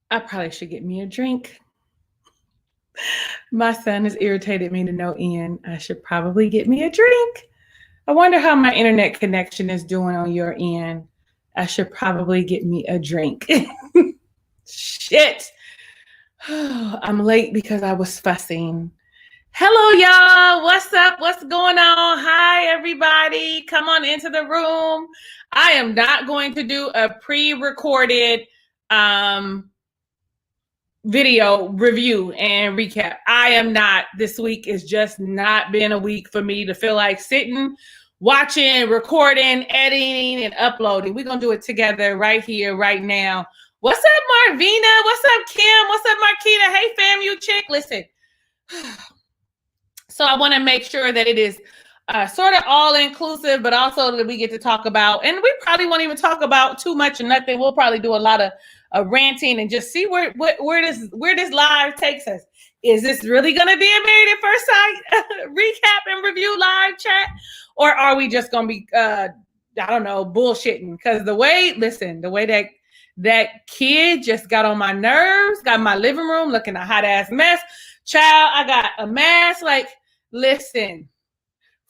I probably should get me a drink. My son has irritated me to no end. I should probably get me a drink. I wonder how my internet connection is doing on your end. I should probably get me a drink. Shit. I'm late because I was fussing. Hello, y'all. What's up? What's going on? Hi, everybody. Come on into the room. I am not going to do a pre-recorded video review and recap. I am not. This week is just not been a week for me to feel like sitting, watching, recording, editing, and uploading. We're going to do it together right here, right now. What's up, Marvina? What's up, Kim? What's up, Marquita? Hey, fam, you chick. Listen. So I want to make sure that it is sort of all-inclusive, but also that we get to talk about, and we probably won't even talk about too much or nothing. We'll probably do a lot of ranting and just see where this live takes us. Is this really going to be a Married at First Sight recap and review live chat? Or are we just going to be, I don't know, bullshitting? Because the way that kid just got on my nerves, got my living room looking a hot-ass mess. Child, I got a mask, like, listen,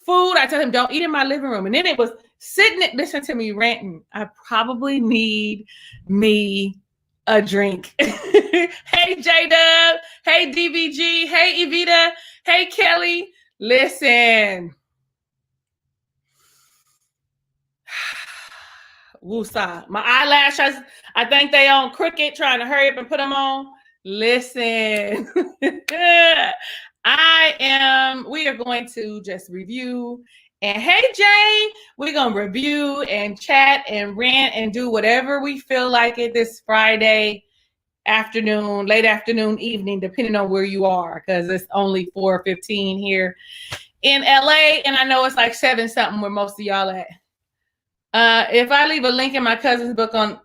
food, I tell him, don't eat in my living room. And then it was sitting, listen to me ranting. I probably need me a drink. Hey, J-Dub. Hey, DVG. Hey, Evita. Hey, Kelly. Listen. Woosah. My eyelashes, I think they on crooked, trying to hurry up and put them on. Listen. We are going to just review. And hey, Jay, we're going to review and chat and rant and do whatever we feel like it this Friday afternoon, late afternoon, evening, depending on where you are, because it's only 4:15 here in LA. And I know it's like 7 something where most of y'all at. If I leave a link in my cousin's book on,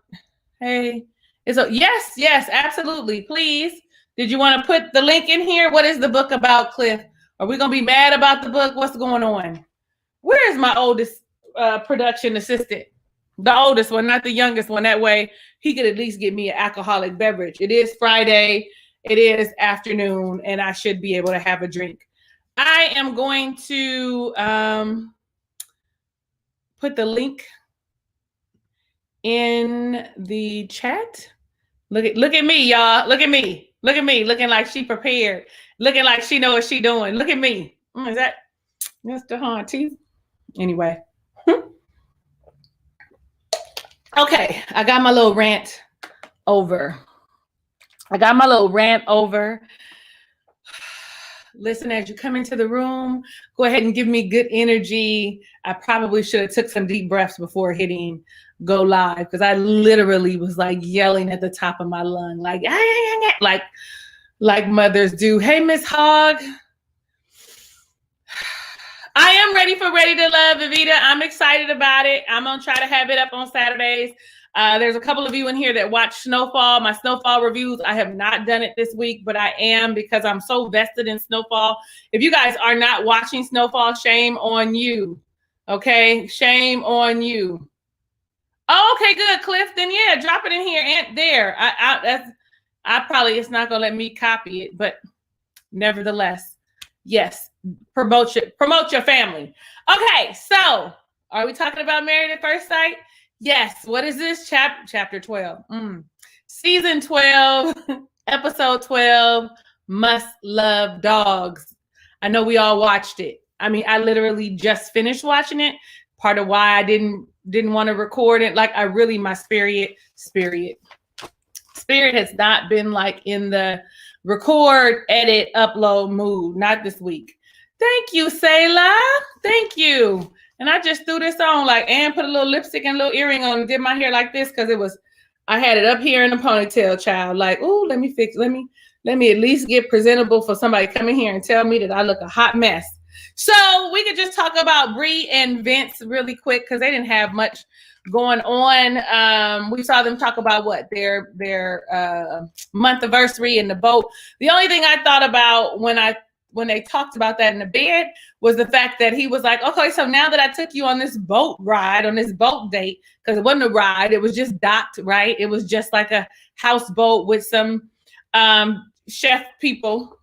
hey, yes, absolutely. Please. Did you want to put the link in here? What is the book about, Cliff? Are we going to be mad about the book? What's going on? Where is my oldest production assistant? The oldest one, not the youngest one. That way he could at least get me an alcoholic beverage. It is Friday. It is afternoon, and I should be able to have a drink. I am going to put the link in the chat. Look at me, y'all. Look at me. Look at me, looking like she prepared, looking like she know what she doing. Look at me. Is that Mr. Haunty? Anyway. Okay, I got my little rant over. Listen, as you come into the room, go ahead and give me good energy. I probably should have took some deep breaths before hitting go live, because I literally was like yelling at the top of my lung, like mothers do. Hey, Miss Hogg. I am ready to love, Evita. I'm excited about it. I'm gonna try to have it up on Saturdays. There's a couple of you in here that watch Snowfall, my Snowfall reviews. I have not done it this week, but I am, because I'm so vested in Snowfall. If you guys are not watching Snowfall, shame on you. Okay, shame on you. Oh, okay, good, Cliff. Then yeah, drop it in here and there. I probably, it's not gonna let me copy it, but nevertheless, yes, promote your family. Okay, so are we talking about Married at First Sight? Yes. What is this? Chapter 12. Season 12, episode 12, Must Love Dogs. I know we all watched it. I mean, I literally just finished watching it. Part of why I didn't want to record it. Like, I really, my spirit has not been like in the record, edit, upload mood. Not this week. Thank you, Sayla. Thank you. And I just threw this on, like, and put a little lipstick and a little earring on and did my hair like this, because I had it up here in a ponytail, child. Like, ooh, let me at least get presentable for somebody coming here and tell me that I look a hot mess. So we could just talk about Bree and Vince really quick, because they didn't have much going on. We saw them talk about what their month anniversary in the boat. The only thing I thought about when I when they talked about that in the bed was the fact that he was like, okay, so now that I took you on this boat ride, on this boat date, because it wasn't a ride, it was just docked, right? It was just like a houseboat with some chef people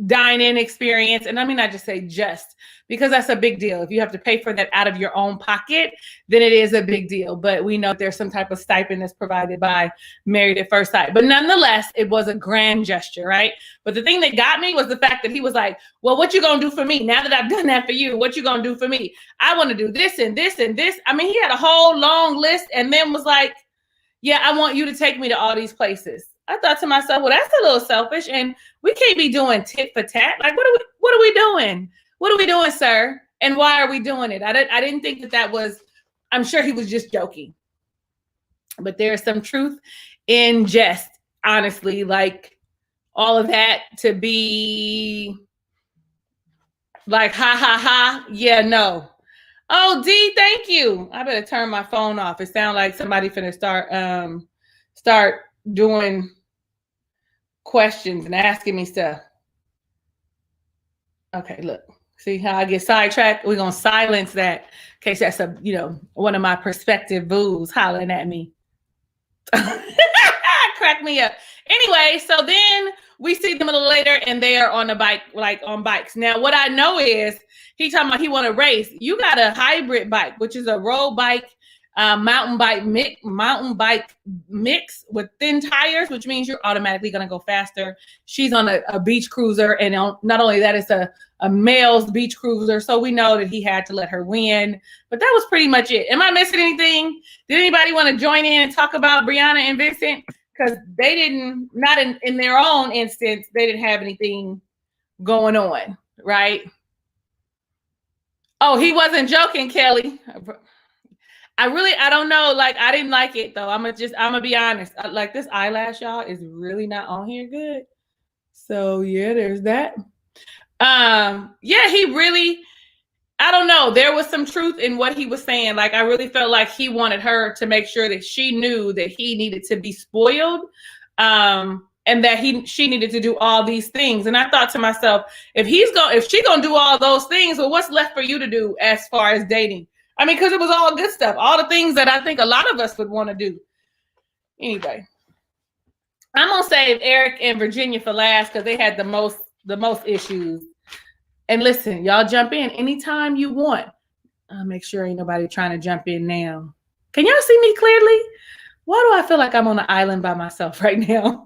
dine-in experience. And I mean, I just say just, because that's a big deal. If you have to pay for that out of your own pocket, then it is a big deal. But we know there's some type of stipend that's provided by Married at First Sight. But nonetheless, it was a grand gesture, right? But the thing that got me was the fact that he was like, well, what you gonna do for me? Now that I've done that for you, what you gonna do for me? I want to do this and this and this. I mean, he had a whole long list and then was like, yeah, I want you to take me to all these places. I thought to myself, well, that's a little selfish, and we can't be doing tit for tat. Like, what are we doing? What are we doing, sir? And why are we doing it? I didn't think that was, I'm sure he was just joking. But there's some truth in jest, honestly, like all of that to be like, ha, ha, ha. Yeah, no. Oh, D, thank you. I better turn my phone off. It sounds like somebody finna start doing questions and asking me stuff. Okay, look. See how I get sidetracked? We're gonna silence that in case that's one of my prospective boos hollering at me. Crack me up. Anyway, so then we see them a little later and they are on a bike, like on bikes. Now, what I know is he talking about he want to race. You got a hybrid bike, which is a road bike, mountain bike mix with thin tires, which means you're automatically going to go faster. She's on a beach cruiser, and not only that, it's a male's beach cruiser, so we know that he had to let her win. But that was pretty much it. Am I missing anything? Did anybody want to join in and talk about Brianna and Vincent? Because they didn't, not in their own instance, they didn't have anything going on, right? Oh, he wasn't joking, Kelly. I don't know. Like, I didn't like it though. I'm gonna be honest. Like, this eyelash, y'all, is really not on here good. So yeah, there's that. Yeah, he really, I don't know. There was some truth in what he was saying. Like, I really felt like he wanted her to make sure that she knew that he needed to be spoiled. And that she needed to do all these things. And I thought to myself, if she's gonna do all those things, well, what's left for you to do as far as dating? I mean, because it was all good stuff, all the things that I think a lot of us would want to do. Anyway, I'm gonna save Eric and Virginia for last because they had the most issues. And listen, y'all jump in anytime you want. I'll make sure ain't nobody trying to jump in now. Can y'all see me clearly? Why do I feel like I'm on an island by myself right now?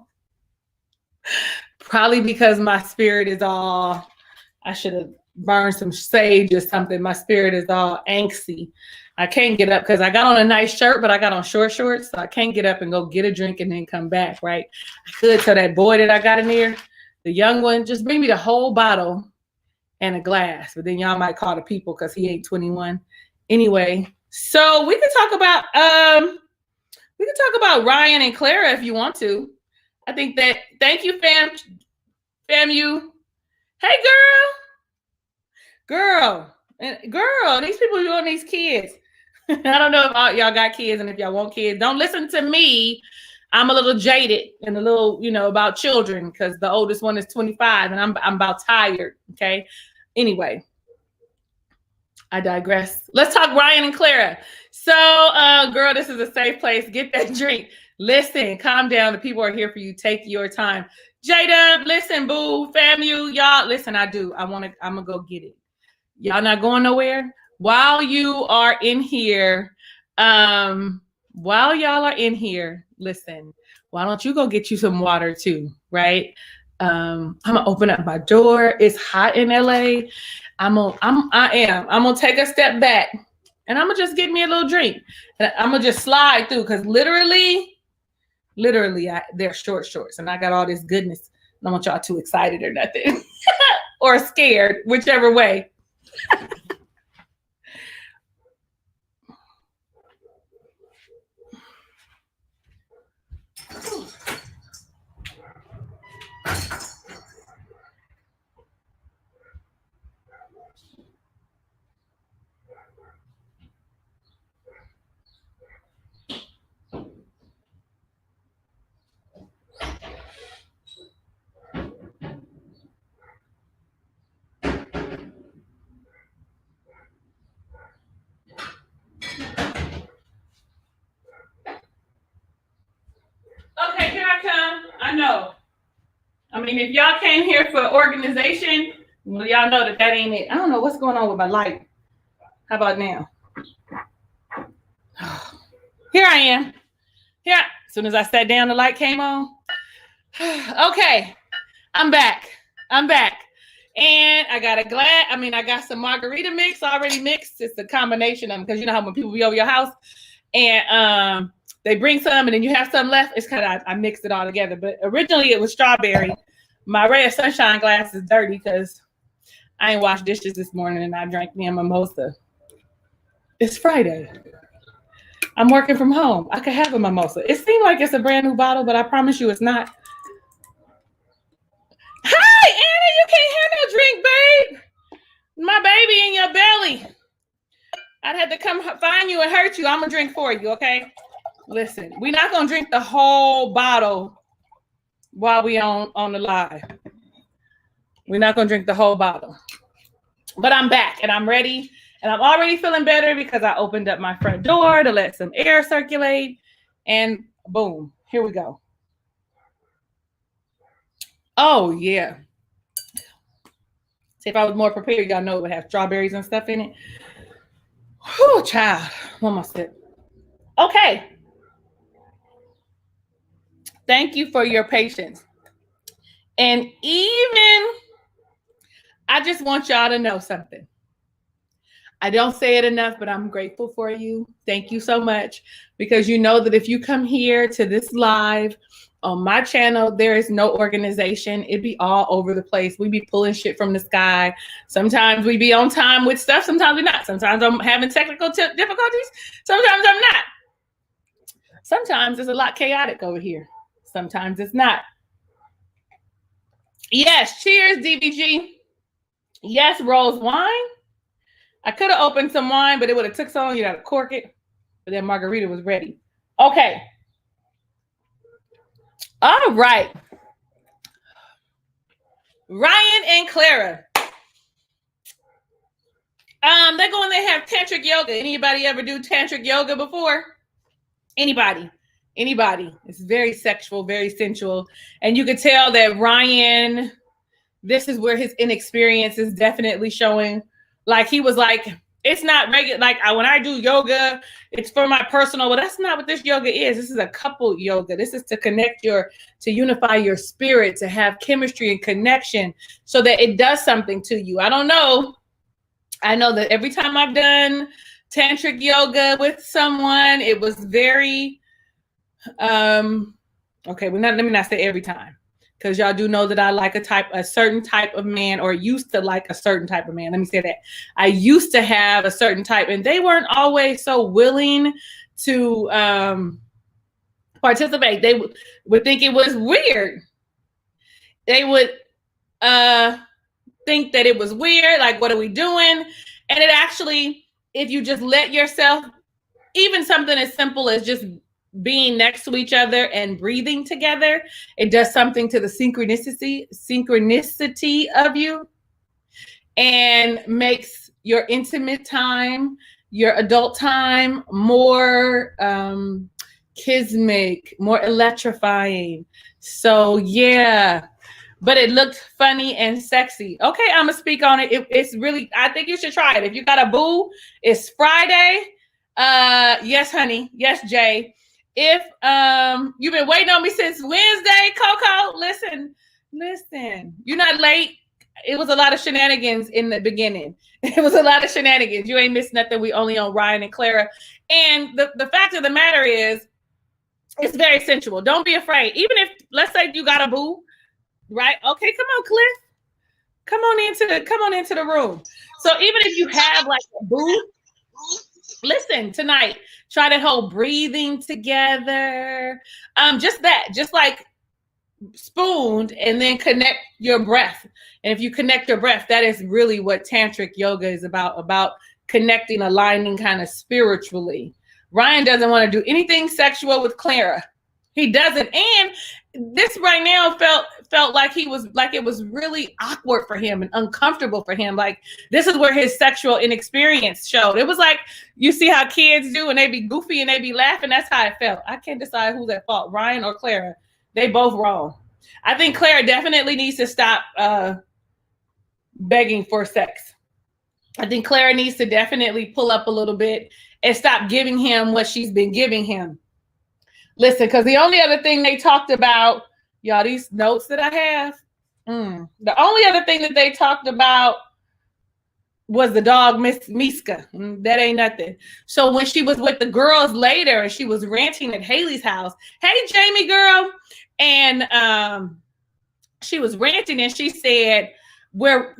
Probably because my spirit is all, I should have burned some sage or something. My spirit is all angsty. I can't get up because I got on a nice shirt, but I got on short shorts, so I can't get up and go get a drink and then come back, right? I could tell that boy that I got in there, the young one, just bring me the whole bottle and a glass. But then y'all might call the people because he ain't 21. Anyway, so we can talk about Ryan and Clara if you want to. I think that, thank you, FAMU. Hey, girl, these people doing these kids. I don't know if y'all got kids, and if y'all want kids, don't listen to me. I'm a little jaded and a little, about children because the oldest one is 25 and I'm about tired. Okay. Anyway, I digress. Let's talk Ryan and Clara. So, girl, this is a safe place. Get that drink. Listen, calm down. The people are here for you. Take your time. Jada, listen, boo, FAMU, y'all. Listen, I'm gonna go get it. Y'all not going nowhere. While you are in here, while y'all are in here, listen, why don't you go get you some water too, right? I'm gonna open up my door. It's hot in LA. I'm gonna take a step back and I'm gonna just get me a little drink. And I'm gonna just slide through because literally, they're short shorts and I got all this goodness. I don't want y'all too excited or nothing or scared, whichever way. I know. I mean, if y'all came here for organization, well, y'all know that ain't it. I don't know what's going on with my light. How about now? Here I am. Here. As soon as I sat down, the light came on. Okay. I'm back. And I got I got some margarita mix already mixed. It's a combination of them because you know how when people be over your house and they bring some and then you have some left. It's kind of, I mixed it all together. But originally it was strawberry. My ray of sunshine glass is dirty because I ain't washed dishes this morning and I drank me a mimosa. It's Friday. I'm working from home. I could have a mimosa. It seemed like it's a brand new bottle, but I promise you it's not. Hi, Anna, you can't have no drink, babe. My baby in your belly. I'd have to come find you and hurt you. I'm going to drink for you, okay? Listen, we're not going to drink the whole bottle while we on the live. We're not going to drink the whole bottle. But I'm back and I'm ready. And I'm already feeling better because I opened up my front door to let some air circulate. And boom, here we go. Oh, yeah. See, if I was more prepared, y'all know it would have strawberries and stuff in it. Whew, child. One more sip. Okay. Thank you for your patience. And even, I just want y'all to know something. I don't say it enough, but I'm grateful for you. Thank you so much. Because you know that if you come here to this live on my channel, there is no organization. It'd be all over the place. We be pulling shit from the sky. Sometimes we be on time with stuff. Sometimes we're not. Sometimes I'm having technical difficulties. Sometimes I'm not. Sometimes it's a lot chaotic over here. Sometimes it's not. Yes, cheers, DVG. Yes, rose wine. I could have opened some wine, but it would have took so long. You got to cork it. But then margarita was ready. Okay. All right. Ryan and Clara. They're going to have tantric yoga. Anybody ever do tantric yoga before? Anybody? It's very sexual, very sensual. And you could tell that Ryan, this is where his inexperience is definitely showing. Like he was like, it's not regular. Like when I do yoga, it's for my personal. Well, that's not what this yoga is. This is a couple yoga. This is to connect to unify your spirit, to have chemistry and connection so that it does something to you. I don't know. I know that every time I've done tantric yoga with someone, it was very, okay, let me not say every time. Because y'all do know that I like a certain type of man, or used to like a certain type of man. Let me say that. I used to have a certain type, and they weren't always so willing to participate. They would think it was weird. They would think that it was weird. Like, what are we doing? And it actually, if you just let yourself, even something as simple as just being next to each other and breathing together, it does something to the synchronicity of you and makes your intimate time, your adult time more kismic, more electrifying. So yeah, but it looked funny and sexy. Okay, I'm gonna speak on it. It's really, I think you should try it. If you got a boo, it's Friday. Yes, honey. Yes, Jay. If you've been waiting on me since Wednesday, Coco, listen, you're not late. It was a lot of shenanigans in the beginning. It was a lot of shenanigans. You ain't missed nothing. We only on Ryan and Clara. And the fact of the matter is, it's very sensual. Don't be afraid. Even if, let's say you got a boo, right? Okay, come on, Cliff. Come on into the room. So even if you have like a boo, listen, tonight, try that whole breathing together. Just like spooned, and then connect your breath. And if you connect your breath, that is really what tantric yoga is about connecting, aligning kind of spiritually. Ryan doesn't want to do anything sexual with Clara. He doesn't. And this right now felt like it was really awkward for him and uncomfortable for him. Like, this is where his sexual inexperience showed. It was like, you see how kids do and they be goofy and they be laughing. That's how it felt. I can't decide who's at fault, Ryan or Clara. They both wrong. I think Clara definitely needs to stop begging for sex. I think Clara needs to definitely pull up a little bit and stop giving him what she's been giving him. Listen, because the only other thing they talked about, y'all, these notes that I have, the only other thing that they talked about was the dog, Miss Miska. That ain't nothing. So when she was with the girls later and she was ranting at Haley's house, hey, Jamie girl, and she was ranting and she said, we're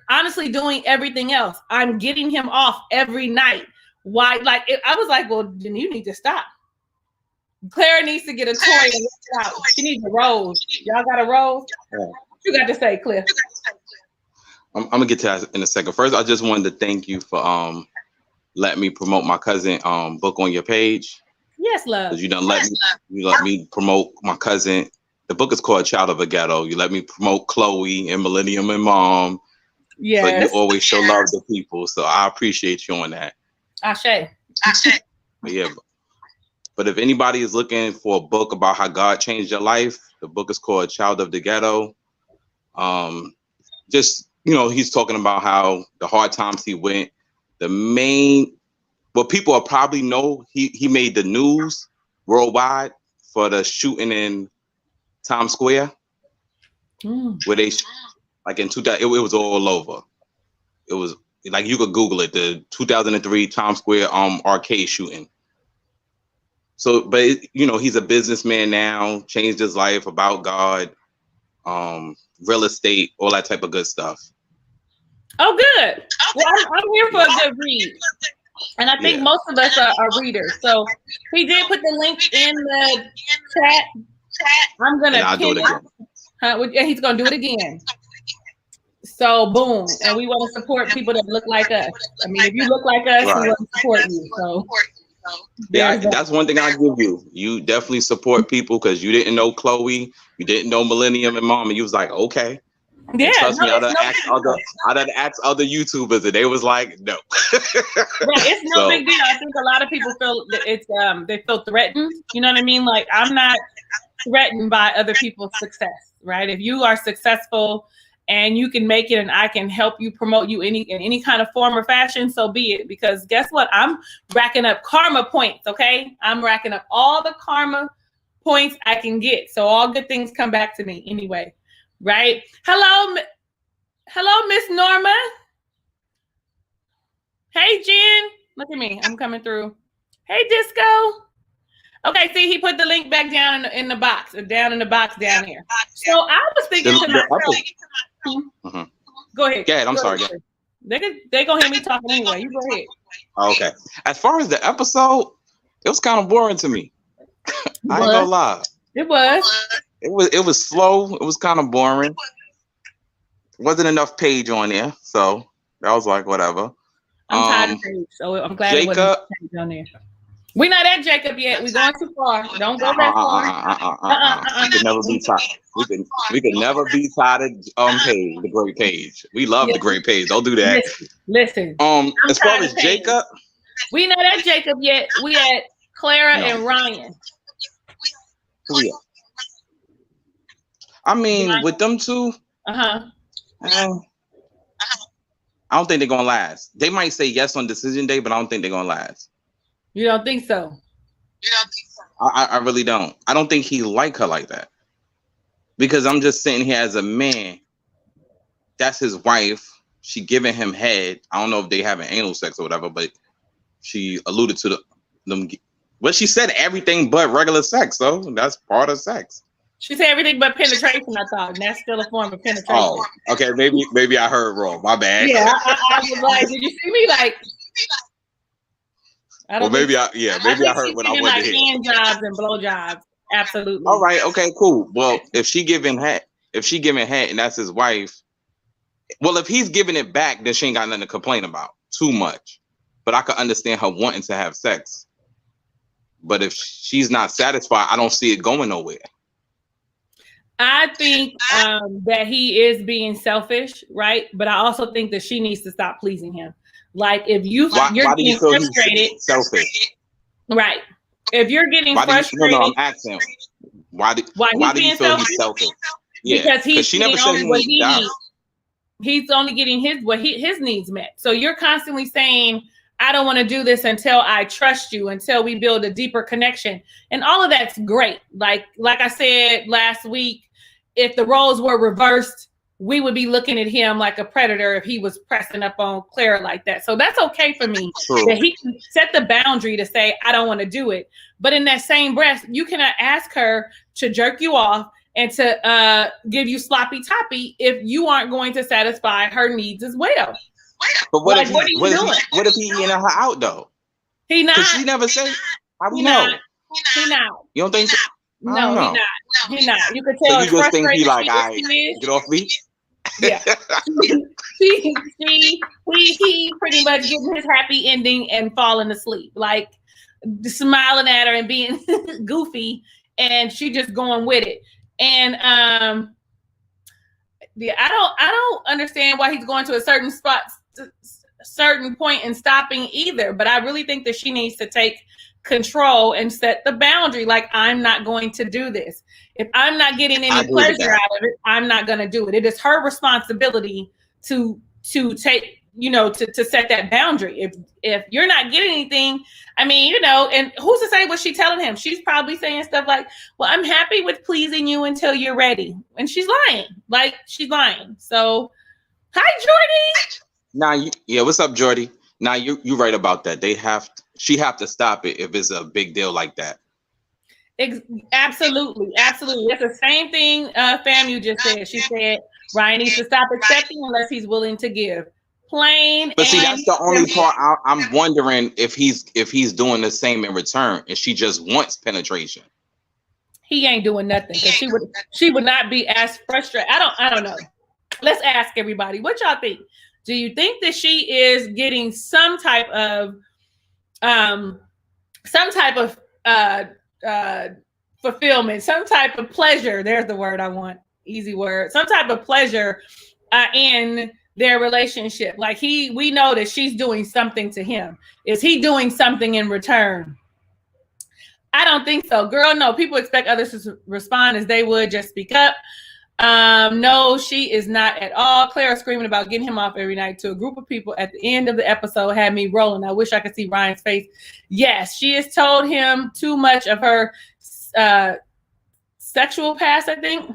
honestly doing everything else. I'm getting him off every night. Why? Like, I was like, well, then you need to stop. Clara needs to get a toy. And she needs a rose. Y'all got a rose? Yeah. What you got to say, Cliff? I'm gonna get to that in a second. First, I just wanted to thank you for letting me promote my cousin book on your page. Yes, love. Because you let me promote my cousin. The book is called Child of a Ghetto. You let me promote Chloe and Millennium and Mom. Yes. So you always show love to people. So I appreciate you on that. Ashe. Yeah. But if anybody is looking for a book about how God changed your life, the book is called Child of the Ghetto. He's talking about how the hard times he went. What people will probably know, he made the news worldwide for the shooting in Times Square, where they like in 2000, it was all over. It was like, you could Google it, the 2003 Times Square arcade shooting. So, but he's a businessman now, changed his life, about God, real estate, all that type of good stuff. Oh, good. Well, I'm here for a good read. And I think most of us are readers. So he did put the link in the chat. I'm going to pin it. He's going to do it again. So, boom. And we want to support people that look like us. I mean, if you look like us, we want to support you. So, that's one thing I give you. You definitely support people because you didn't know Chloe. You didn't know Millennium and Mom. And you was like, okay. Yeah, trust me, I'd have asked other YouTubers and they was like, no. Right, it's no big deal. I think a lot of people feel that it's they feel threatened. You know what I mean? Like, I'm not threatened by other people's success, right? If you are successful and you can make it and I can help you promote you in any kind of form or fashion, so be it. Because guess what? I'm racking up karma points, okay? I'm racking up all the karma points I can get. So all good things come back to me anyway. Right? Hello, Miss Norma. Hey, Jen. Look at me. I'm coming through. Hey, Disco. Okay, see, he put the link back down in the box, down in the box down here. So I was thinking to myself. Go ahead. Go ahead. I'm sorry. They gonna hear me talking anyway. You go ahead. Okay. As far as the episode, it was kind of boring to me. I ain't gonna lie. It was. It was slow. It was kind of boring. Wasn't enough Paige on there, so that was like whatever. I'm tired of Paige, so I'm glad Jacob, it wasn't Paige on there. We're not at Jacob yet. We're going too far. Don't go that far. We could never be tired. We could never be tired of Paige, the great Paige. We love the great Paige. Don't do that. Listen. As far as Jacob, we not at Jacob yet. We at Clara and Ryan. Yeah. I mean, with them two, I don't think they're gonna last. They might say yes on decision day, but I don't think they're gonna last. You don't think so? I really don't. I don't think he like her like that. Because I'm just sitting here as a man. That's his wife. She giving him head. I don't know if they having anal sex or whatever, but she alluded to them. Well, she said everything but regular sex, so that's part of sex. She said everything but penetration, I thought. And that's still a form of penetration. Oh, okay. Maybe I heard wrong. My bad. Yeah, I was like, did you see me? Like, I don't maybe I heard what I wanted to hear. Hand jobs and blow jobs. Absolutely. All right. Okay, cool. Well, if she giving head and that's his wife, well, if he's giving it back, then she ain't got nothing to complain about too much. But I could understand her wanting to have sex. But if she's not satisfied, I don't see it going nowhere. I think that he is being selfish, right? But I also think that she needs to stop pleasing him. Like, if you're getting frustrated, selfish, right? If you're getting frustrated, I'm asking. Why do you feel he's selfish? Yeah, because she never said he needs. He's only getting his needs met. So you're constantly saying, I don't want to do this until I trust you, until we build a deeper connection. And all of that's great. Like I said last week, if the roles were reversed, we would be looking at him like a predator if he was pressing up on Clara like that. So that's okay for me. True. That he can set the boundary to say, I don't want to do it. But in that same breath, you cannot ask her to jerk you off and to give you sloppy toppy if you aren't going to satisfy her needs as well. But what if he eating her out though? He not. She never said. How we know? He not. You don't think so? No, he not. You could tell. So you just think he like, all right, get off me? Yeah. he pretty much getting his happy ending and falling asleep, like smiling at her and being goofy, and she just going with it. And yeah, I don't understand why he's going to a certain spot, certain point and stopping either. But I really think that she needs to take control and set the boundary. Like, I'm not going to do this. If I'm not getting any pleasure out of it, I'm not going to do it. It is her responsibility to take, to set that boundary. If you're not getting anything, I mean, and who's to say what she's telling him? She's probably saying stuff like, well, I'm happy with pleasing you until you're ready. And she's lying. Like, she's lying. So, hi, Jordy. What's up, Jordy? Now you're right about that. She have to stop it if it's a big deal like that. Absolutely. That's the same thing FAMU just said. She said Ryan needs to stop accepting unless he's willing to give. Plain. But see, that's the only part I'm wondering if he's doing the same in return, and she just wants penetration. He ain't doing nothing because she would not be as frustrated. I don't know. Let's ask everybody. What y'all think? Do you think that she is getting some type of fulfillment, some type of pleasure? There's the word I want. Easy word. Some type of pleasure in their relationship. Like we know that she's doing something to him. Is he doing something in return? I don't think so. Girl, no. People expect others to respond as they would. Just speak up. No, she is not at all. Clara screaming about getting him off every night to a group of people at the end of the episode had me rolling. I wish I could see Ryan's face. Yes, she has told him too much of her sexual past, I think.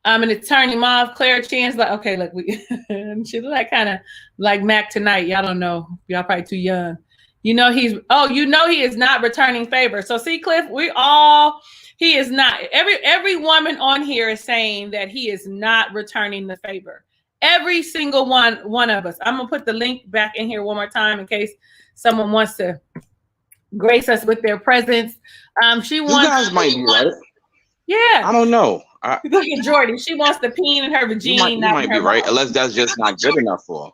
And it's turning him off. Clara Chan's like, okay, look, she look like kind of like Mac tonight. Y'all don't know. Y'all probably too young. He is not returning favor. So see, Cliff, he is not. Every woman on here is saying that he is not returning the favor. Every single one of us. I'm gonna put the link back in here one more time in case someone wants to grace us with their presence. You guys might be right. Yeah. I don't know. Look at Jordy. She wants the peen in her vagina. You might be right, unless that's just not good enough for her.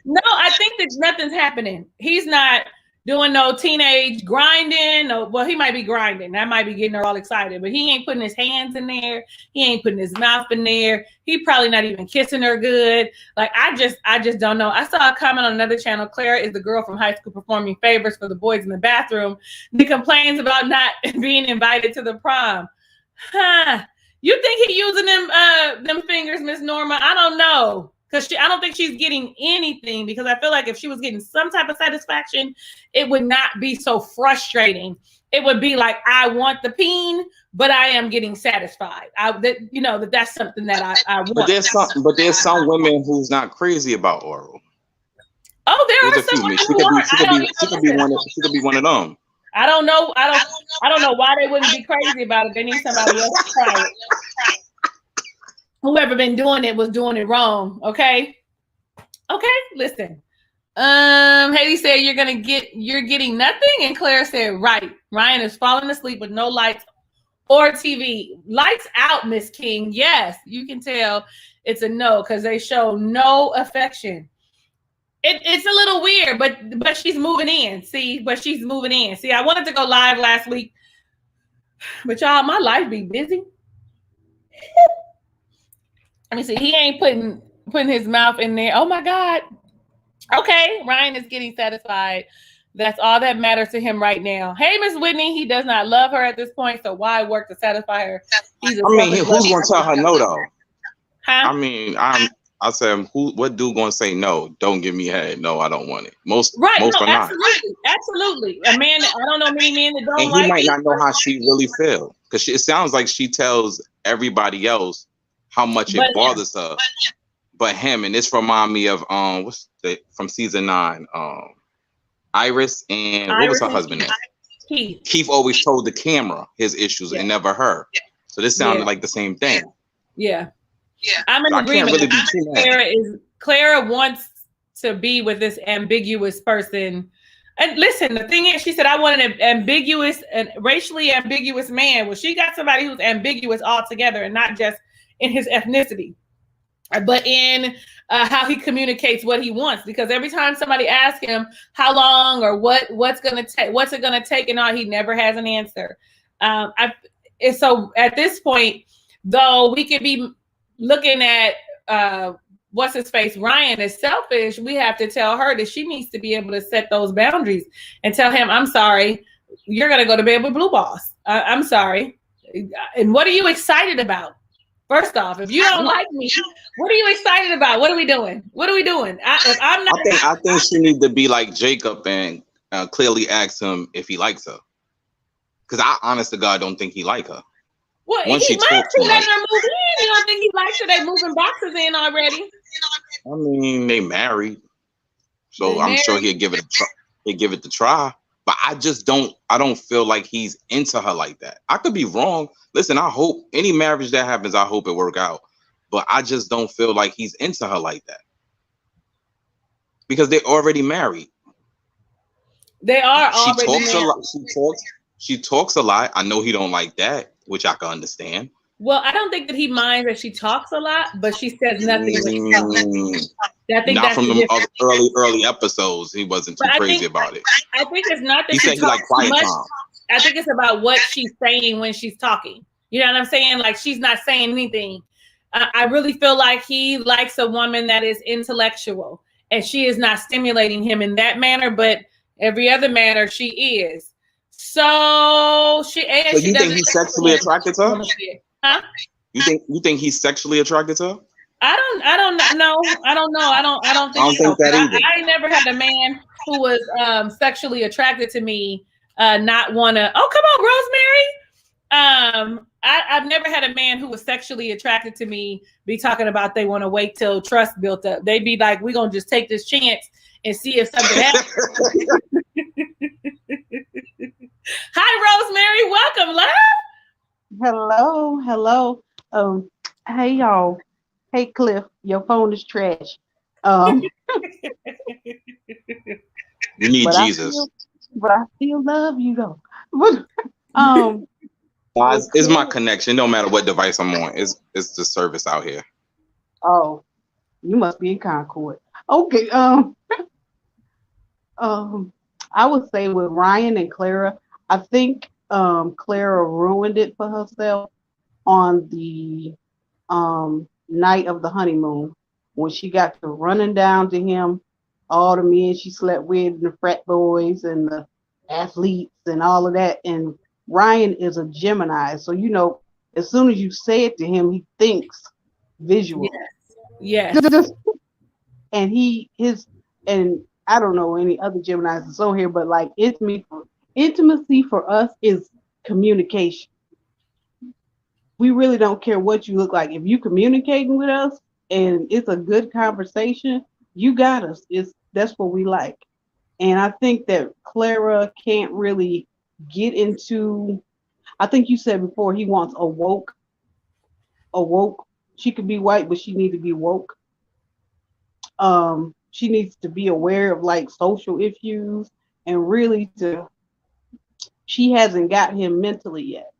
No, I think that nothing's happening. He's not doing no teenage grinding. Well, he might be grinding. That might be getting her all excited, but he ain't putting his hands in there. He ain't putting his mouth in there. He probably not even kissing her good. Like, I just don't know. I saw a comment on another channel. Clara is the girl from high school performing favors for the boys in the bathroom. He complains about not being invited to the prom. Huh. You think he using them fingers, Miss Norma? I don't know. Because I don't think she's getting anything, because I feel like if she was getting some type of satisfaction, it would not be so frustrating. It would be like, I want the peen, but I am getting satisfied. That's something that I want. But there's some women who's not crazy about oral. Oh, there are some women who aren't. She could be one of them. I don't know. I don't know why they wouldn't be crazy about it. They need somebody else to try it. Whoever been doing it was doing it wrong. Okay, listen. Haley said you're getting nothing, and Claire said right. Ryan is falling asleep with no lights or TV. Lights out, Miss King. Yes, you can tell it's a no because they show no affection. It's a little weird, but she's moving in. See, I wanted to go live last week, but y'all, my life be busy. Let me see. He ain't putting his mouth in there. Oh my God. Okay, Ryan is getting satisfied. That's all that matters to him right now. Hey, Miss Whitney, he does not love her at this point, so why work to satisfy her? Who's gonna tell her no though? Huh? I mean, I said, what dude gonna say no? Don't give me head. No, I don't want it. Most are not. Absolutely. A man, I don't know many men that don't and he might not know how she really feel, because it sounds like she tells everybody else how much it bothers her, but him. And this remind me of from season 9, Iris and what was her husband name? Keith always told the camera his issues and never her. So this sounded like the same thing. Yeah. I'm in agreement. Clara wants to be with this ambiguous person. And listen, the thing is, she said, I want an ambiguous and racially ambiguous man. Well, she got somebody who's ambiguous altogether, and not just in his ethnicity, but in how he communicates what he wants. Because every time somebody asks him how long or what's it gonna take, and all, he never has an answer. So at this point, though, we could be looking at what's his face, Ryan, is selfish. We have to tell her that she needs to be able to set those boundaries and tell him, I'm sorry, you're gonna go to bed with Blue Balls. I'm sorry. And what are you excited about? First off, if you don't like me, what are you excited about? What are we doing? I think she needs to be like Jacob and clearly ask him if he likes her. Because I, honest to God, don't think he like her. Well, he might be letting her move in. You don't think he likes her? They moving boxes in already. I mean, they married, so I'm sure he'll give it the try. But I don't feel like he's into her like that. I could be wrong. Listen, I hope any marriage that happens, I hope it work out. But I just don't feel like he's into her like that. Because they're already married. They are already married. She talks a lot. I know he don't like that, which I can understand. Well, I don't think that he minds that she talks a lot, but she says nothing when she talks. I think not from the early episodes. He wasn't too crazy about it. I think it's not that he said he like quiet time. I think it's about what she's saying when she's talking. You know what I'm saying? Like, she's not saying anything. I really feel like he likes a woman that is intellectual, and she is not stimulating him in that manner, but every other manner she is. So you think he's sexually attracted to her? Huh? You think he's sexually attracted to her? I don't know. I don't think that either. I never had a man who was sexually attracted to me not wanna. Oh, come on, Rosemary. I've never had a man who was sexually attracted to me be talking about they want to wait till trust built up. They'd be like, we're gonna just take this chance and see if something happens. Hi, Rosemary. Welcome, love. Hello. Hey, y'all. Hey, Cliff. Your phone is trash. You need Jesus. But I still love you, though. It's my connection. No matter what device I'm on, it's the service out here. Oh, you must be in Concord. Okay. I would say with Ryan and Clara, I think Clara ruined it for herself on the night of the honeymoon when she got to running down to him, all the men she slept with, and the frat boys and the athletes and all of that. And Ryan is a Gemini, so as soon as you say it to him, he thinks visual. Yes. And I don't know any other Geminis that's on here, but like intimacy for us is communication. We really don't care what you look like. If you communicating with us and it's a good conversation, you got us. That's what we like. And I think that Clara can't really get into, I think you said before, he wants a woke. She could be white, but she needs to be woke. She needs to be aware of like social issues and really she hasn't got him mentally yet.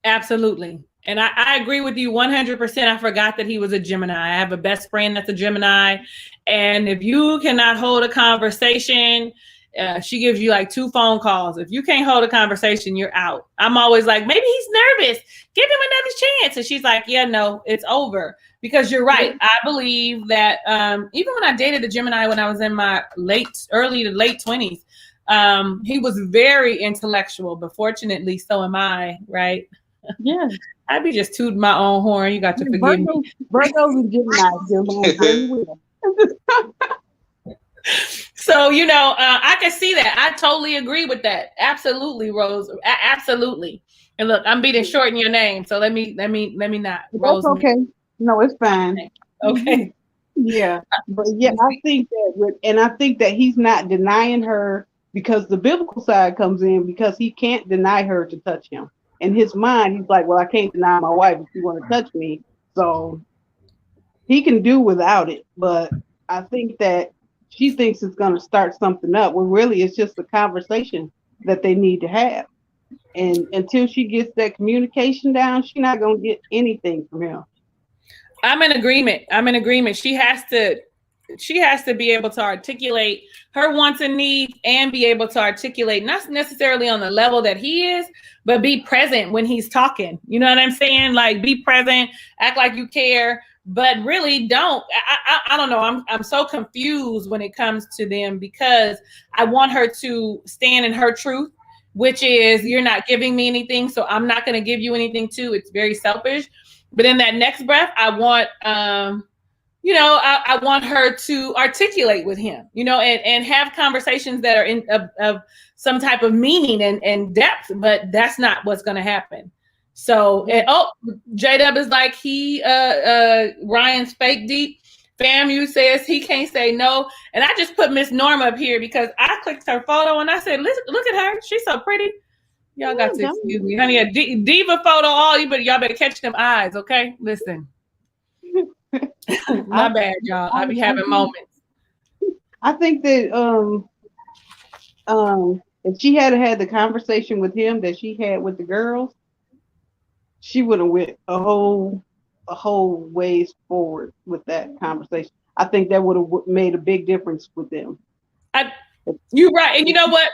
Absolutely. And I agree with you 100%. I forgot that he was a Gemini. I have a best friend that's a Gemini. And if you cannot hold a conversation, she gives you like 2 phone calls. If you can't hold a conversation, you're out. I'm always like, maybe he's nervous. Give him another chance. And she's like, yeah, no, it's over. Because you're right. I believe that even when I dated a Gemini when I was in my early to late 20s, He was very intellectual, but fortunately, so am I, right? Yeah. I'd be just tooting my own horn. You got to forgive me. Virgos and Gemini get along very well. So, I can see that. I totally agree with that. Absolutely, Rose. Absolutely. And look, I'm beating short in your name, so let me not. Rose. That's okay. No, it's fine. Okay. Yeah, but yeah, I think that he's not denying her, because the biblical side comes in, because he can't deny her to touch him. In his mind, he's like, well, I can't deny my wife if she want to touch me, so he can do without it. But I think that she thinks it's going to start something up, when really it's just a conversation that they need to have. And until she gets that communication down, she's not going to get anything from him. I'm in agreement. She has to be able to articulate her wants and needs, and be able to articulate, not necessarily on the level that he is, but be present when he's talking. You know what I'm saying? Like, be present, act like you care, but really don't. I don't know. I'm so confused when it comes to them, because I want her to stand in her truth, which is, you're not giving me anything, so I'm not going to give you anything too. It's very selfish. But in that next breath, I want, I want her to articulate with him, and have conversations that are of some type of meaning and depth. But that's not what's going to happen. So, J-Dub is like, Ryan's fake deep. FAMU says he can't say no. And I just put Miss Norma up here because I clicked her photo and I said, look at her. She's so pretty. Y'all got to excuse me, honey. A diva photo, y'all better catch them eyes, okay? Listen, my bad, y'all. I be having moments. I think that if she had had the conversation with him that she had with the girls, she would have went a whole ways forward with that conversation. I think that would have made a big difference with them. You're right, and you know what?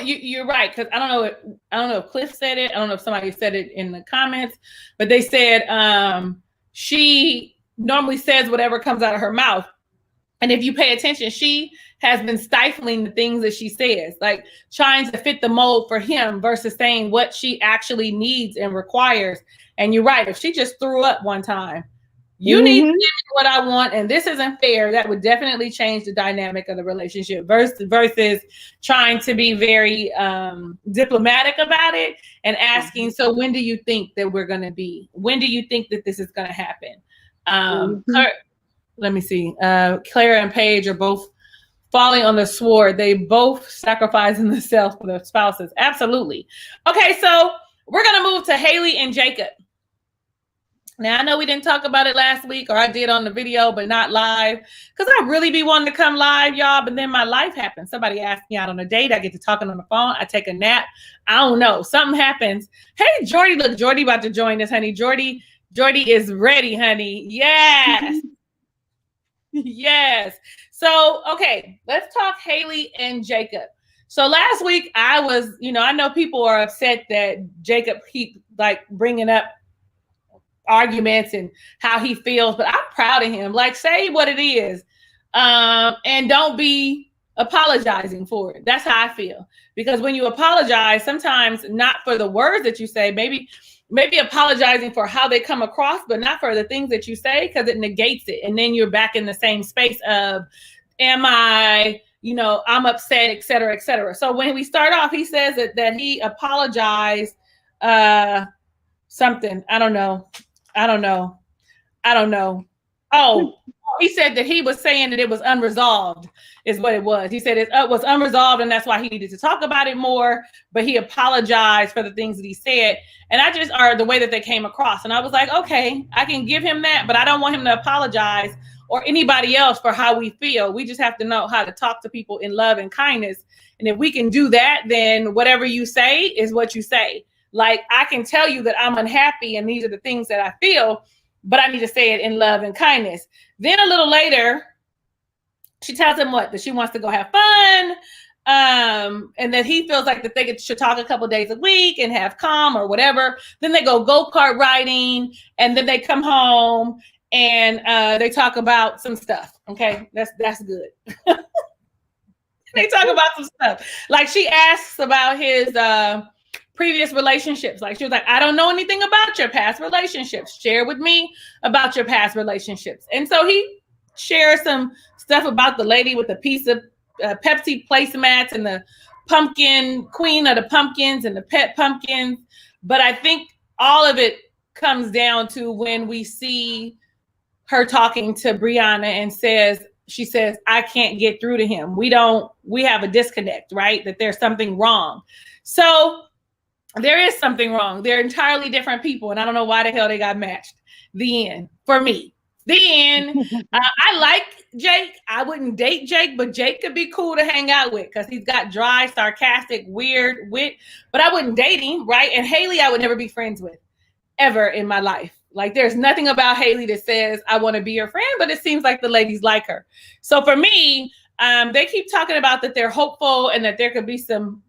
You're right, because I don't know if Cliff said it. I don't know if somebody said it in the comments, but they said she normally says whatever comes out of her mouth. And if you pay attention, she has been stifling the things that she says, like trying to fit the mold for him versus saying what she actually needs and requires. And you're right. If she just threw up one time, you need to give me what I want, and this isn't fair, that would definitely change the dynamic of the relationship versus trying to be very diplomatic about it and asking, so when do you think that we're going to be? When do you think that this is going to happen? Let me see. Clara and Paige are both falling on the sword. They both sacrificing themselves for their spouses. Absolutely. Okay, so we're going to move to Haley and Jacob. Now, I know we didn't talk about it last week, or I did on the video, but not live, because I really be wanting to come live, y'all, but then my life happens. Somebody asked me out on a date. I get to talking on the phone. I take a nap. I don't know. Something happens. Hey, Jordy, look, Jordy about to join us, honey. Jordy is ready, honey. Yes. Yes. So, okay, let's talk Haley and Jacob. So last week I was, I know people are upset that Jacob keep like bringing up arguments and how he feels, but I'm proud of him. Like, say what it is, and don't be apologizing for it. That's how I feel. Because when you apologize, sometimes not for the words that you say, maybe apologizing for how they come across, but not for the things that you say, because it negates it. And then you're back in the same space of, am I, I'm upset, et cetera, et cetera. So when we start off, he says that he apologized, something. I don't know. Oh, he said that he was saying that it was unresolved is what it was. He said it was unresolved, and that's why he needed to talk about it more, but he apologized for the things that he said. And I just are the way that they came across. And I was like, okay, I can give him that, but I don't want him to apologize or anybody else for how we feel. We just have to know how to talk to people in love and kindness. And if we can do that, then whatever you say is what you say. Like, I can tell you that I'm unhappy and these are the things that I feel, but I need to say it in love and kindness. Then a little later, she tells him that she wants to go have fun, and that he feels like that they should talk a couple days a week and have calm or whatever. Then they go-kart riding, and then they come home and they talk about some stuff. Okay, that's good. They talk about some stuff. Like she asks about his previous relationships. Like she was like, I don't know anything about your past relationships. Share with me about your past relationships. And so he shares some stuff about the lady with the piece of Pepsi placemats and the pumpkin queen of the pumpkins and the pet pumpkins. But I think all of it comes down to when we see her talking to Brianna and she says, I can't get through to him. We have a disconnect, right? That there's something wrong. So there is something wrong. They're entirely different people. And I don't know why the hell they got matched. The end for me. The end. I like Jake. I wouldn't date Jake, but Jake could be cool to hang out with because he's got dry, sarcastic, weird wit. But I wouldn't date him, right? And Haley, I would never be friends with ever in my life. Like there's nothing about Haley that says I want to be your friend, but it seems like the ladies like her. So for me, they keep talking about that they're hopeful and that there could be some,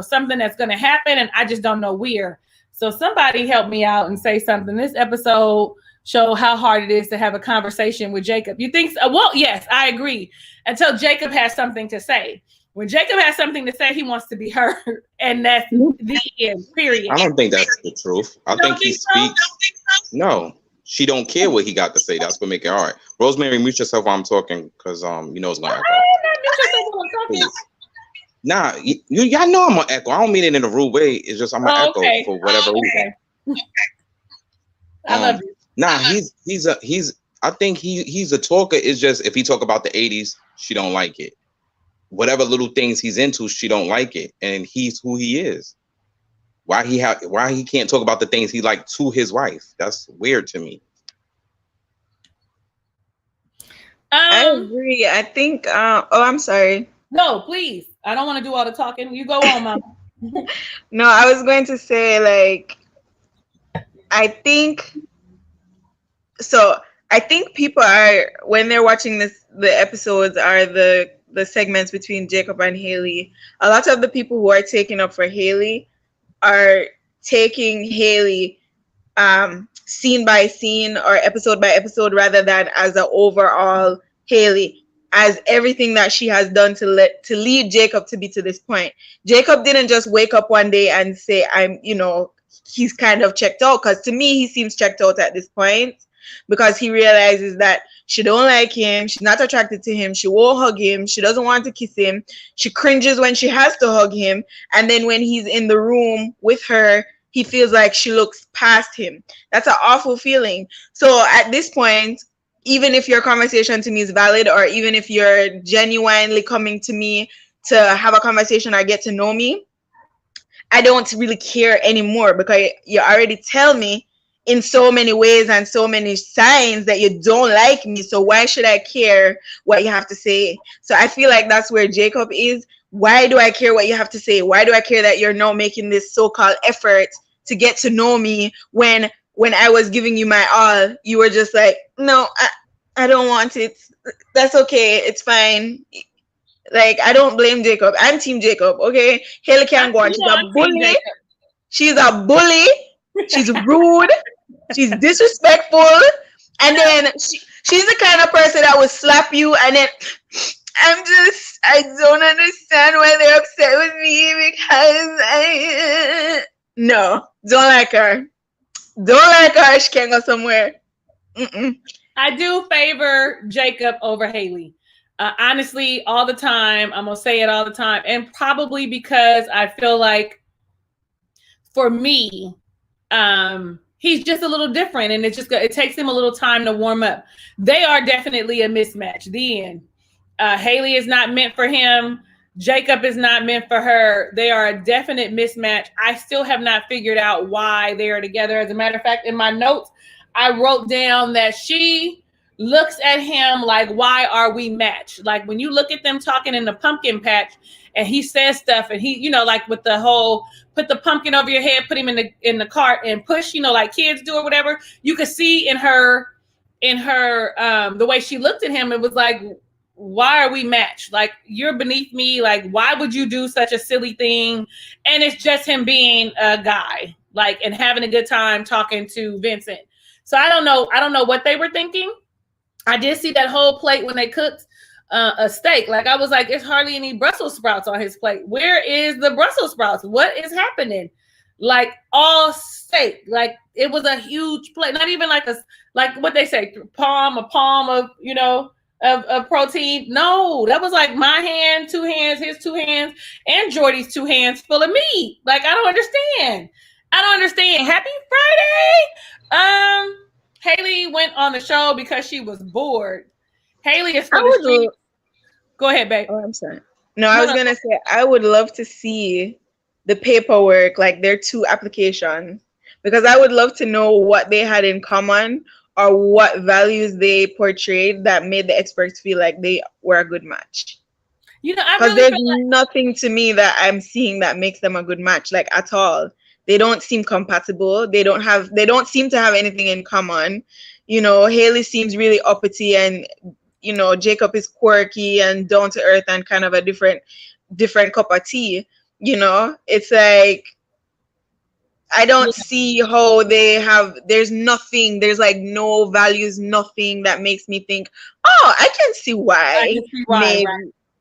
something that's going to happen. And I just don't know where. So somebody help me out and say something. This episode show how hard it is to have a conversation with Jacob. You think so? Well, yes, I agree. Until Jacob has something to say. When Jacob has something to say, he wants to be heard. And that's the end, period. I don't think that's the truth. I think he speaks. No, she don't care what he got to say. That's what make it hard. Rosemary, mute yourself while I'm talking because it's going to echo. Nah, y'all know I'm going to echo. I don't mean it in a rude way. It's just I'm going to echo for whatever reason. I love you. Nah, I think he's a talker. It's just if he talk about the 80s, she don't like it. Whatever little things he's into, she don't like it. And he's who he is. Why he can't talk about the things he like to his wife? That's weird to me. I agree. I think I'm sorry. No, please. I don't want to do all the talking. You go on, Mama. No, I was going to say I think people are, when they're watching the episodes are the segments between Jacob and Haley. A lot of the people who are taking up for Haley are taking Haley scene by scene or episode by episode rather than as an overall Haley, as everything that she has done to lead Jacob to be to this point. Jacob didn't just wake up one day and say, he's kind of checked out, because to me, he seems checked out at this point because he realizes that she don't like him. She's not attracted to him. She won't hug him. She doesn't want to kiss him. She cringes when she has to hug him. And then when he's in the room with her, he feels like she looks past him. That's an awful feeling. So at this point, even if your conversation to me is valid, or even if you're genuinely coming to me to have a conversation or get to know me, I don't really care anymore because you already tell me in so many ways and so many signs that you don't like me. So why should I care what you have to say? So I feel like that's where Jacob is. Why do I care what you have to say? Why do I care that you're now making this so-called effort to get to know me when I was giving you my all, you were just like, no, I don't want it. That's okay. It's fine. Like, I don't blame Jacob. I'm Team Jacob, okay? Haley can't go on. She's a bully. She's a bully. She's rude. She's disrespectful. And then she's the kind of person that will slap you and then I don't understand why they're upset with me because no, don't like her. Don't like her. She can't go somewhere. I do favor Jacob over Haley. Honestly, all the time. I'm going to say it all the time. And probably because I feel like for me, he's just a little different. And it takes him a little time to warm up. They are definitely a mismatch. The end. Haley is not meant for him. Jacob is not meant for her. They are a definite mismatch. I still have not figured out why they are together. As a matter of fact, in my notes, I wrote down that she looks at him like, why are we matched? Like when you look at them talking in the pumpkin patch and he says stuff and he, like with the whole, put the pumpkin over your head, put him in the cart and push, like kids do or whatever. You could see in her, the way she looked at him, it was like, why are we matched? Like, you're beneath me. Like, why would you do such a silly thing? And it's just him being a guy, like, and having a good time talking to Vincent. So I don't know what they were thinking. I did see that whole plate when they cooked a steak. Like I was like, there's hardly any Brussels sprouts on his plate. Where is the Brussels sprouts? What is happening? Like all steak. Like it was a huge plate. Not even like what they say, a palm of, you know, of protein. No, that was like my hand, 2 hands, his 2 hands, and Jordy's 2 hands full of meat. Like I don't understand. Happy Friday. Haley went on the show because she was bored. Haley is for the street. Go ahead, babe. Oh, I'm sorry. No, I was gonna say I would love to see the paperwork, like their 2 applications, because I would love to know what they had in common or what values they portrayed that made the experts feel like they were a good match. You know, I because really there's nothing to me that I'm seeing that makes them a good match, like at all. They don't seem compatible. They don't seem to have anything in common. You know, Haley seems really uppity, and you know, Jacob is quirky and down to earth and kind of a different cup of tea. You know, it's like I don't see how there's like no values, nothing that makes me think, oh, I can see why.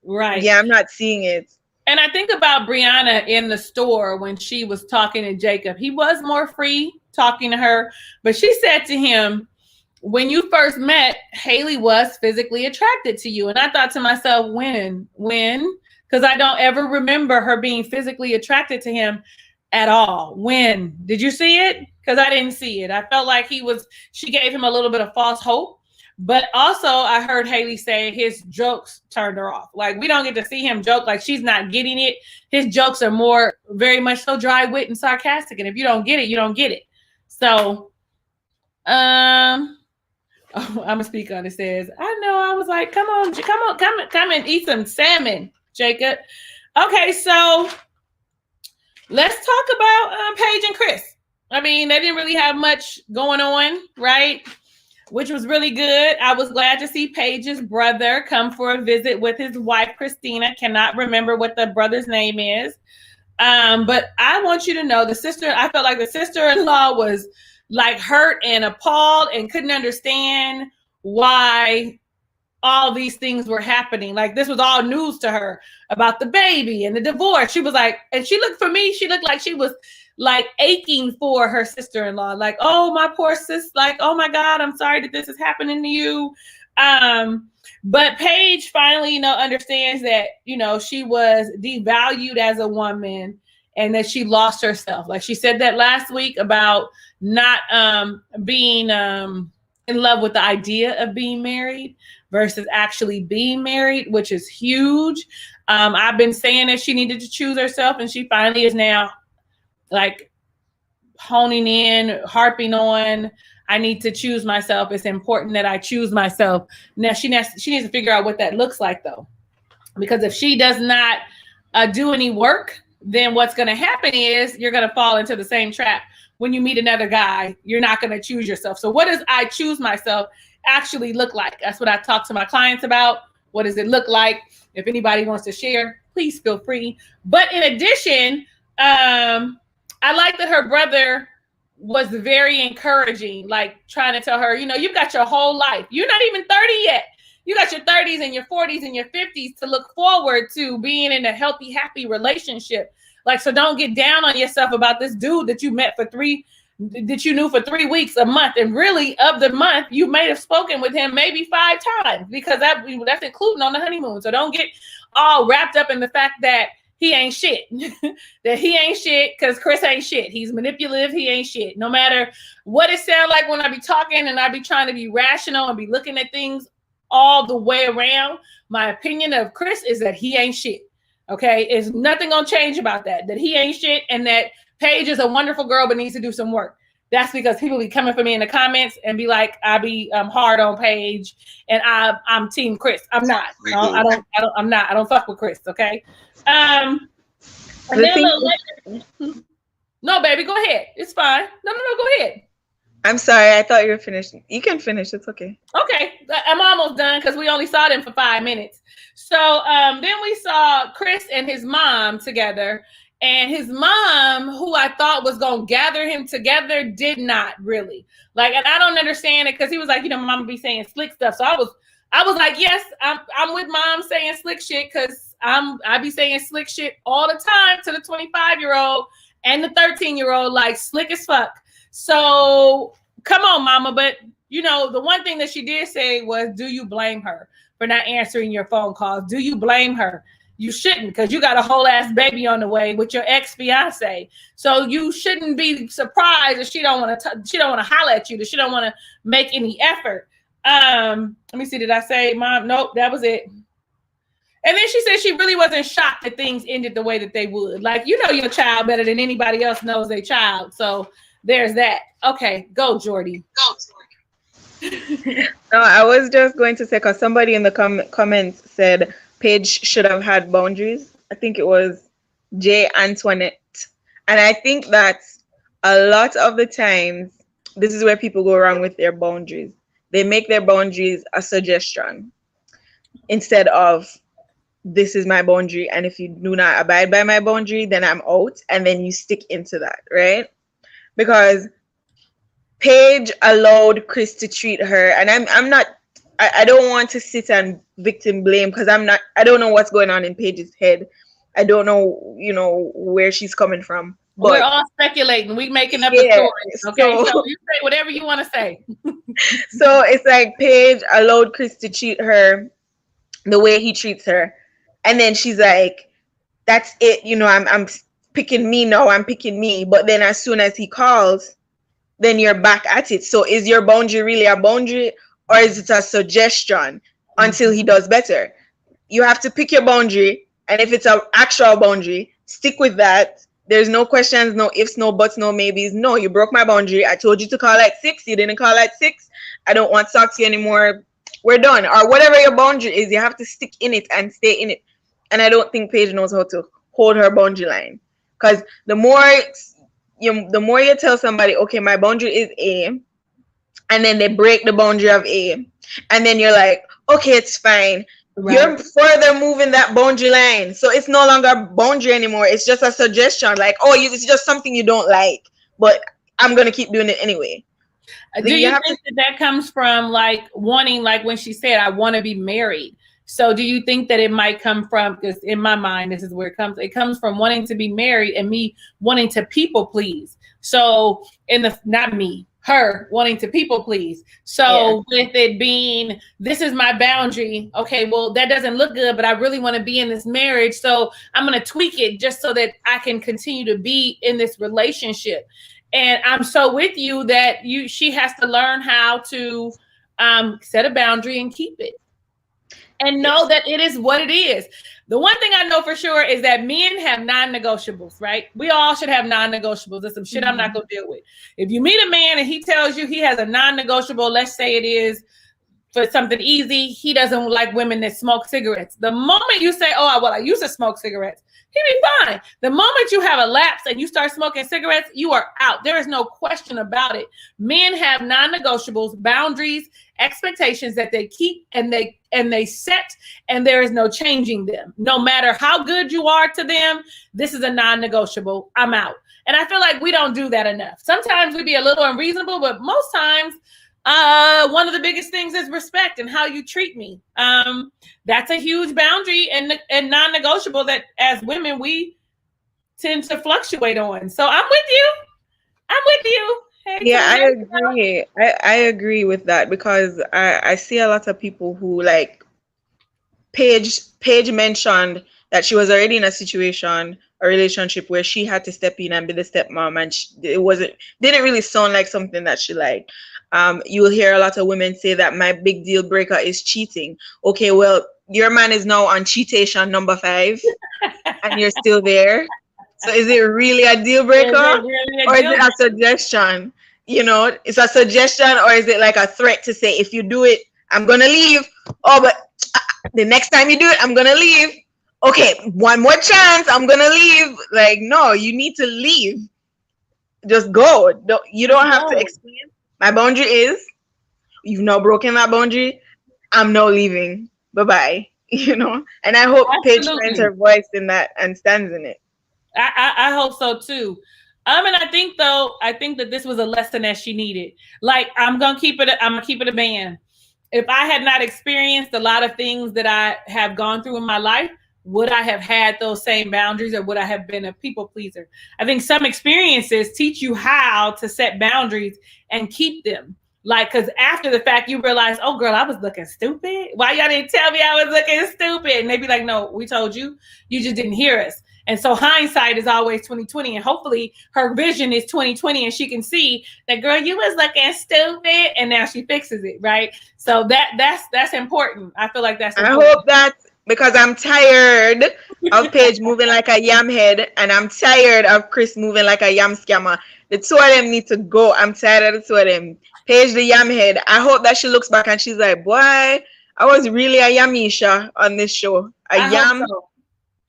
Right. Yeah, I'm not seeing it. And I think about Brianna in the store when she was talking to Jacob. He was more free talking to her, but she said to him, when you first met, Haley was physically attracted to you. And I thought to myself, when? Because I don't ever remember her being physically attracted to him at all. When? Did you see it? Because I didn't see it. I felt like she gave him a little bit of false hope. But also I heard Haley say his jokes turned her off. Like we don't get to see him joke. Like she's not getting it. His jokes are very much so dry wit and sarcastic. And if you don't get it, you don't get it. So, I'm gonna speak on it. Says, I know. I was like, come and eat some salmon, Jacob. Okay, so let's talk about Paige and Chris. I mean, they didn't really have much going on, right? Which was really good. I was glad to see Paige's brother come for a visit with his wife, Christina. Cannot remember what the brother's name is. But I want you to know I felt like the sister-in-law was like hurt and appalled and couldn't understand why all these things were happening. Like this was all news to her about the baby and the divorce. She was like, and she looked like she was like aching for her sister-in-law. Like, oh, my poor sis, like, oh my God, I'm sorry that this is happening to you. But Paige finally, understands that, she was devalued as a woman and that she lost herself. Like she said that last week about not being in love with the idea of being married versus actually being married, which is huge. I've been saying that she needed to choose herself, and she finally is now like honing in, harping on, I need to choose myself. It's important that I choose myself. Now she needs to figure out what that looks like though. Because if she does not do any work, then what's going to happen is you're going to fall into the same trap. When you meet another guy, you're not going to choose yourself. So what does I choose myself actually look like? That's what I talk to my clients about. What does it look like? If anybody wants to share, please feel free. But in addition, I like that her brother was very encouraging, like trying to tell her, you've got your whole life. You're not even 30 yet. You got your 30s and your 40s and your 50s to look forward to being in a healthy, happy relationship. Like, so don't get down on yourself about this dude that you met that you knew for 3 weeks, a month. And really of the month, you may have spoken with him maybe 5 times because that's including on the honeymoon. So don't get all wrapped up in the fact that he ain't shit, that he ain't shit because Chris ain't shit. He's manipulative. He ain't shit. No matter what it sounds like when I be talking and I be trying to be rational and be looking at things all the way around, my opinion of Chris is that he ain't shit. Okay. There's nothing gonna change about that he ain't shit, and that Paige is a wonderful girl but needs to do some work. That's because people be coming for me in the comments and be like, I be hard on Paige and I'm team Chris. I'm not. I'm not. I don't fuck with Chris. Okay. No, baby, go ahead. It's fine. No, go ahead. I'm sorry. I thought you were finished. You can finish. It's okay. Okay. I'm almost done because we only saw them for 5 minutes. So then we saw Chris and his mom together. And his mom, who I thought was going to gather him together, did not really. Like, and I don't understand it because he was like, my mama be saying slick stuff. So I was like, yes, I'm with mom saying slick shit because I be saying slick shit all the time to the 25-year-old and the 13-year-old, like slick as fuck. So come on, mama. But you know, the one thing that she did say was, do you blame her for not answering your phone calls? Do you blame her? You shouldn't, because you got a whole ass baby on the way with your ex-fiance. So you shouldn't be surprised if she don't want to holler at you, that she don't want to make any effort. Let me see, did I say mom? Nope, that was it. And then she said she really wasn't shocked that things ended the way that they would. Like, you know your child better than anybody else knows their child. So there's that. Okay, go Jordy. No, I was just going to say, because somebody in the comments said Paige should have had boundaries. I think it was J. Antoinette. And I think that a lot of the times, this is where people go wrong with their boundaries. They make their boundaries a suggestion instead of, this is my boundary, and if you do not abide by my boundary, then I'm out, and then you stick into that, right? Because Paige allowed Chris to treat her, and I don't want to sit and victim blame, because I don't know what's going on in Paige's head. I don't know, you know, where she's coming from. But we're all speculating. We making up a story. Okay, so you say whatever you want to say. So it's like Paige allowed Chris to treat her the way he treats her. And then she's like, that's it, you know, I'm picking me now, I'm picking me. But then as soon as he calls, then you're back at it. So is your boundary really a boundary, or is it a suggestion until he does better? You have to pick your boundary, and if it's an actual boundary, stick with that. There's no questions, no ifs, no buts, no maybes. No, you broke my boundary. I told you to call at 6. You didn't call at 6. I don't want to talk to you anymore. We're done. Or whatever your boundary is, you have to stick in it and stay in it. And I don't think Paige knows how to hold her boundary line. Because the more you tell somebody, okay, my boundary is A, and then they break the boundary of A, and then you're like, okay, it's fine. Right. You're further moving that boundary line. So it's no longer a boundary anymore. It's just a suggestion. Like, oh, it's just something you don't like, but I'm going to keep doing it anyway. Do you think that comes from like wanting, like when she said, I want to be married? So do you think that it might come from, because in my mind, this is where it comes from wanting to be married and me wanting to people please. So her wanting to people please. So with it being, this is my boundary. Okay, well, that doesn't look good, but I really want to be in this marriage. So I'm going to tweak it just so that I can continue to be in this relationship. And I'm so with you that she has to learn how to set a boundary and keep it. And know that it is what it is. The one thing I know for sure is that men have non-negotiables, right? We all should have non-negotiables. There's some shit I'm not going to deal with. If you meet a man and he tells you he has a non-negotiable, let's say it is for something easy, he doesn't like women that smoke cigarettes. The moment you say, oh, well, I used to smoke cigarettes, he'll be fine. The moment you have a lapse and you start smoking cigarettes, you are out. There is no question about it. Men have non-negotiables, boundaries, expectations that they keep and they set, and there is no changing them. No matter how good you are to them, this is a non-negotiable. I'm out. And I feel like we don't do that enough. Sometimes we be a little unreasonable, but most times one of the biggest things is respect and how you treat me. That's a huge boundary and non-negotiable that as women we tend to fluctuate on. So I'm with you. Hey, yeah, I agree. I agree with that, because I see a lot of people who, like Paige mentioned that she was already in a relationship where she had to step in and be the stepmom, and it didn't really sound like something that she liked. You will hear a lot of women say that my big deal breaker is cheating. Okay, well, your man is now on cheatation number 5 and you're still there. So is it really a deal breaker, or is it a suggestion? You know, it's a suggestion, or is it like a threat to say, if you do it, I'm going to leave. Oh, but the next time you do it, I'm going to leave. Okay, one more chance, I'm going to leave. Like, no, you need to leave. Just go. You don't have to explain. My boundary is, you've now broken that boundary. I'm now leaving. Bye-bye. You know, and I hope Paige finds her voice in that and stands in it. I hope so too. And I think that this was a lesson that she needed. Like, I'm gonna keep it a man. if I had not experienced a lot of things that I have gone through in my life, would I have had those same boundaries, or would I have been a people pleaser? I think some experiences teach you how to set boundaries and keep them. Like, because after the fact, you realize, oh, girl, I was looking stupid. Why y'all didn't tell me I was looking stupid? And they'd be like, no, we told you. You just didn't hear us. And so hindsight is always 20/20. And hopefully her vision is 20/20, and she can see that, girl, you was looking stupid. And now she fixes it, right? So that's important. I feel like that's important. I hope that, because I'm tired of Paige moving like a yam head, and I'm tired of Chris moving like a yam scammer. The two of them need to go. I'm tired of the two of them. Paige, the yam head. I hope that she looks back and she's like, boy, I was really a yamisha on this show. Yamaha,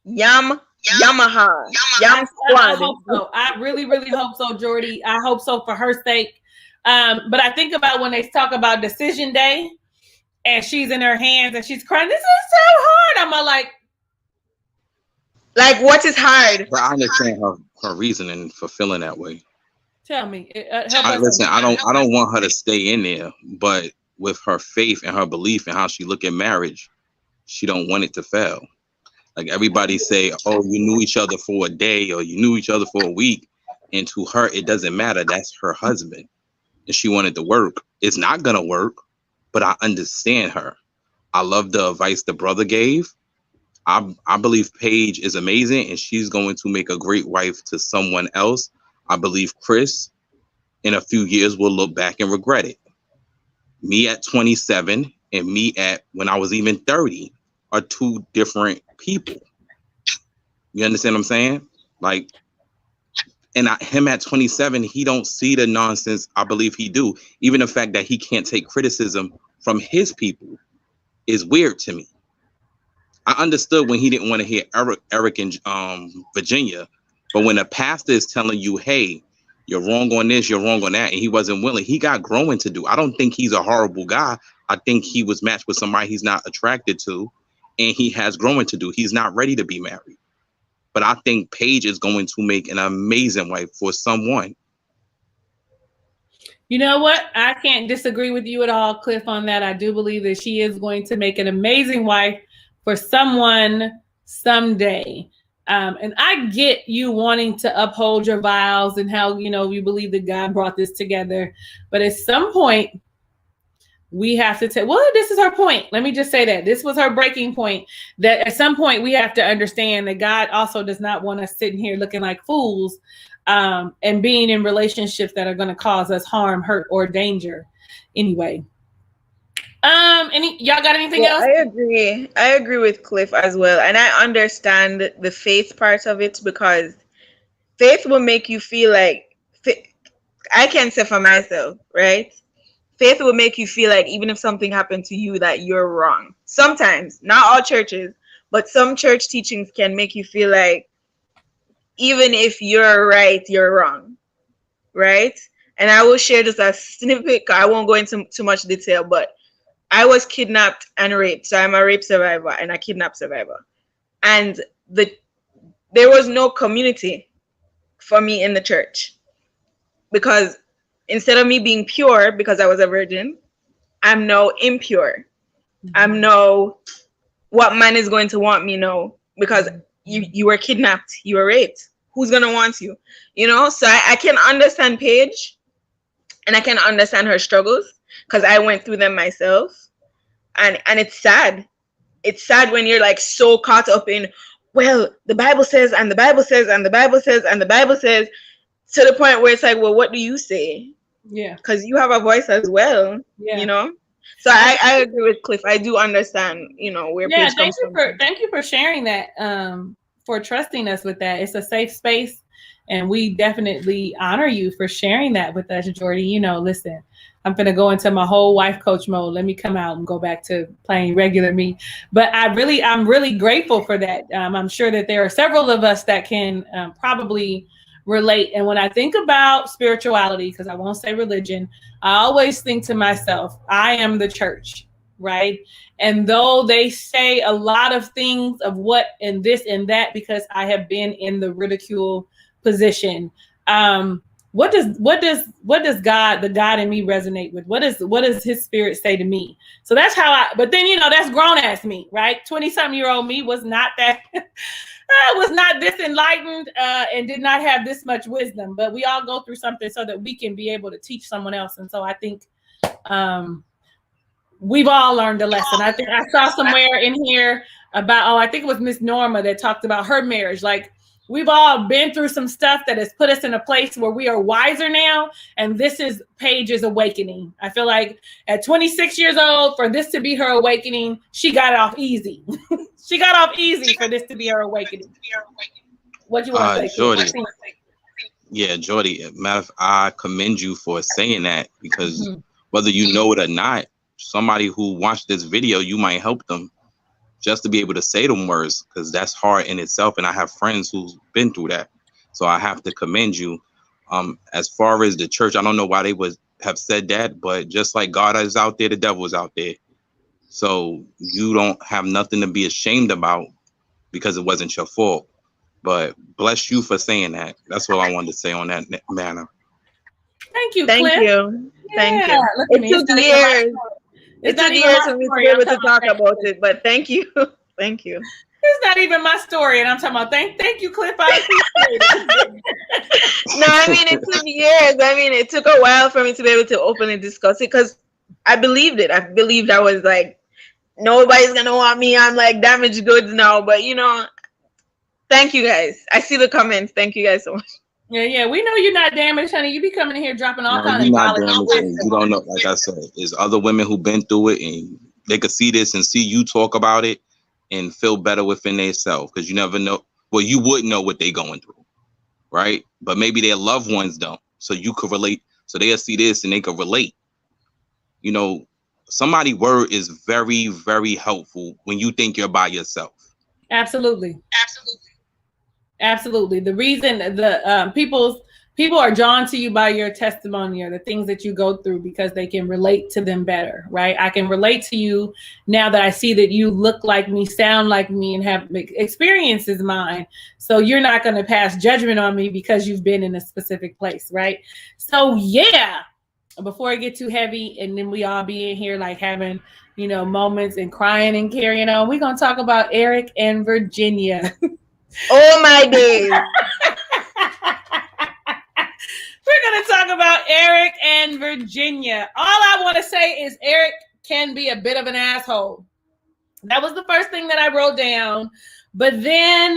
yam squad. I hope so. I really, really hope so, Jordy. I hope so for her sake. But I think about when they talk about decision day, and she's in her hands and she's crying, this is so hard. I'm like, what is hard? But I understand her reasoning for feeling that way. Tell me. Listen, I don't want her to stay in there, but with her faith and her belief and how she look at marriage, she don't want it to fail. Like, everybody say, oh, you knew each other for a day, or you knew each other for a week. And to her, it doesn't matter. That's her husband. And she wanted to work. It's not going to work, but I understand her. I love the advice the brother gave. I believe Paige is amazing, and she's going to make a great wife to someone else. I believe Chris, in a few years, will look back and regret it. Me at 27 and me at when I was even 30 are two different people. You understand what I'm saying? Like, and him at 27, he don't see the nonsense I believe he do. Even the fact that he can't take criticism from his people is weird to me. I understood when he didn't want to hear Eric in Virginia, but when a pastor is telling you, hey, you're wrong on this, you're wrong on that, and he wasn't willing, he got growing to do. I don't think he's a horrible guy. I think he was matched with somebody he's not attracted to, and he has growing to do. He's not ready to be married. But I think Paige is going to make an amazing wife for someone. You know what? I can't disagree with you at all, Cliff, on that. I do believe that she is going to make an amazing wife for someone someday. And I get you wanting to uphold your vows and how, you believe that God brought this together. But at some point, we have to take, well, this is her point. Let me just say that this was her breaking point, that at some point we have to understand that God also does not want us sitting here looking like fools and being in relationships that are going to cause us harm, hurt, or danger. Anyway. Y'all got anything else? I agree with Cliff as well. And I understand the faith part of it, because faith will make you feel like, I can say for myself, right? Faith will make you feel like even if something happened to you, that you're wrong. Sometimes, not all churches, but some church teachings can make you feel like even if you're right, you're wrong, right? And I will share just a snippet. I won't go into too much detail, but I was kidnapped and raped. So I'm a rape survivor and a kidnap survivor. And there was no community for me in the church, because instead of me being pure because I was a virgin, I'm now impure. Mm-hmm. I'm now what man is going to want me now, because you were kidnapped, you were raped. Who's going to want you? So I can understand Paige, and I can understand her struggles, because I went through them myself. And it's sad. It's sad when you're like so caught up in, well, the Bible says, and the Bible says, and the Bible says, and the Bible says, to the point where it's like, well, what do you say? Yeah. Because you have a voice as well, So I agree with Cliff. I do understand, where Paige comes from. Thank you for sharing that, for trusting us with that. It's a safe space, and we definitely honor you for sharing that with us, Jordy. Listen, I'm going to go into my whole wife coach mode. Let me come out and go back to playing regular me. But I'm really grateful for that. I'm sure that there are several of us that can probably relate. And when I think about spirituality, because I won't say religion, I always think to myself, I am the church, right? And though they say a lot of things of what and this and that, because I have been in the ridicule position, what does God, the God in me, resonate with? What does his spirit say to me? So that's how but then, that's grown ass me, right? 20-something-year-old me was not that was not this enlightened and did not have this much wisdom, but we all go through something so that we can be able to teach someone else. And so I think we've all learned a lesson. I think I saw somewhere in here about, I think it was Miss Norma that talked about her marriage. Like, we've all been through some stuff that has put us in a place where we are wiser now. And this is Paige's awakening. I feel like at 26 years old, for this to be her awakening, she got off easy. She got off easy for this to be her awakening. What you want to say? Jordy. Yeah, Jordy, I commend you for saying that, because whether you know it or not, somebody who watched this video, you might help them just to be able to say them words, because that's hard in itself. And I have friends who've been through that. So I have to commend you. As far as the church, I don't know why they would have said that, but just like God is out there, the devil is out there. So you don't have nothing to be ashamed about because it wasn't your fault. But bless you for saying that. That's what I wanted to say on that manner. Thank you, Thank Cliff. you. Thank Yeah, you. It took years. It took years for me to be able to talk about it, but thank you. Thank you. It's not even my story, and I'm talking about thank you, Cliff. I appreciate it. No, I mean, it took years. I mean, it took a while for me to be able to openly discuss it, because I believed it. I believed I was like, nobody's gonna want me. I'm like damaged goods now. But thank you guys. I see the comments. Thank you guys so much. Yeah, we know you're not damaged, honey. You be coming in here dropping all kinds of knowledge. knowledge. You don't know, like I said, there's other women who've been through it, and they could see this and see you talk about it and feel better within themselves, because you never know. Well, you would know what they're going through, right? But maybe their loved ones don't. So you could relate. So they'll see this and they could relate. Somebody's word is very, very helpful when you think you're by yourself. Absolutely. The reason the people are drawn to you by your testimony or the things that you go through, because they can relate to them better, right? I can relate to you now that I see that you look like me, sound like me, and have experiences mine. So you're not going to pass judgment on me because you've been in a specific place, right? So yeah, before I get too heavy and then we all be in here like having, moments and crying and carrying on, we're going to talk about Eric and Virginia. Oh my days. We're going to talk about Eric and Virginia. All I want to say is Eric can be a bit of an asshole. That was the first thing that I wrote down. But then,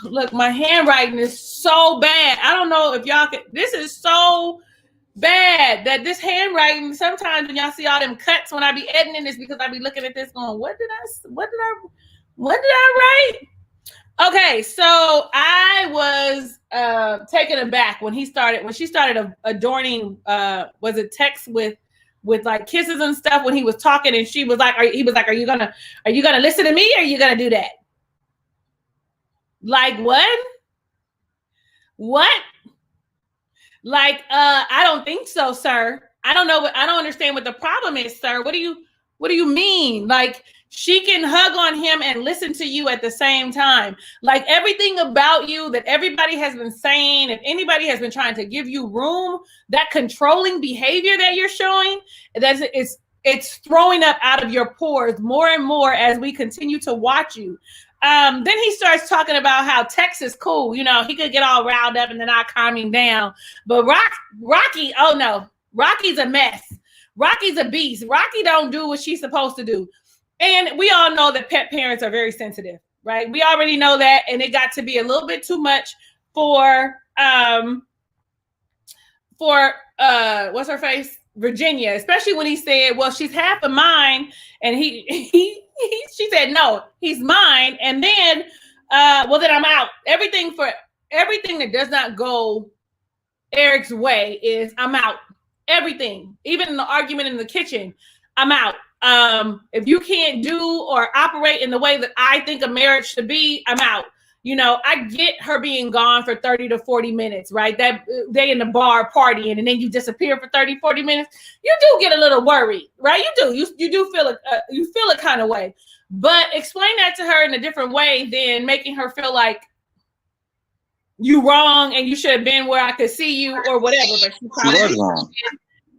look, my handwriting is so bad. I don't know if y'all can. This is so bad that this handwriting, sometimes when y'all see all them cuts when I be editing this, because I be looking at this going, what did I write? Okay, so I was taken aback when she started adorning was it text with like kisses and stuff when he was talking, and he was like, are you gonna listen to me, or are you gonna do that? Like what? Like, I don't think so, sir. I don't understand what the problem is, sir. What do you mean? Like, she can hug on him and listen to you at the same time. Like, everything about you that everybody has been saying, if anybody has been trying to give you room, that controlling behavior that you're showing, it's throwing up out of your pores more and more as we continue to watch you. Then he starts talking about how Tex is cool. He could get all riled up and then I calm him down. But Rocky, oh no, Rocky's a mess. Rocky's a beast. Rocky don't do what she's supposed to do. And we all know that pet parents are very sensitive, right? We already know that. And it got to be a little bit too much for what's her face? Virginia, especially when he said, well, she's half of mine. And she said, no, he's mine. And then, well, then I'm out. Everything that does not go Eric's way is I'm out. Everything, even in the argument in the kitchen, I'm out. If you can't do or operate in the way that I think a marriage should be, I'm out. I get her being gone for 30 to 40 minutes, right? That they in the bar partying and then you disappear for 30, 40 minutes. You do get a little worried, right? You do feel a kind of way. But explain that to her in a different way than making her feel like you wrong and you should have been where I could see you or whatever. But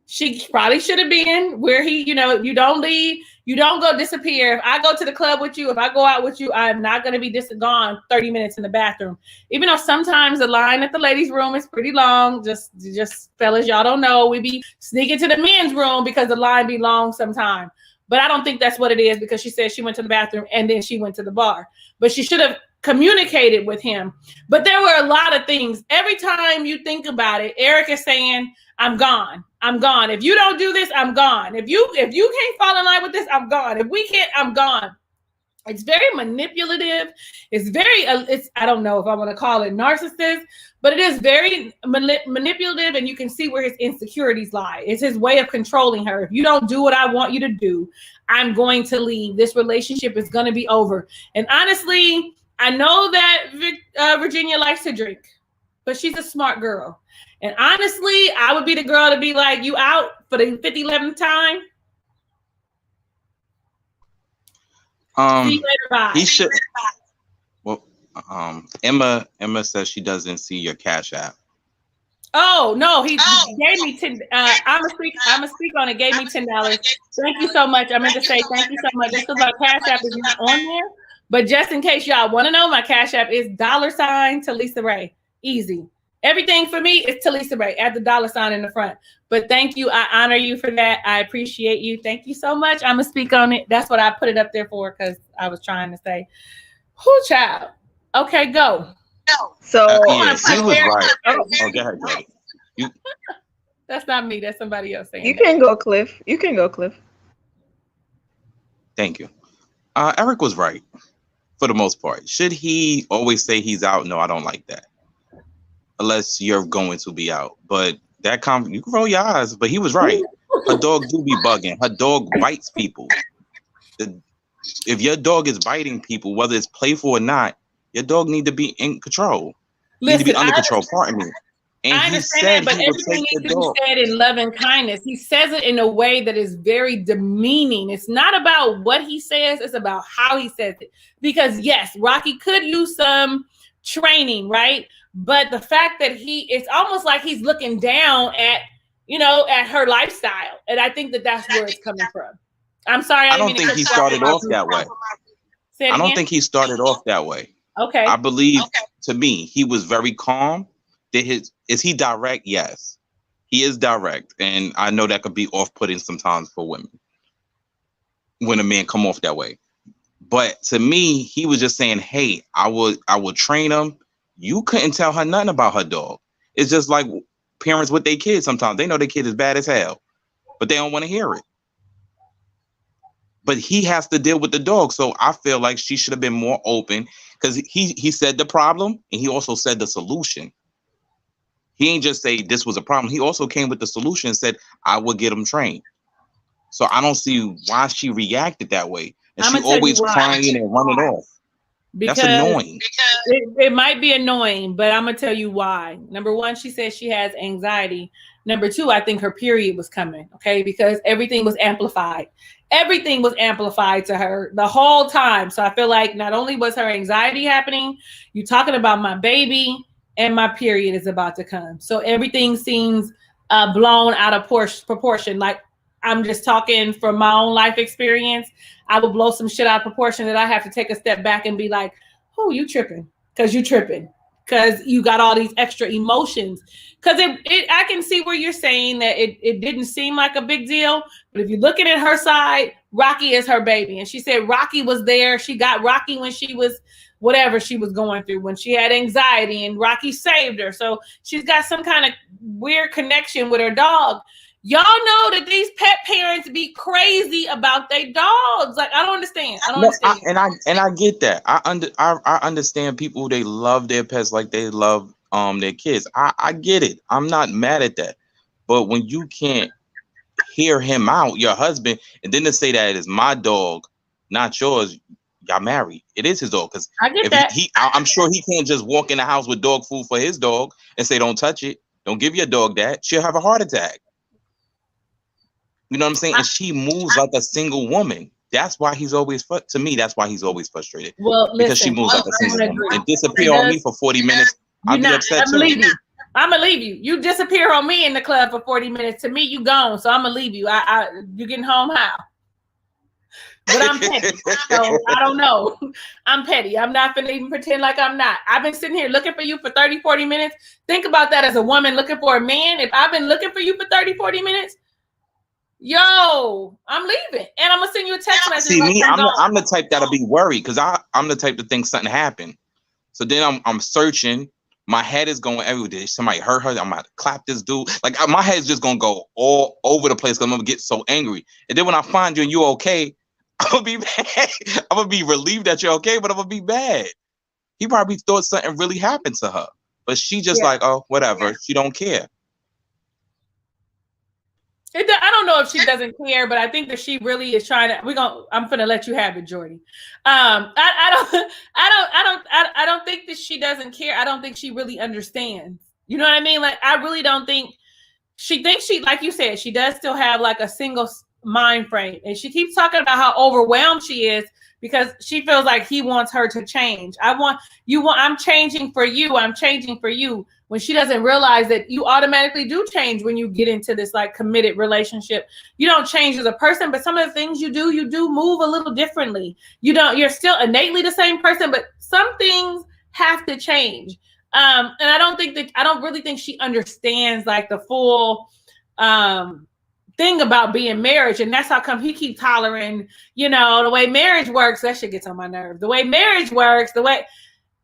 she probably should have been where he, you know, you don't leave, you don't go disappear. If I go to the club with you, if I go out with you, I'm not going to be gone 30 minutes in the bathroom. Even though sometimes the line at the ladies' room is pretty long. Just fellas, y'all don't know. We be sneaking to the men's room because the line be long sometimes. But I don't think that's what it is, because she said she went to the bathroom and then she went to the bar. But she should have communicated with him. But there were a lot of things. Every time you think about it, Eric is saying, I'm gone. I'm gone. If you don't do this, I'm gone. If you can't fall in line with this, I'm gone. If we can't, I'm gone. It's very manipulative. It's very, I don't know if I want to call it narcissist, but it is very manipulative, and you can see where his insecurities lie. It's his way of controlling her. If you don't do what I want you to do, I'm going to leave. This relationship is going to be over. And honestly, I know that Virginia likes to drink, but she's a smart girl. And honestly, I would be the girl to be like, you out for the 11th time? See you later, bye. He should. Well, Emma says she doesn't see your Cash App. Oh no, he gave me 10. I'm a speak on it. Gave me $10. Thank you so much. I meant to say thank you so much. Just because my Cash App is not on there, but just in case y'all want to know, my Cash App is $ Talisa Ray. Easy. Everything for me is Talisa Ray. Add the $ in the front. But thank you. I honor you for that. I appreciate you. Thank you so much. I'm gonna speak on it. That's what I put it up there for, because I was trying to say, who child? Okay, go. So he was right. Oh, go ahead, Greg. That's not me. That's somebody else saying. You can go, Cliff. You can go, Cliff. Thank you. Eric was right for the most part. Should he always say he's out? No, I don't like that. Unless you're going to be out. But that you can roll your eyes, but he was right. Her dog do be bugging. Her dog bites people. If your dog is biting people, whether it's playful or not, your dog need to be in control. Need to be under control. Pardon me. And I understand that, but everything needs to be said in love and kindness. He says it in a way that is very demeaning. It's not about what he says, it's about how he says it. Because yes, Rocky could use some training, right? But the fact that it's almost like he's looking down at, at her lifestyle. And I think that that's where it's coming from. I'm sorry. I don't think he started off that way. I don't think he started off that way. Okay. I believe, to me, he was very calm. Is he direct? Yes, he is direct. And I know that could be off-putting sometimes for women when a man come off that way. But to me, he was just saying, hey, I will train him. You couldn't tell her nothing about her dog. It's just like parents with their kids sometimes. They know their kid is bad as hell, but they don't want to hear it. But he has to deal with the dog. So I feel like she should have been more open, because he said the problem and he also said the solution. He ain't just say this was a problem. He also came with the solution and said, I will get him trained. So I don't see why she reacted that way. And she always crying and running off. Because that's annoying. It might be annoying, but I'm going to tell you why. Number one, she says she has anxiety. Number two, I think her period was coming, okay? Because everything was amplified. Everything was amplified to her the whole time. So I feel like not only was her anxiety happening, you're talking about my baby and my period is about to come. So everything seems blown out of proportion. Like, I'm just talking from my own life experience. I would blow some shit out of proportion that I have to take a step back and be like, oh, you tripping. Because you tripping. Because you got all these extra emotions. Because I can see where you're saying that it didn't seem like a big deal. But if you're looking at her side, Rocky is her baby. And she said Rocky was there. She got Rocky when she was whatever she was going through, when she had anxiety, and Rocky saved her. So she's got some kind of weird connection with her dog. Y'all know that these pet parents be crazy about their dogs. Like, I don't understand. I get that. I understand people, they love their pets like they love their kids. I get it. I'm not mad at that. But when you can't hear him out, your husband, and then to say that it is my dog, not yours, y'all married. It is his dog. Because I'm sure he can't just walk in the house with dog food for his dog and say, don't touch it. Don't give your dog that. She'll have a heart attack. You know what I'm saying? And she moves like a single woman. That's why he's always, to me, that's why he's always frustrated. Well, listen, because she moves like a single woman and disappear on me for 40 minutes. I'll be upset I'm too. gonna leave you. You disappear on me in the club for 40 minutes. To me, you gone. So I'm gonna leave you. You getting home how? But I'm petty. So I don't know. I'm petty. I'm not gonna even pretend like I'm not. I've been sitting here looking for you for 30, 40 minutes. Think about that as a woman looking for a man. If I've been looking for you for 30, 40 minutes, yo, I'm leaving. And I'm gonna send you a text message. See, me, I'm the type that'll be worried because I'm the type to think something happened. So then I'm searching. My head is going everywhere. Somebody hurt her. I'm about to clap this dude. Like my head's just gonna go all over the place because I'm gonna get so angry. And then when I find you and you're okay, I'm gonna be mad. I'm gonna be relieved that you're okay, but I'm gonna be mad. He probably thought something really happened to her, but she just like, oh, whatever. She don't care. I don't know if she doesn't care, but I think that she really is trying to. I'm gonna let you have it, Jordy. I don't think that she doesn't care. I don't think she really understands. You know what I mean? Like, I really don't think she thinks like you said, she does still have like a single mind frame, and she keeps talking about how overwhelmed she is because she feels like he wants her to change. I'm changing for you. I'm changing for you. When she doesn't realize that you automatically do change when you get into this like committed relationship. You don't change as a person, but some of the things you do move a little differently. You're still innately the same person, but some things have to change. And I don't really think she understands like the full thing about being marriage. And that's how come he keeps hollering, the way marriage works. That shit gets on my nerves. The way marriage works,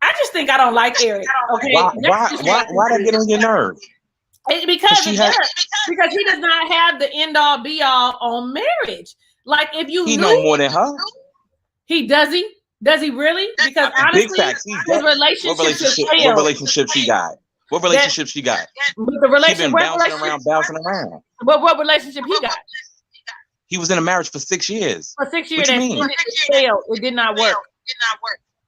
I just think I don't like Eric. Okay. Why that get on your nerves? Because he does not have the end all be all on marriage. Like if you he know more than her. Does he really? Because honestly, big facts. His relationship. What relationship she got? What relationship she got? The relationship. She been bouncing around. What relationship he got? He was in a marriage for 6 years. For 6 years, it failed. It did not work.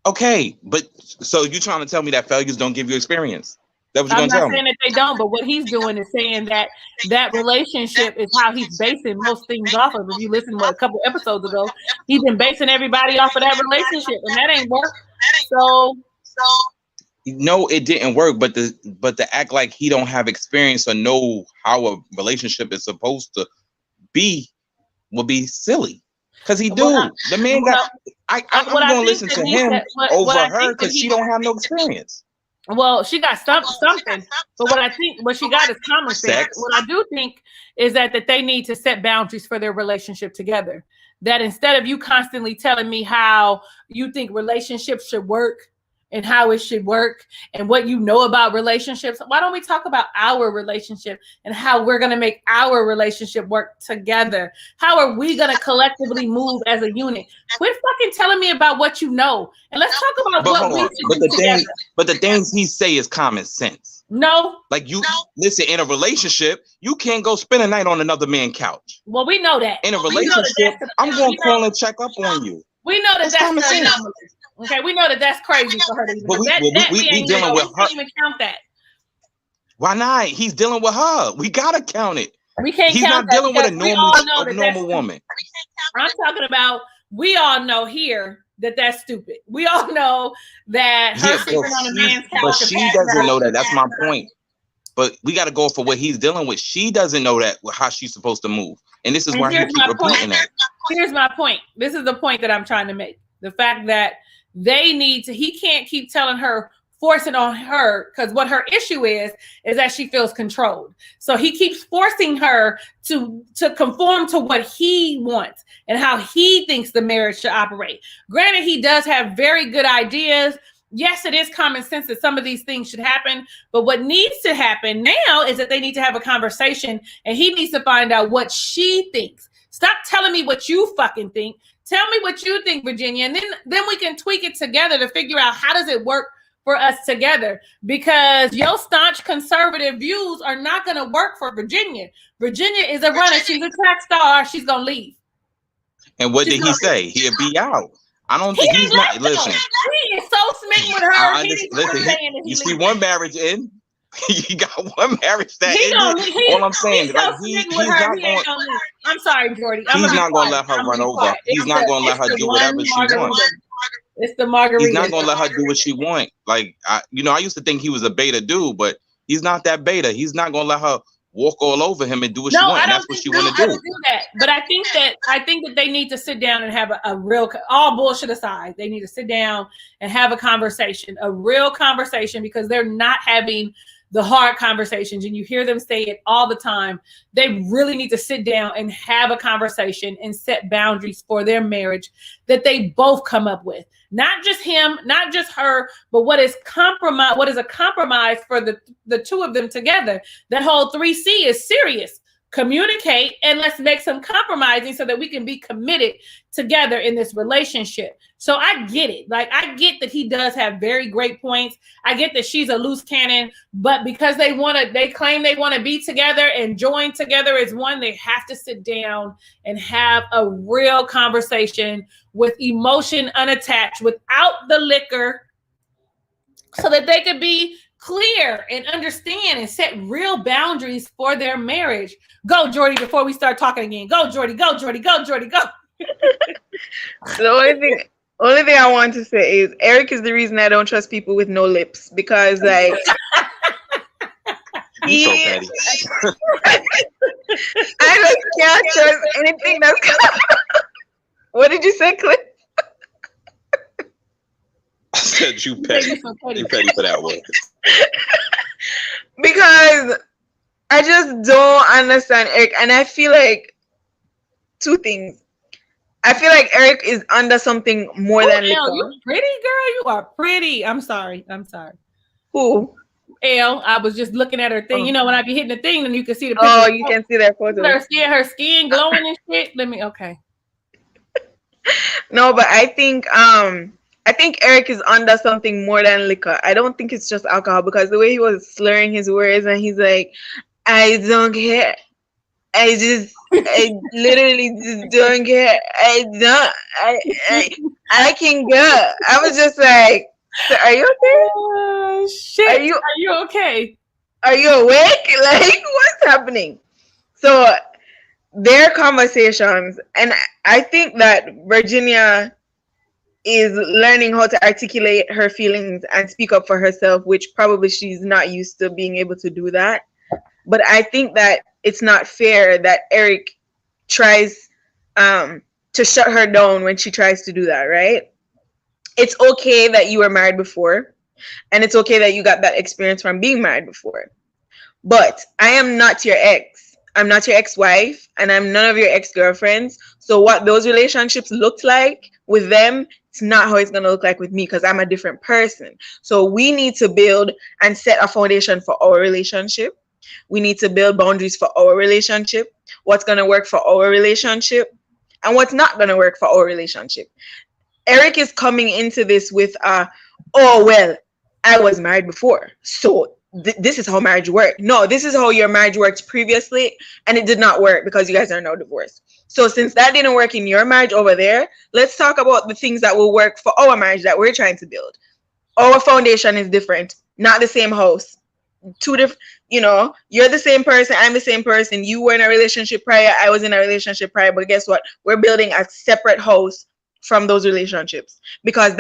Okay, but so you trying to tell me that failures don't give you experience? That what you're gonna tell me? I'm not saying that they don't, but what he's doing is saying that relationship is how he's basing most things off of. If you listen to a couple episodes ago, he's been basing everybody off of that relationship, and that ain't work. So no, it didn't work. But to act like he don't have experience or know how a relationship is supposed to be would be silly. Because he do. The man got. I'm going to listen to him over her because she don't have no experience. Well, she got something, but what she got is common sense. What I do think is that they need to set boundaries for their relationship together. That instead of you constantly telling me how you think relationships should work and how it should work and what you know about relationships, why don't we talk about our relationship and how we're going to make our relationship work together? How are we going to collectively move as a unit? Quit fucking telling me about what you know. And let's talk about what we should do together. But the things he say is common sense. No. Like listen, in a relationship, you can't go spend a night on another man's couch. Well, we know that. In a relationship, I'm going to call and check up on you. We know that's common sense. Okay, we know that's crazy for her to even. We dealing with her. We can't even count that. Why not? He's dealing with her. We gotta count it. We can't. He's count not dealing with a normal woman. I'm talking about. We all know here that that's stupid. We all know that her sleeping on a man's couch. But she doesn't know that. That's my point. But we got to go for what he's dealing with. She doesn't know that how she's supposed to move, and this is why he keeps repeating that. Here's my point. This is the point that I'm trying to make. The fact that he can't keep telling her, forcing on her, because what her issue is that she feels controlled. So he keeps forcing her to conform to what he wants and how he thinks the marriage should operate. Granted, he does have very good ideas. Yes, it is common sense that some of these things should happen, but what needs to happen now is that they need to have a conversation and he needs to find out what she thinks. Stop telling me what you fucking think. Tell me what you think, Virginia, and then we can tweak it together to figure out how does it work for us together, because your staunch conservative views are not going to work for Virginia. Virginia is a runner. She's a track star. She's going to leave. And what did he say? He'll be out. I don't think he's not. Listen. He is so smitten with her. Listen, you see one marriage in. You got one marriage that ended. All I'm saying, like he's not going. I'm sorry, Jordy. He's not going to let her run over. He's not going to let her do whatever she wants. It's the margarita. He's not gonna let her do what she want. Like, I used to think he was a beta dude, but he's not that beta. He's not gonna let her walk all over him and do what she wants. And that's what she want to do. That. But I think that they need to sit down and have a real, all bullshit aside, they need to sit down and have a conversation, a real conversation, because they're not having the hard conversations, and you hear them say it all the time. They really need to sit down and have a conversation and set boundaries for their marriage that they both come up with. Not just him, not just her, but what is compromise? What is a compromise for the two of them together? That whole 3C is serious. Communicate, and let's make some compromising so that we can be committed together in this relationship. So I get it. Like, I get that he does have very great points. I get that she's a loose cannon, but because they claim they want to be together and join together as one, they have to sit down and have a real conversation with emotion unattached, without the liquor, so that they could be clear and understand and set real boundaries for their marriage. Go, Jordy, before we start talking again. Go, Jordy, go, Jordy, go, Jordy, go. The only thing I want to say is Eric is the reason I don't trust people with no lips, because like He's so petty. I just can't trust anything that's What did you say, Cliff? I said you petty. You petty for that one. Because I just don't understand Eric, and I feel like two things. I feel like Eric is under something more than liquor. You pretty, girl. You are pretty. I'm sorry. Who? Elle. I was just looking at her thing. Oh. You know, when I be hitting the thing, then you can see the picture. Oh, you can see their photo. Her skin glowing and shit. Okay. No, but I think Eric is under something more than liquor. I don't think it's just alcohol, because the way he was slurring his words, and he's like, I don't care. I literally just don't care. I can go. I was just like, are you okay? Shit. Are you okay? Are you awake? Like, what's happening? So their conversations, and I think that Virginia is learning how to articulate her feelings and speak up for herself, which probably she's not used to being able to do that. But I think that it's not fair that Eric tries to shut her down when she tries to do that, right? It's okay that you were married before, and it's okay that you got that experience from being married before. But I am not your ex. I'm not your ex-wife, and I'm none of your ex-girlfriends. So what those relationships looked like with them, it's not how it's going to look like with me, because I'm a different person. So we need to build and set a foundation for our relationship. We need to build boundaries for our relationship, what's going to work for our relationship, and what's not going to work for our relationship. Eric is coming into this with, oh, well, I was married before, so this is how marriage worked. No, this is how your marriage worked previously, and it did not work because you guys are now divorced. So since that didn't work in your marriage over there, let's talk about the things that will work for our marriage that we're trying to build. Our foundation is different, not the same house. Two different, you're the same person, I'm the same person. You were in a relationship prior, I was in a relationship prior, but guess what? We're building a separate house from those relationships, because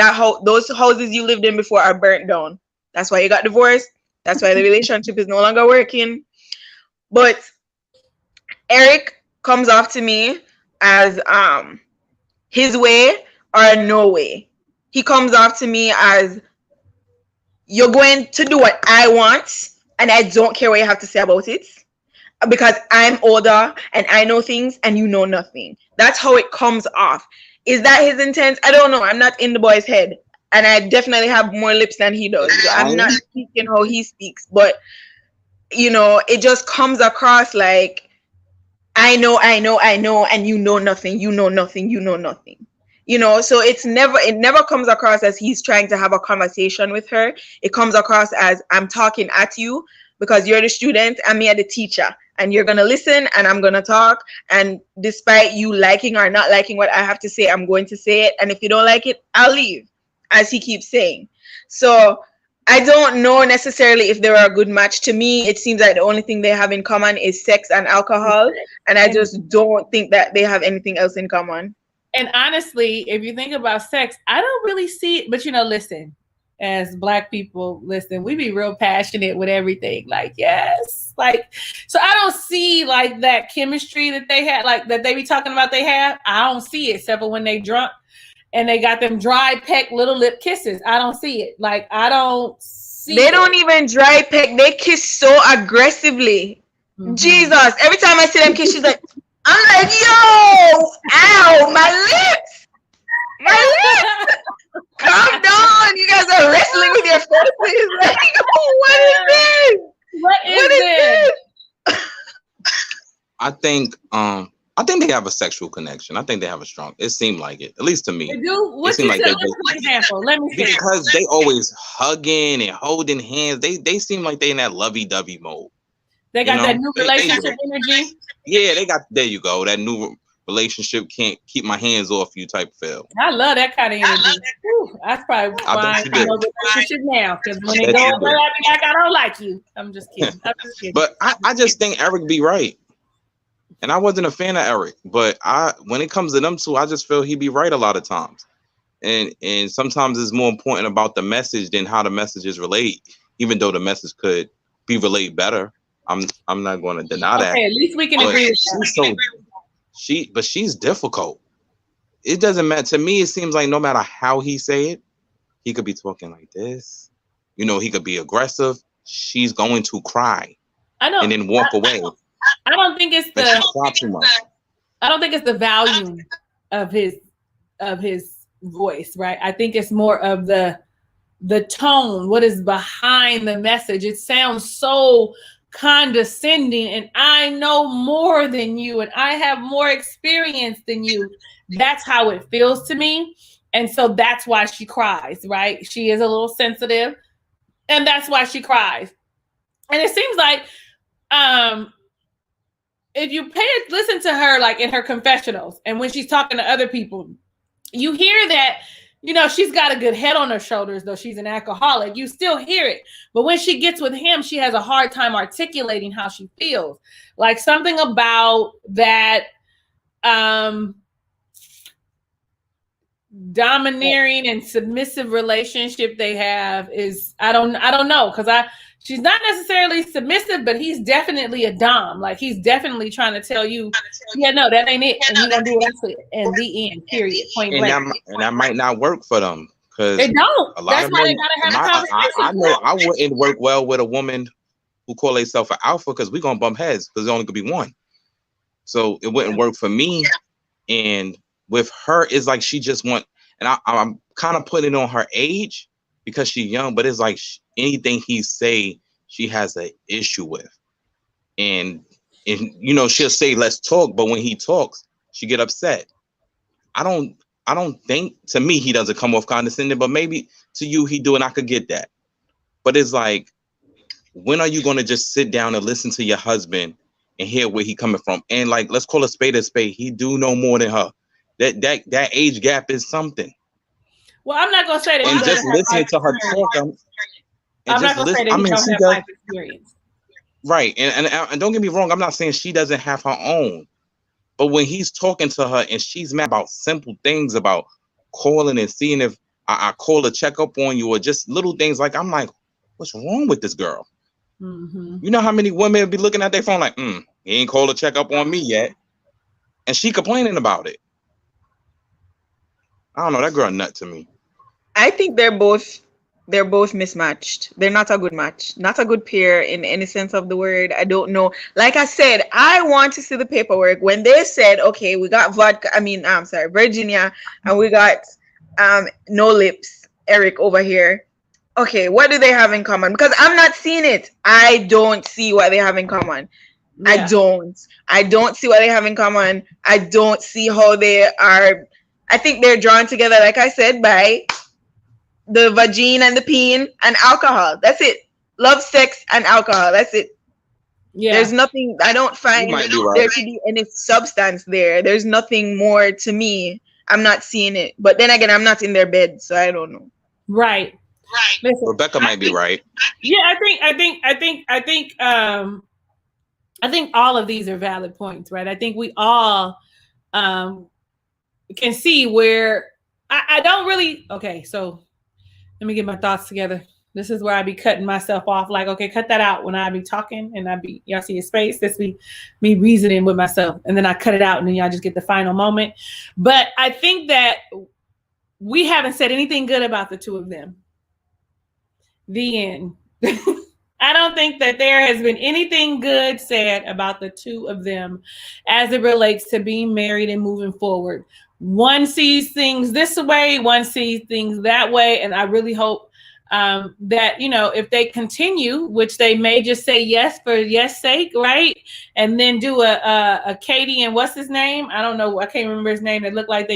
those houses you lived in before are burnt down. That's why you got divorced. That's why the relationship is no longer working. But Eric comes off to me as his way or no way. He comes off to me as, you're going to do what I want, and I don't care what you have to say about it, because I'm older and I know things and you know nothing. That's how it comes off. Is that his intent? I don't know. I'm not in the boy's head, and I definitely have more lips than he does. So I'm not speaking how he speaks, but it just comes across like, I know, and you know nothing. So it never comes across as he's trying to have a conversation with her. It comes across as, I'm talking at you because you're the student and me are the teacher, and you're going to listen and I'm going to talk. And despite you liking or not liking what I have to say, I'm going to say it. And if you don't like it, I'll leave, as he keeps saying. So I don't know necessarily if they're a good match. To me, it seems like the only thing they have in common is sex and alcohol. And I just don't think that they have anything else in common. And honestly, if you think about sex, I don't really see it. But listen, as Black people, listen, we be real passionate with everything. Like, yes, like, so I don't see like that chemistry that they had, like that they be talking about they have. I don't see it except for when they drunk and they got them dry peck little lip kisses. I don't see it. Like, I don't see They it. don't even dry peck. They kiss so aggressively. Mhm. Jesus. Every time I see them kiss, she's like, I'm like, yo, ow, my lips. My lips. Calm down. You guys are wrestling with your faces. Like, what is this? What is this? I think they have a sexual connection. I think they have a strong. It seemed like it, at least to me. They do. What seem you like said? they What's an example? Let me see. Because they always hugging and holding hands. They seem like they in that lovey-dovey mode. They got that new relationship energy. Yeah, they got. There you go. That new relationship can't keep my hands off you type feel. I love that kind of energy. Whew, that's probably why I'm in a relationship now. Because when they go over at me like I don't like you, I'm just kidding. But I just think Eric be right. And I wasn't a fan of Eric, but when it comes to them two, I just feel he be right a lot of times. And sometimes it's more important about the message than how the message is relayed, even though the message could be relayed better. I'm not going to deny that. Okay, at least we can agree with that. But she's difficult. It doesn't matter to me. It seems like no matter how he say it, he could be talking like this. He could be aggressive. She's going to cry. I know, and then walk away. I don't think it's I don't think it's the volume of his voice, right? I think it's more of the tone, what is behind the message. It sounds so condescending, and I know more than you, and I have more experience than you. That's how it feels to me. And so that's why she cries, right? She is a little sensitive, and that's why she cries. And it seems like if you listen to her, like in her confessionals and when she's talking to other people, you hear that, she's got a good head on her shoulders, though she's an alcoholic. You still hear it. But when she gets with him, she has a hard time articulating how she feels. Like something about that domineering and submissive relationship they have is, I don't know, because she's not necessarily submissive, but he's definitely a dom. Like he's definitely trying to tell you, yeah, no, that ain't it, and you're gonna do what I said, and the end, period, point blank. And that might not work for them because they don't. A lot That's of why men, they gotta have a conversation. I know I wouldn't work well with a woman who call herself an alpha because we're gonna bump heads because there only could be one. So it wouldn't work for me. And with her, it's like she just and I'm kind of putting it on her age because she's young, but it's like anything he say, she has an issue with. And she'll say, let's talk. But when he talks, she get upset. I don't think, to me, he doesn't come off condescending, but maybe to you, he do, and I could get that. But it's like, when are you going to just sit down and listen to your husband and hear where he coming from? And like, let's call a spade a spade. He do know more than her. That age gap is something. Well, I'm not gonna say that. And just listening to her talk, I'm not gonna say that he don't have life experience. Right, and don't get me wrong. I'm not saying she doesn't have her own, but when he's talking to her and she's mad about simple things, about calling and seeing if I call to check up on you, or just little things like, I'm like, what's wrong with this girl? Mm-hmm. You know how many women be looking at their phone like, he ain't called to check up on me yet, and she complaining about it. I don't know, that girl nut to me. I think they're both mismatched. They're not a good match, not a good pair in any sense of the word. I don't know. Like I said, I want to see the paperwork. When they said, okay, we got Virginia, and we got No Lips, Eric over here. Okay, what do they have in common? Because I'm not seeing it. I don't see what they have in common. Yeah. I don't see what they have in common. I don't see how they are. I think they're drawn together, like I said, by the vagina and the peen and alcohol. That's it. Love, sex, and alcohol. That's it. Yeah. There's nothing. I don't find there to be any substance there. There's nothing more to me. I'm not seeing it. But then again, I'm not in their bed, so I don't know. Right. Listen, Rebecca might be right. Yeah, I think all of these are valid points, right? I think we all can see where I don't really. Okay, so let me get my thoughts together. This is where I be cutting myself off. Like, okay, cut that out when I be talking and y'all see a space. This be me reasoning with myself, and then I cut it out, and then y'all just get the final moment. But I think that we haven't said anything good about the two of them. The end. I don't think that there has been anything good said about the two of them as it relates to being married and moving forward. One sees things this way, one sees things that way. And I really hope that, you know, if they continue, which they may just say yes for yes sake, right? And then do a Katie and what's his name? I don't know. I can't remember his name. They look like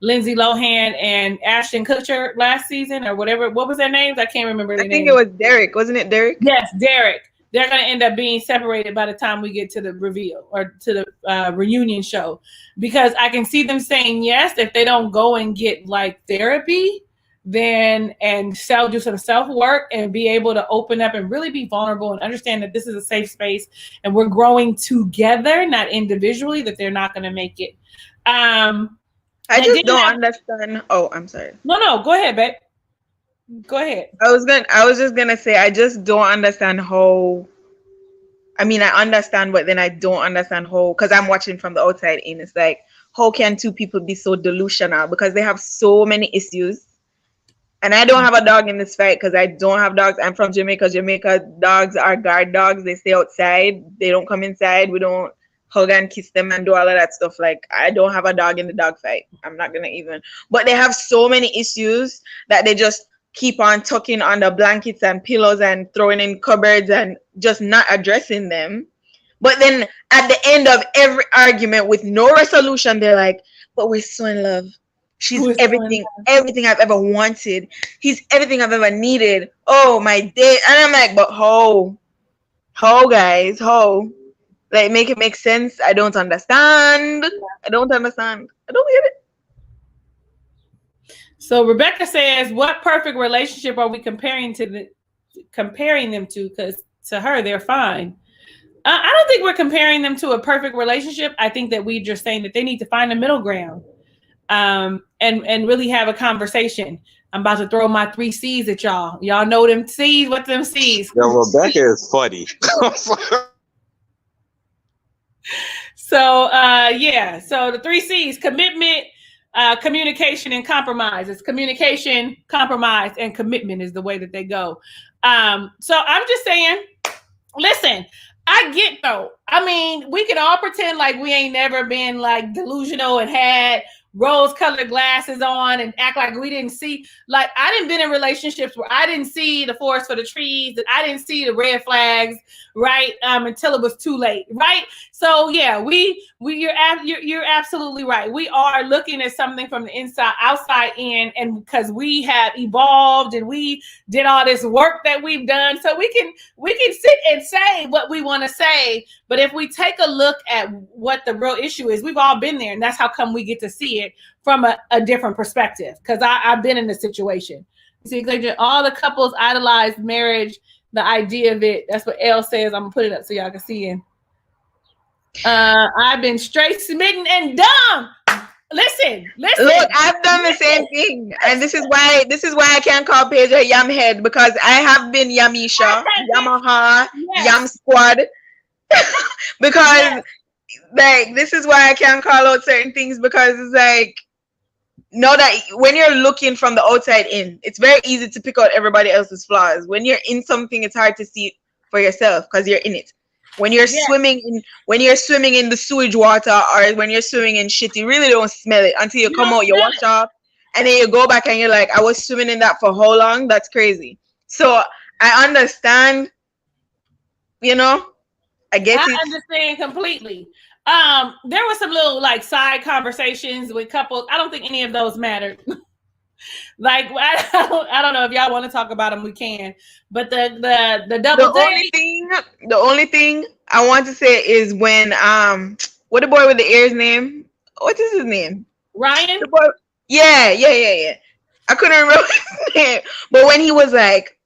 Lindsay Lohan and Ashton Kutcher last season or whatever. What was their names? I can't remember. I think it was Derek. Wasn't it Derek? Yes, Derek. They're going to end up being separated by the time we get to the reveal or to the reunion show, because I can see them saying yes if they don't go and get like therapy, then and do some self work and be able to open up and really be vulnerable and understand that this is a safe space and we're growing together, not individually. That they're not going to make it. I just don't understand. Oh, I'm sorry. No, go ahead, babe. Go ahead. I was just gonna say I just don't understand how. I mean, I understand, but then I don't understand how, because I'm watching from the outside in. It's like, how can two people be so delusional? Because they have so many issues. And I don't have a dog in this fight because I don't have dogs. I'm from Jamaica. Jamaica dogs are guard dogs. They stay outside. They don't come inside. We don't hug and kiss them and do all of that stuff. Like, I don't have a dog in the dog fight. I'm not gonna even. But they have so many issues that they just keep on tucking under blankets and pillows and throwing in cupboards and just not addressing them. But then at the end of every argument with no resolution, they're like, but we're so in love. She's everything I've ever wanted. He's everything I've ever needed. Oh, my day. And I'm like, but how, guys, how? Like, make it make sense. I don't understand. I don't get it. So Rebecca says, what perfect relationship are we comparing them to? Because to her, they're fine. I don't think we're comparing them to a perfect relationship. I think that we're just saying that they need to find a middle ground and really have a conversation. I'm about to throw my 3 C's at y'all. Y'all know them C's? What's them C's? Yeah, Rebecca is funny. So, so the 3 C's: commitment, communication, and compromise. It's communication, compromise, and commitment is the way that they go. So I'm just saying, listen, I get though. I mean, we can all pretend like we ain't never been like delusional and had rose-colored glasses on and act like we didn't see. Like, I didn't been in relationships where I didn't see the forest for the trees, that I didn't see the red flags, right? Until it was too late, right? So yeah, you're absolutely right. We are looking at something from the outside in, and because we have evolved and we did all this work that we've done, so we can sit and say what we want to say. But if we take a look at what the real issue is, we've all been there, and that's how come we get to see it from a different perspective. Because I've been in the situation. See, like, all the couples idolize marriage, the idea of it. That's what Elle says. I'm gonna put it up so y'all can see it. I've been straight smitten and dumb. Listen. Look, I've done the same thing, and this is why I can't call Paige a yam head, because I have been Yamisha, Yamaha, yes. Yam Squad. Because like, this is why I can't call out certain things, because it's like, know that when you're looking from the outside in, it's very easy to pick out everybody else's flaws. When you're in something, it's hard to see it for yourself because you're in it. When you're swimming in the sewage water, or when you're swimming in shit, you really don't smell it until you come out, you wash off, and then you go back and you're like, I was swimming in that for how long? That's crazy. So I understand, I get it. I understand completely. There was some little like side conversations with couples. I don't think any of those mattered. Like, I don't know if y'all want to talk about them, we can. But the double date. The only thing I want to say is when what the boy with the ears name? What is his name? Ryan? The boy, yeah. I couldn't remember his name. But when he was like,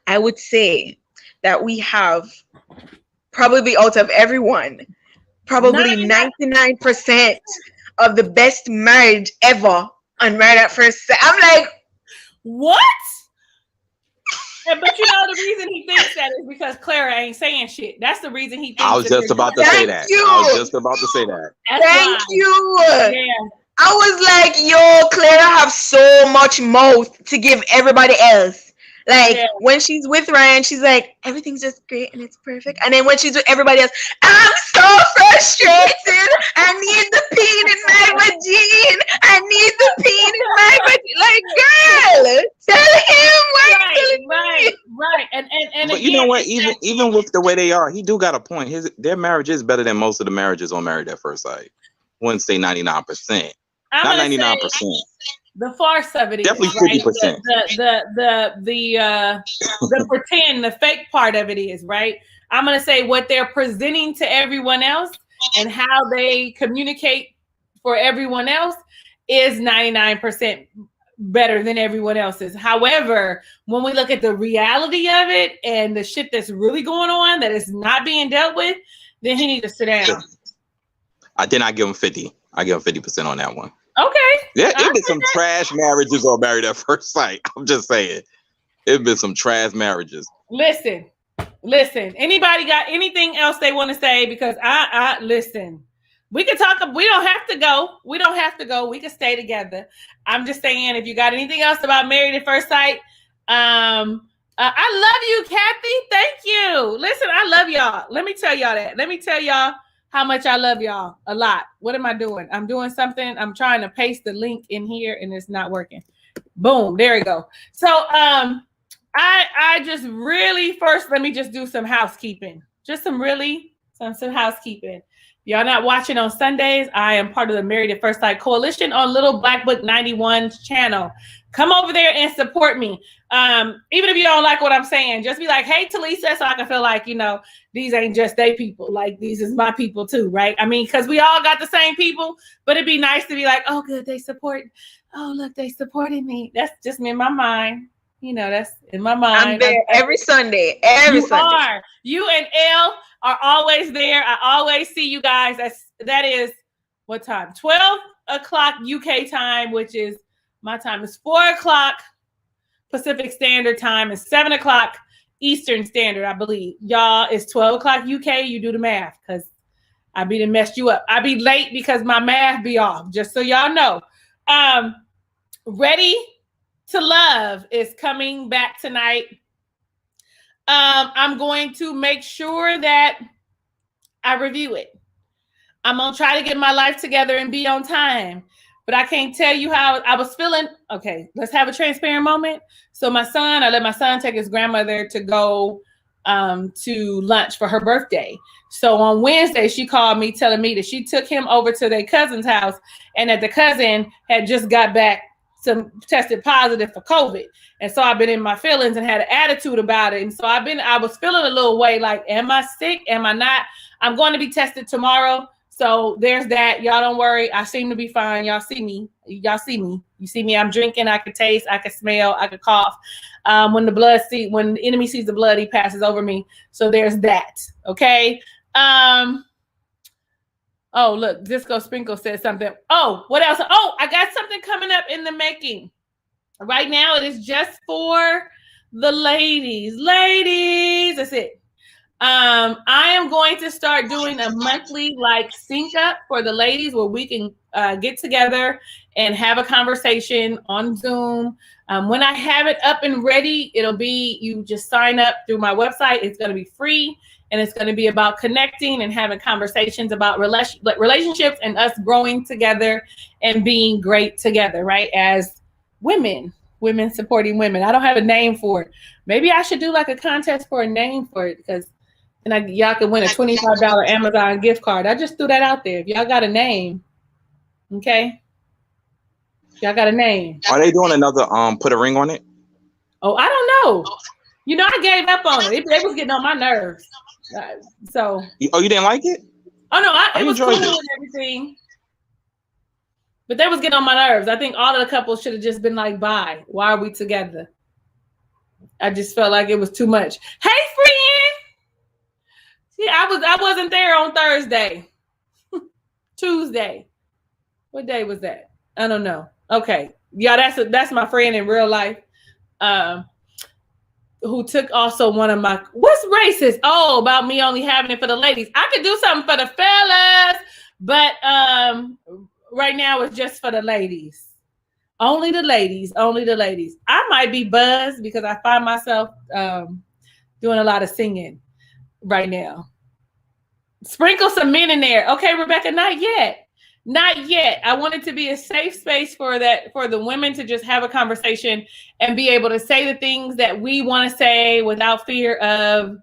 I would say that we have probably out of everyone, probably 99% of the best marriage ever on Married at First Sight. I'm like, what? But you know the reason he thinks that is because Clara ain't saying shit. That's the reason he thinks. I was just about to say that. I was just about to say that. Thank you. Yeah. I was like, yo, Clara have so much mouth to give everybody else. Like, when she's with Ryan, she's like, everything's just great and it's perfect. And then when she's with everybody else, I'm so frustrated. I need the peen in my vagine. I need the peen in my vagine. Like, girl, tell him why telling me. Right. And but again, you know what? Even with the way they are, he do got a point. Their marriage is better than most of the marriages on Married at First Sight. Wouldn't say 99%. Not 99%. The farce of it definitely is 50%. The pretend, the fake part of it is right. I'm gonna say what they're presenting to everyone else and how they communicate for everyone else is 99% better than everyone else's. However, when we look at the reality of it and the shit that's really going on that is not being dealt with, then he needs to sit down. I did not give him 50. I give him 50% on that one. Okay. Yeah, it's been some trash marriages on Married at First Sight. I'm just saying. It's been some trash marriages. Listen. Anybody got anything else they want to say? Because I listen. We can talk. We don't have to go. We can stay together. I'm just saying, if you got anything else about Married at First Sight, I love you, Kathy. Thank you. Listen, I love y'all. Let me tell y'all that. Let me tell y'all how much I love y'all a lot. What am I doing? I'm doing something. I'm trying to paste the link in here and it's not working. Boom. There we go. So I just really first let me just do some housekeeping. Just some housekeeping. Y'all not watching on Sundays. I am part of the Married at First Sight Coalition on Little Black Book 91's channel. Come over there and support me. Even if you don't like what I'm saying, just be like, hey, Talisa, so I can feel like, these ain't just they people. Like, these is my people too, right? I mean, because we all got the same people, but it'd be nice to be like, oh, good, they support. Oh, look, they supported me. That's just in my mind. That's in my mind. I'm there every Sunday. You and Elle are always there. I always see you guys. That is what time? 12 o'clock UK time, which is my time is 4 o'clock Pacific Standard Time and 7 o'clock Eastern Standard, I believe. Y'all, it's 12 o'clock UK. You do the math because I be done messed you up. I be late because my math be off, just so y'all know. Ready to Love is coming back tonight. I'm going to make sure that I review it. I'm going to try to get my life together and be on time. But I can't tell you how I was feeling. Okay, let's have a transparent moment. So I let my son take his grandmother to go to lunch for her birthday. So on Wednesday, she called me telling me that she took him over to their cousin's house and that the cousin had just got back tested positive for COVID. And so I've been in my feelings and had an attitude about it. And so I was feeling a little way like, am I sick? Am I not? I'm going to be tested tomorrow. So there's that. Y'all don't worry. I seem to be fine. Y'all see me. You see me. I'm drinking. I can taste. I can smell. I can cough. When the enemy sees the blood, he passes over me. So there's that. Okay. Oh, look, Disco Sprinkle said something. Oh, what else? Oh, I got something coming up in the making. Right now, it is just for the ladies. Ladies, that's it. I am going to start doing a monthly sync up for the ladies where we can get together and have a conversation on Zoom. When I have it up and ready, it'll be, you just sign up through my website. It's going to be free and it's going to be about connecting and having conversations about relationships and us growing together and being great together, right? As women supporting women. I don't have a name for it. Maybe I should do a contest for a name for it because and y'all can win a $25 Amazon gift card. I just threw that out there. If y'all got a name, okay? Y'all got a name. Are they doing another put a ring on it? Oh, I don't know. I gave up on it. They was getting on my nerves. So. Oh, you didn't like it? Oh no, it was cool and everything. But they was getting on my nerves. I think all of the couples should have just been like, bye. Why are we together? I just felt like it was too much. Hey, friend. See, I wasn't there on Thursday. Tuesday. What day was that? I don't know. Okay. Yeah, that's my friend in real life. Who took also one of my, what's racist? Oh, about me only having it for the ladies. I could do something for the fellas, but right now it's just for the ladies. Only the ladies, only the ladies. I might be buzzed because I find myself doing a lot of singing right now. Sprinkle some men in there. Okay, Rebecca, not yet. Not yet. I want it to be a safe space for the women to just have a conversation and be able to say the things that we want to say without fear of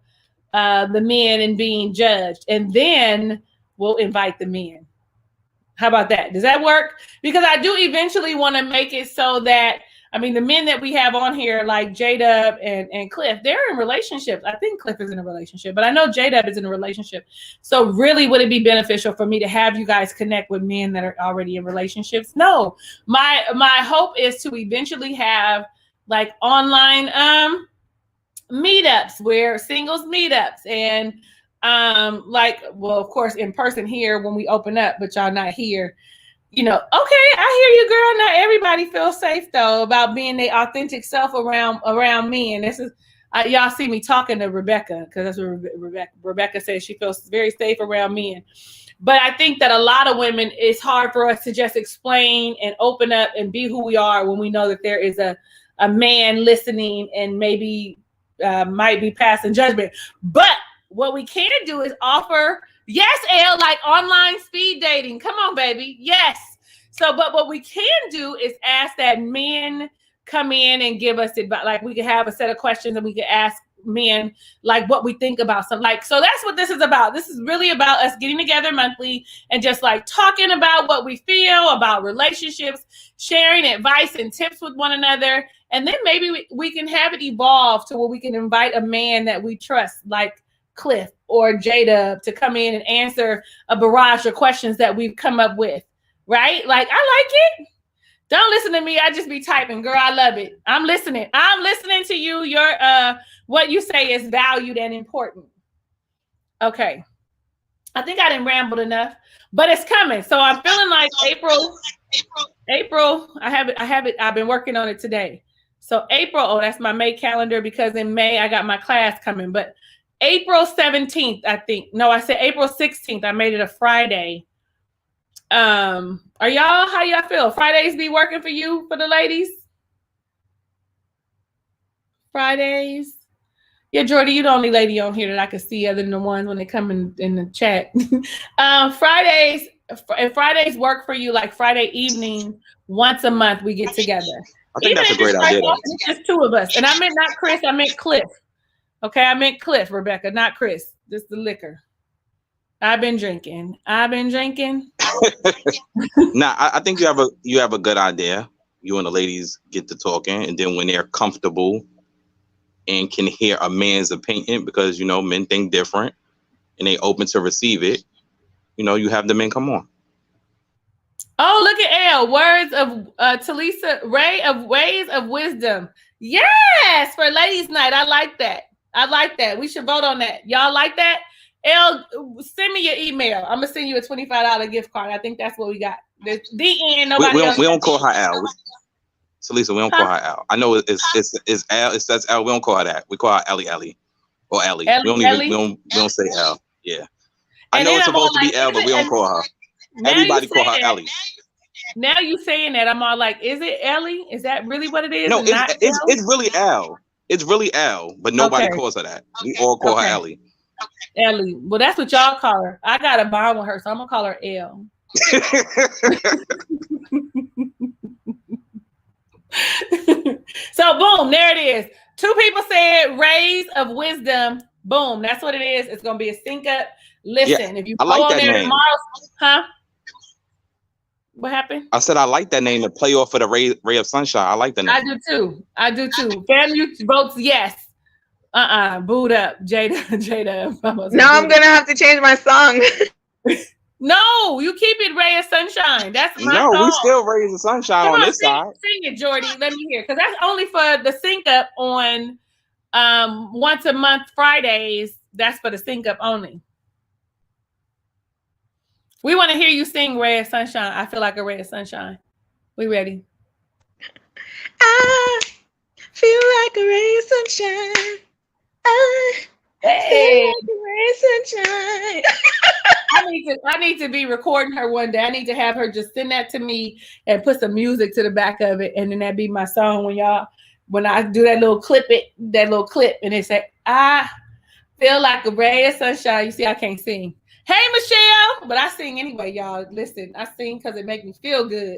the men and being judged. And then we'll invite the men. How about that? Does that work? Because I do eventually want to make it so that, I mean, the men that we have on here, like J-Dub and Cliff, they're in relationships. I think Cliff is in a relationship, but I know J-Dub is in a relationship. So really, would it be beneficial for me to have you guys connect with men that are already in relationships? No. My hope is to eventually have like online meetups, where singles meetups, and like, well, of course, in person here when we open up, but y'all not here. You know, okay, I hear you, girl. Not everybody feels safe though about being their authentic self around me. And this is, y'all see me talking to Rebecca because that's what Rebecca says. She feels very safe around men. But I think that a lot of women, it's hard for us to just explain and open up and be who we are when we know that there is a man listening and maybe might be passing judgment. But what we can do is offer, yes, Elle, like online speed dating. Come on, baby. Yes. So, but what we can do is ask that men come in and give us advice. Like we could have a set of questions and we could ask men like what we think about something. Like, so that's what this is about. This is really about us getting together monthly and just like talking about what we feel about relationships, sharing advice and tips with one another. And then maybe we can have it evolve to where we can invite a man that we trust, like Cliff or J-Dub, to come in and answer a barrage of questions that we've come up with, right? Like, I like it. Don't listen to me. I just be typing, girl. I love it. I'm listening. I'm listening to you. Your what you say is valued and important. Okay. I think I didn't ramble enough, but it's coming. So I'm feeling like April. I have it. I've been working on it today. So April, oh, that's my May calendar because in May I got my class coming, but April 17th, I think. No, I said April 16th. I made it a Friday. Are y'all, how y'all feel? Fridays be working for you, for the ladies? Fridays? Yeah, Jordy, you're the only lady on here that I can see other than the ones when they come in the chat. Fridays work for you, like Friday evening, once a month we get together. I think that's a great idea. It's just two of us. And I meant not Chris, I meant Cliff. Okay, I meant Cliff, Rebecca, not Chris. Just the liquor. I've been drinking. Nah, I think you have a good idea. You and the ladies get to talking, and then when they're comfortable and can hear a man's opinion, because you know men think different, and they open to receive it. You know, you have the men come on. Oh, look at Elle. Words of Talisa Ray of Ways of Wisdom. Yes, for ladies' night. I like that. I like that. We should vote on that. Y'all like that? Elle, send me your email. I'm gonna send you a $25 gift card. I think that's what we got. The end. Nobody else. We don't call her Al. Talisa, we don't call her Al. I know it's Al. It says Al. We don't call her that. We call her Ellie or Ellie. We don't say Al. Yeah. I know it's supposed to be Al, but we don't call her. Everybody call her Ellie. Now you saying that, I'm all like, is it Ellie? Is that really what it is? No, it's really Al. It's really Al, but nobody calls her that. We all call her Ellie. Ellie. Well, that's what y'all call her. I got a bond with her, so I'm gonna call her L. So boom, there it is. Two people said rays of wisdom. Boom, that's what it is. It's gonna be a sync up. Listen, if you go on there tomorrow, huh? What happened? I said I like that name to play off of the ray of sunshine. I like the name. I do too. Family votes yes. Booed up. Jada. Now I'm gonna have to change my song. No, you keep it Ray of Sunshine. That's my song. We still Ray of Sunshine on this side. Sing it, Jordy. Let me hear, because that's only for the sync up on once a month Fridays. That's for the sync up only. We want to hear you sing Red Sunshine. I feel like a red sunshine. We ready? I feel like a ray of sunshine. Hey. Feel like a ray of sunshine. I need to be recording her one day. I need to have her just send that to me and put some music to the back of it, and then that be my song when I do that little clip, and it say, I feel like a ray of sunshine. You see, I can't sing. Hey, Michelle, but I sing anyway, y'all. Listen, I sing because it makes me feel good.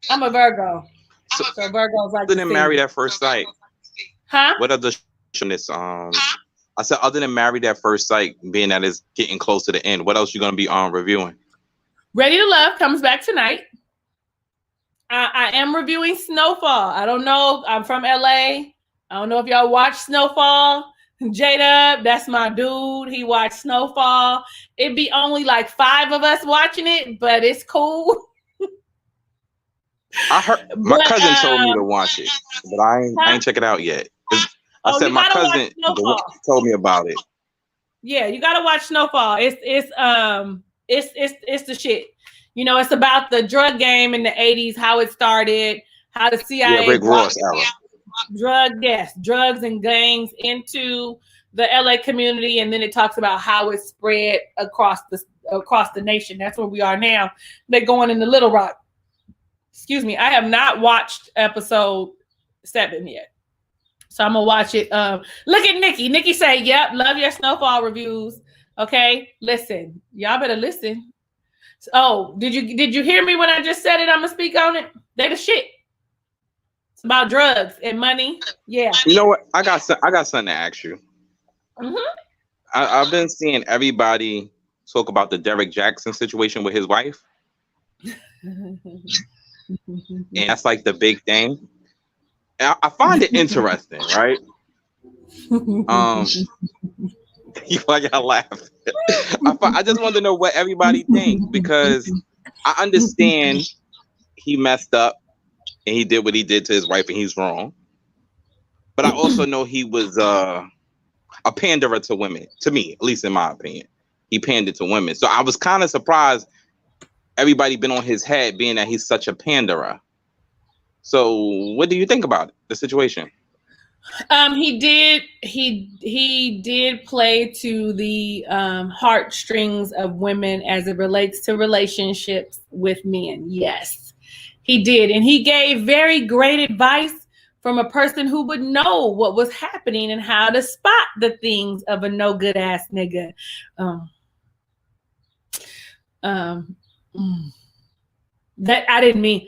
I'm a Virgo. So Virgos like other than Married at First Sight. Huh? What other show this? I said other than Married at First Sight, being that it's getting close to the end, what else you gonna be reviewing? Ready to Love comes back tonight. I am reviewing Snowfall. I don't know. I'm from LA. I don't know if y'all watch Snowfall. J-Dub, that's my dude. He watched Snowfall. It'd be only like 5 of us watching it, but it's cool. I heard my cousin told me to watch it, but I ain't check it out yet. I said my cousin told me about it. Yeah, you gotta watch Snowfall. It's the shit. You know, it's about the drug game in the 80s, how it started, how the CIA Rick Ross era. drugs and gangs into the LA community, and then it talks about how it spread across the nation. That's where we are now. They're going into Little Rock. Excuse me, I have not watched episode 7 yet. So I'm gonna watch it. Look at Nikki. Nikki say, yep, love your Snowfall reviews. Okay, listen. Y'all better listen. Oh, did you hear me when I just said it? I'm gonna speak on it. They the shit. It's about drugs and money. Yeah. You know what? I got something to ask you. Mm-hmm. I've been seeing everybody talk about the Derek Jackson situation with his wife. And that's like the big thing. I find it interesting, right? I got laughed. I just want to know what everybody thinks, because I understand he messed up and he did what he did to his wife and he's wrong. But I also know he was a panderer to women, to me, at least in my opinion. He pandered to women. So I was kind of surprised everybody been on his head, being that he's such a panderer. So what do you think about the situation? He did play to the heartstrings of women as it relates to relationships with men. Yes, he did. And he gave very great advice from a person who would know what was happening and how to spot the things of a no good ass nigga. That I didn't mean.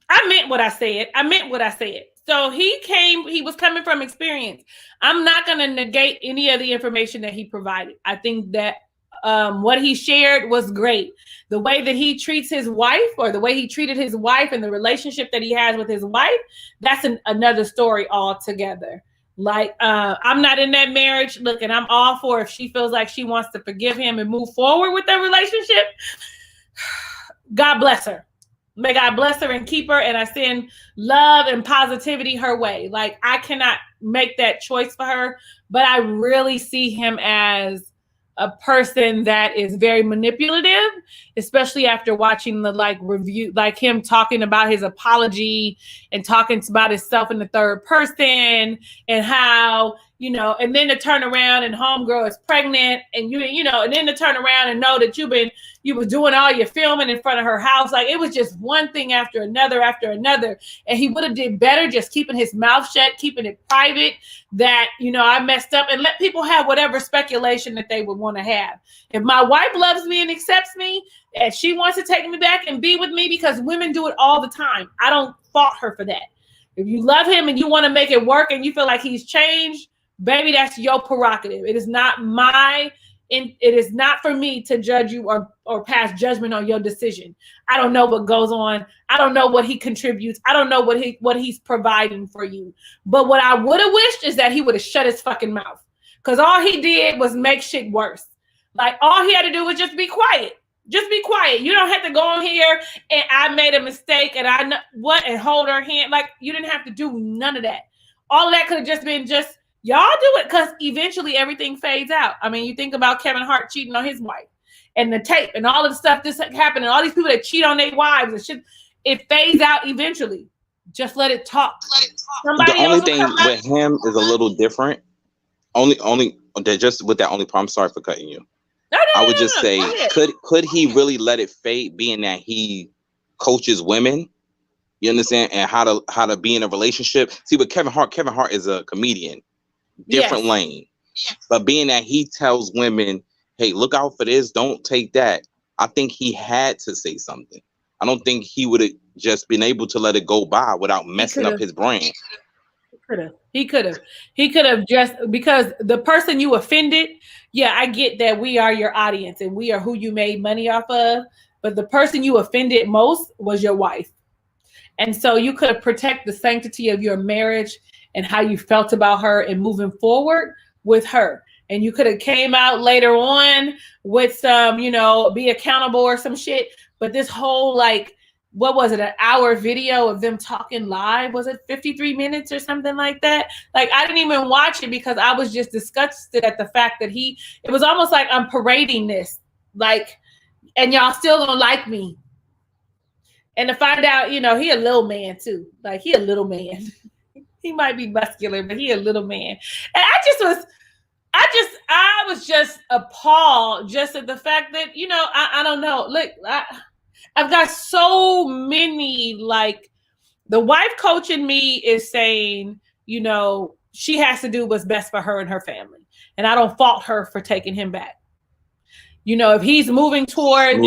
I meant what I said. So he was coming from experience. I'm not going to negate any of the information that he provided. I think that what he shared was great. The way that he treats his wife, or the way he treated his wife, and the relationship that he has with his wife, that's another story altogether. Like, I'm not in that marriage. Look, and I'm all for if she feels like she wants to forgive him and move forward with their relationship. God bless her. May God bless her and keep her. And I send love and positivity her way. Like, I cannot make that choice for her, but I really see him as a person that is very manipulative, especially after watching the review, like him talking about his apology and talking about himself in the third person, and how, and then to turn around and homegirl is pregnant, and and then to turn around and know that you was doing all your filming in front of her house. Like, it was just one thing after another. And he would have did better just keeping his mouth shut, keeping it private, that, I messed up, and let people have whatever speculation that they would want to have. If my wife loves me and accepts me, and she wants to take me back and be with me, because women do it all the time, I don't fault her for that. If you love him and you want to make it work and you feel like he's changed, baby, that's your prerogative. It is not for me to judge you or pass judgment on your decision. I don't know what goes on. I don't know what he contributes. I don't know what he's providing for you. But what I would have wished is that he would have shut his fucking mouth, because all he did was make shit worse. Like, all he had to do was just be quiet. Just be quiet. You don't have to go on here and I made a mistake and and hold her hand. Like, you didn't have to do none of that. All of that could have just been Y'all do it because eventually everything fades out. I mean, you think about Kevin Hart cheating on his wife and the tape and all of the stuff this happened and all these people that cheat on their wives and shit. It fades out eventually. Just let it talk. The only thing with him is a little different. Only that just with that only problem. I'm sorry for cutting you. I would just say, could he really let it fade, being that he coaches women? You understand, and how to be in a relationship. See, with Kevin Hart is a comedian, different lane. Yes. But being that he tells women, "Hey, look out for this, don't take that." I think he had to say something. I don't think he would have just been able to let it go by without messing up his brand. He could have just, because the person you offended. Yeah, I get that we are your audience and we are who you made money off of. But the person you offended most was your wife. And so you could have protected the sanctity of your marriage and how you felt about her and moving forward with her. And you could have came out later on with some, be accountable or some shit. But this whole, what was it, an hour video of them talking live? Was it 53 minutes or something like that? I didn't even watch it because I was just disgusted at the fact that it was almost like I'm parading this, and y'all still gonna like me. And to find out, he a little man too. He a little man. He might be muscular, but he a little man. And I was just appalled just at the fact that, I don't know. Look, I've got so many, the wife coach in me is saying, she has to do what's best for her and her family. And I don't fault her for taking him back. If he's moving toward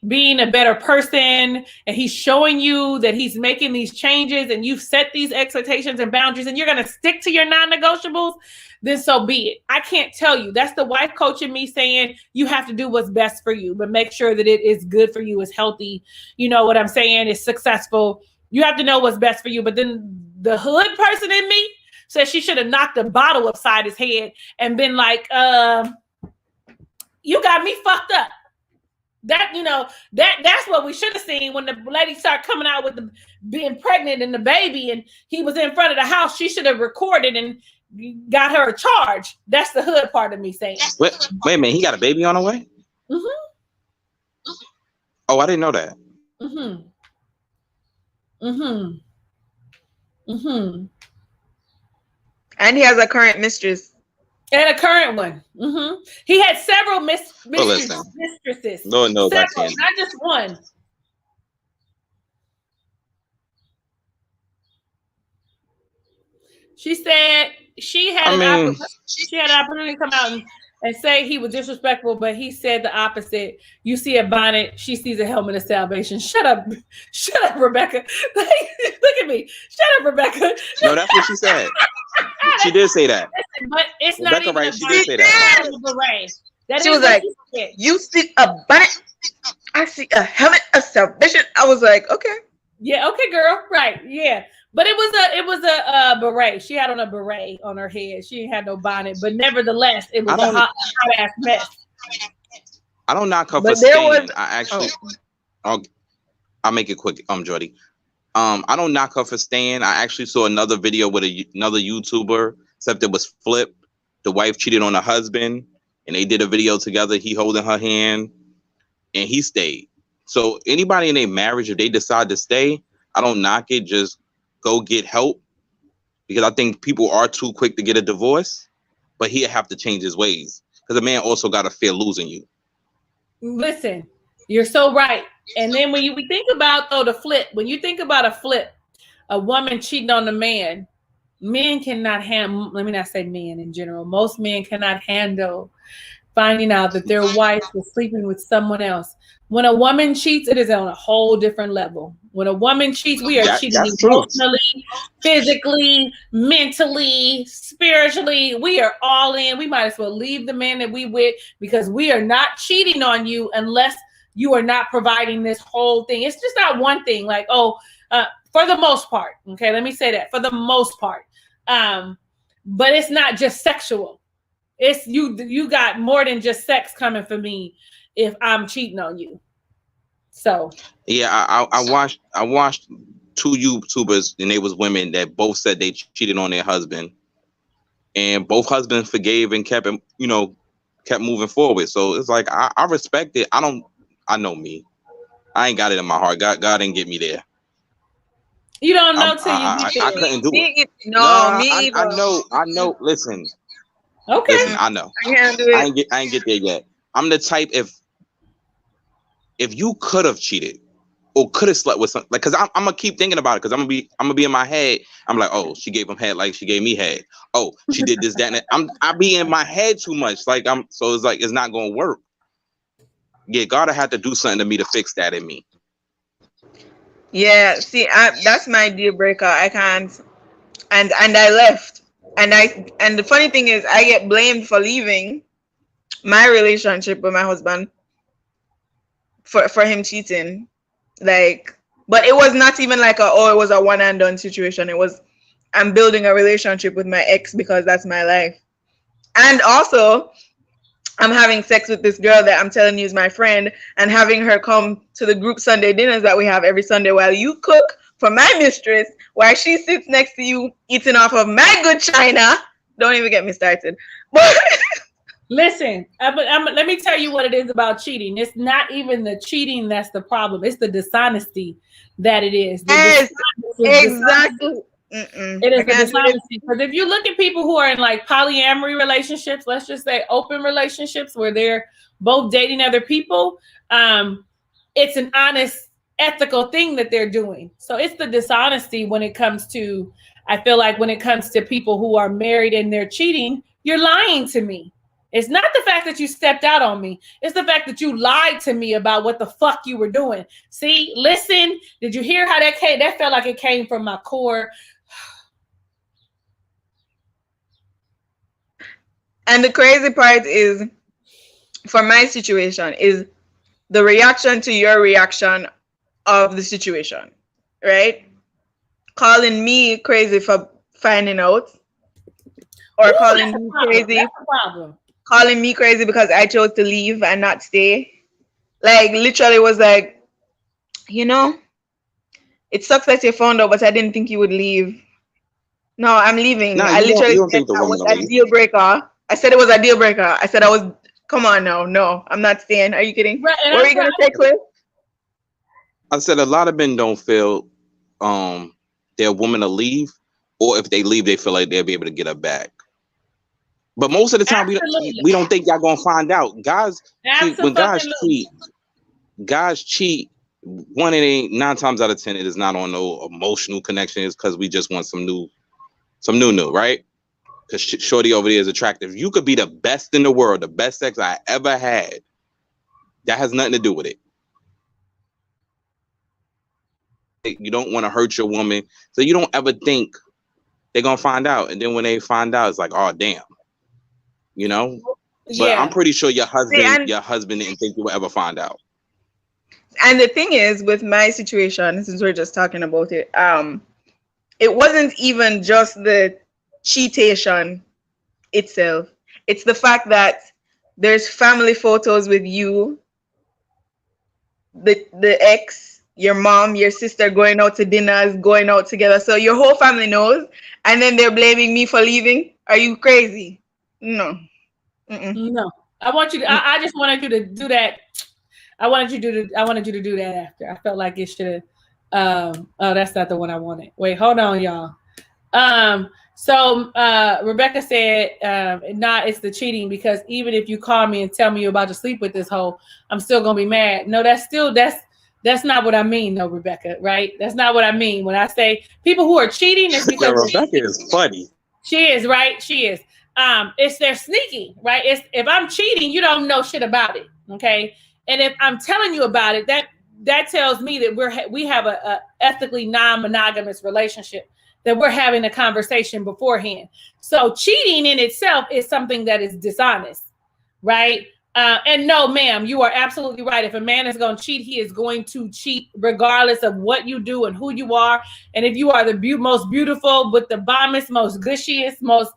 being a better person and he's showing you that he's making these changes and you've set these expectations and boundaries and you're going to stick to your non-negotiables, then so be it. I can't tell you. That's the wife coaching me saying you have to do what's best for you, but make sure that it is good for you, is healthy. You know what I'm saying? It's successful. You have to know what's best for you. But then the hood person in me says she should have knocked a bottle upside his head and been like, you got me fucked up. That's what we should have seen when the lady started coming out with being pregnant and the baby, and he was in front of the house. She should have recorded and got her a charge. That's the hood part of me saying. Wait a minute, he got a baby on the way? Mm-hmm. Oh, I didn't know that. Mm-hmm. Mm-hmm. Mm-hmm. And he has a current mistress. And a current one. Mm-hmm. He had several mistresses. No, several, not just one. She said she had an opportunity to come out and say he was disrespectful, but he said the opposite. You see a bonnet, she sees a helmet of salvation. Shut up, Rebecca. Look at me. Shut up, Rebecca. No, that's what she said. She did say that. Listen, but it's Rebecca, not even right? She did say that. She was like, "You see a bonnet, I see a helmet of salvation." I was like, "Okay, yeah, okay, girl, right, yeah." But it was a beret. She had on a beret on her head. She had no bonnet, but nevertheless, it was a hot ass mess. I don't knock her for staying. I'll make it quick. Jody. I don't knock her for staying. I actually saw another video with another YouTuber, except it was Flip. The wife cheated on her husband, and they did a video together. He holding her hand, and he stayed. So anybody in a marriage, if they decide to stay, I don't knock it. Just go get help, because I think people are too quick to get a divorce, but he'll have to change his ways, because a man also got to fear losing you. Listen, you're so right. And then when we think about the flip, when you think about a flip, a woman cheating on a man, men cannot handle, let me not say men in general, most men cannot handle finding out that their wife was sleeping with someone else. When a woman cheats, it is on a whole different level. When a woman cheats, we are cheating emotionally, physically, mentally, spiritually. We are all in. We might as well leave the man that we with, because we are not cheating on you unless you are not providing this whole thing. It's just not one thing. For the most part, okay, let me say that, for the most part. But it's not just sexual. It's you got more than just sex coming for me if I'm cheating on you. So yeah, I watched two YouTubers, and they was women that both said they cheated on their husband, and both husbands forgave and kept moving forward. So it's like I respect it. I know me. I ain't got it in my heart. God didn't get me there. You don't know till you get there. I couldn't do it. Me either. I know. Listen. Okay. Listen, I know. I can't do it. I ain't get there yet. I'm the type, if you could have cheated or could have slept with something, like, cause I'm gonna keep thinking about it, cause I'm gonna be in my head. I'm like, oh, she gave him head like she gave me head. Oh, she did this, that, and that. I be in my head too much. Like so it's like it's not gonna work. Yeah, God had to do something to me to fix that in me. Yeah, see, that's my deal breaker. I can't, and I left, and the funny thing is, I get blamed for leaving my relationship with my husband for him cheating, like, but it was not even like it was a one and done situation. It was, I'm building a relationship with my ex because that's my life, and also I'm having sex with this girl that I'm telling you is my friend, and having her come to the group Sunday dinners that we have every Sunday while you cook for my mistress, while she sits next to you eating off of my good china. Don't even get me started. But listen, let me tell you what it is about cheating. It's not even the cheating that's the problem. It's the dishonesty that it is. Yes, exactly. It is the dishonesty. Because if you look at people who are in like polyamory relationships, let's just say open relationships where they're both dating other people, it's an honest, ethical thing that they're doing. So it's the dishonesty when it comes to, I feel like when it comes to people who are married and they're cheating, you're lying to me. It's not the fact that you stepped out on me. It's the fact that you lied to me about what the fuck you were doing. See, listen, did you hear how that came? That felt like it came from my core. And the crazy part is, for my situation, is the reaction to your reaction of the situation, right? Calling me crazy for finding out, or calling me crazy. That's a problem. Calling me crazy because I chose to leave and not stay. Like, literally was like, it sucks that you found out, but I didn't think you would leave. No, I'm leaving. No, I literally said that was a deal breaker. I said it was a deal breaker. I said come on now. No, I'm not staying. Are you kidding? Right, what are you going to say, Chris? I said a lot of men don't feel their woman to leave, or if they leave, they feel like they'll be able to get her back. But most of the time, we don't think y'all gonna find out. Guys, when guys cheat, one, it ain't 9 times out of 10, it is not on no emotional connection. It's because we just want some new, right? Because shorty over there is attractive. You could be the best in the world, the best sex I ever had. That has nothing to do with it. You don't want to hurt your woman, so you don't ever think they're gonna find out. And then when they find out, it's like, oh damn. But I'm pretty sure your husband didn't think you would ever find out. And the thing is, with my situation, since we're just talking about it, it wasn't even just the cheatation itself. It's the fact that there's family photos with you, the ex, your mom, your sister going out to dinners, going out together. So your whole family knows, and then they're blaming me for leaving. Are you crazy? No. No. I want you to. I just wanted you to do that. I wanted you to do that after. I felt like it should have. Oh, that's not the one I wanted. Wait, hold on, y'all. So Rebecca said, it's the cheating, because even if you call me and tell me you're about to sleep with this hoe, I'm still gonna be mad. No, that's not what I mean, though, Rebecca. Right? That's not what I mean when I say people who are cheating. Is because Rebecca is funny. She is, right? She is. It's they're sneaky, right? It's if I'm cheating, you don't know shit about it, okay? And if I'm telling you about it, that tells me that we have a ethically non-monogamous relationship, that we're having a conversation beforehand. So cheating in itself is something that is dishonest, right? And no, ma'am, you are absolutely right. If a man is going to cheat, he is going to cheat regardless of what you do and who you are. And if you are the most beautiful, with the bombest, most gushiest, most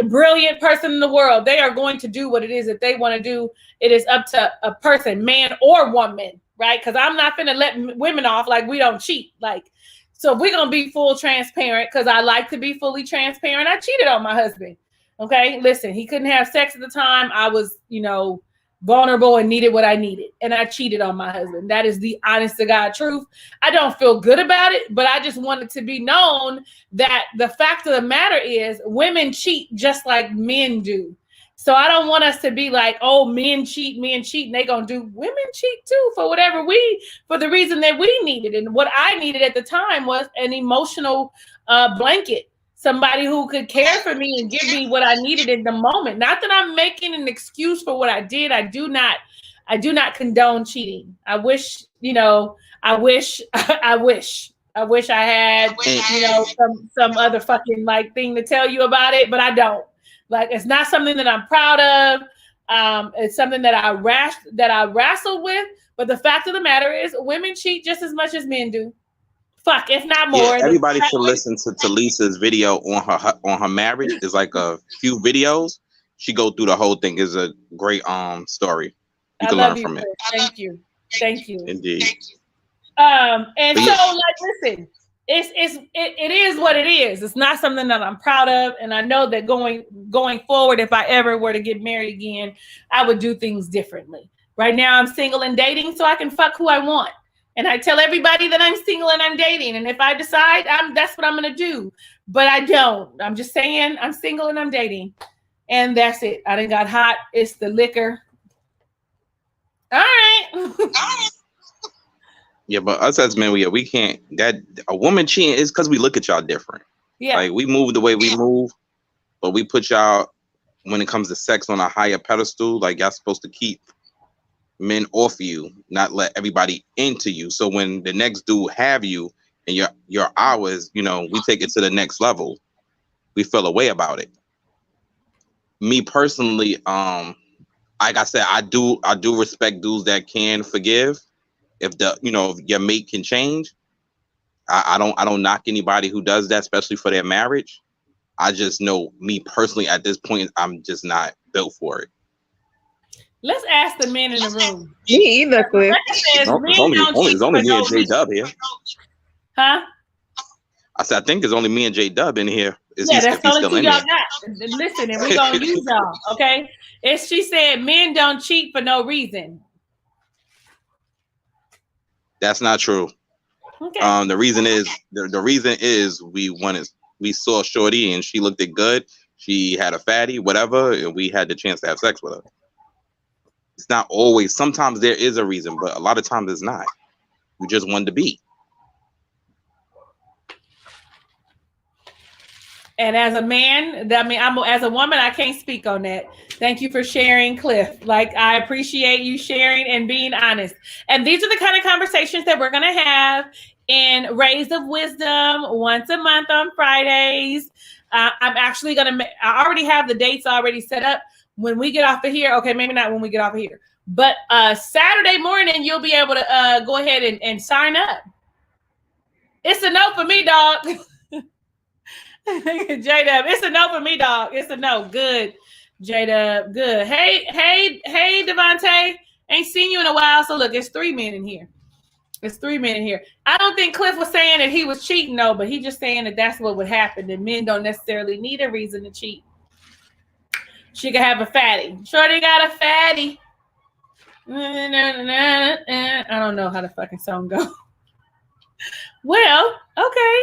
brilliant person in the world, they are going to do what it is that they want to do. It is up to a person, man or woman, right? Because I'm not finna let women off like we don't cheat. Like, so if we're gonna be full transparent, because I like to be fully transparent, I cheated on my husband. Okay, listen, he couldn't have sex at the time. I was, vulnerable and needed what I needed. And I cheated on my husband. That is the honest to God truth. I don't feel good about it, but I just want it to be known that the fact of the matter is women cheat just like men do. So I don't want us to be like, oh, men cheat, and they gonna do. Women cheat too for the reason that we needed. And what I needed at the time was an emotional blanket. Somebody who could care for me and give me what I needed in the moment. Not that I'm making an excuse for what I did. I do not condone cheating. I wish I had, some other fucking like thing to tell you about it, but I don't. Like, it's not something that I'm proud of. It's something that I wrestled with. But the fact of the matter is, women cheat just as much as men do. Fuck, if not more. Yeah, everybody should listen to Lisa's video on her marriage. There's like a few videos. She go through the whole thing. It's a great story. You can learn from it. Thank you. Indeed. Listen, it is what it is. It's not something that I'm proud of, and I know that going forward, if I ever were to get married again, I would do things differently. Right now, I'm single and dating, so I can fuck who I want. And I tell everybody that I'm single and I'm dating. And if I decide, that's what I'm going to do. But I don't. I'm just saying I'm single and I'm dating. And that's it. I done got hot. It's the liquor. All right. Yeah, but us as men, we can't. That a woman cheating is because we look at y'all different. Yeah. Like, we move the way we move, but we put y'all, when it comes to sex, on a higher pedestal. Like, y'all supposed to keep men off you, not let everybody into you. So when the next dude have you and your hours, we take it to the next level. We feel a way about it. Me personally, like I said, I do respect dudes that can forgive if if your mate can change. I don't knock anybody who does that, especially for their marriage. I just know, me personally, at this point, I'm just not built for it. Let's ask the men in the room. Me either, Cliff. It's only me and J-Dub here. Huh? I said, I think it's only me and J-Dub in here. That's the only two y'all got. Listen, and we're going to use y'all, okay? She said men don't cheat for no reason. That's not true. Okay. The reason is we saw Shorty and she looked good. She had a fatty, whatever, and we had the chance to have sex with her. It's not always. Sometimes there is a reason, but a lot of times it's not. We just wanted to be. And as a man, as a woman, I can't speak on that. Thank you for sharing, Cliff. Like, I appreciate you sharing and being honest. And these are the kind of conversations that we're going to have in Rays of Wisdom once a month on Fridays. I'm actually I already have the dates already set up. When we get off of here, okay, maybe not when we get off of here, but Saturday morning, you'll be able to go ahead and sign up. It's a no for me, dog. J-Dub, it's a no for me, dog. It's a no. Good, J-Dub, good. Hey, Devontae, ain't seen you in a while, so look, it's 3 men in here. I don't think Cliff was saying that he was cheating, though, but he just saying that that's what would happen, that men don't necessarily need a reason to cheat. She could have a fatty. Shorty got a fatty. I don't know how the fucking song goes. Well, okay.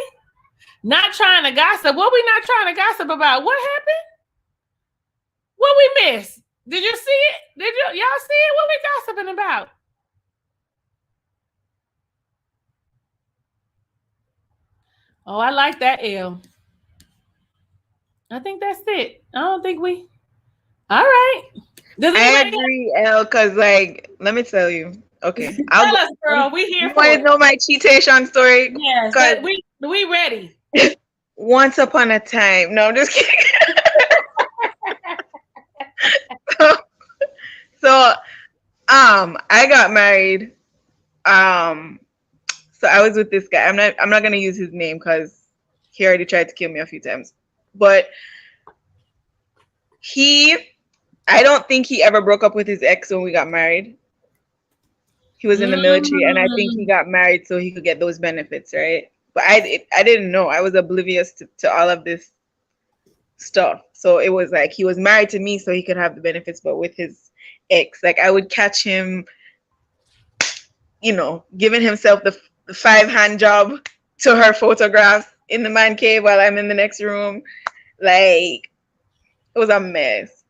Not trying to gossip. What we not trying to gossip about? What happened? What we missed? Did you see it? Y'all see it? What we gossiping about? Oh, I like that L. I think that's it. I don't think we... All right. I agree, L, because, like, let me tell you. Okay. Tell us, girl. We here for it. You want to know my cheatation story? Yes. We ready. Once upon a time. No, I'm just kidding. So, I got married. So I was with this guy. I'm not gonna use his name because he already tried to kill me a few times. But I don't think he ever broke up with his ex when we got married. He was in the military, and I think he got married so he could get those benefits, right? But I didn't know. I was oblivious to all of this stuff. So it was like he was married to me so he could have the benefits, but with his ex, like I would catch him, giving himself the 5-hand job to her photographs in the man cave while I'm in the next room. Like, it was a mess.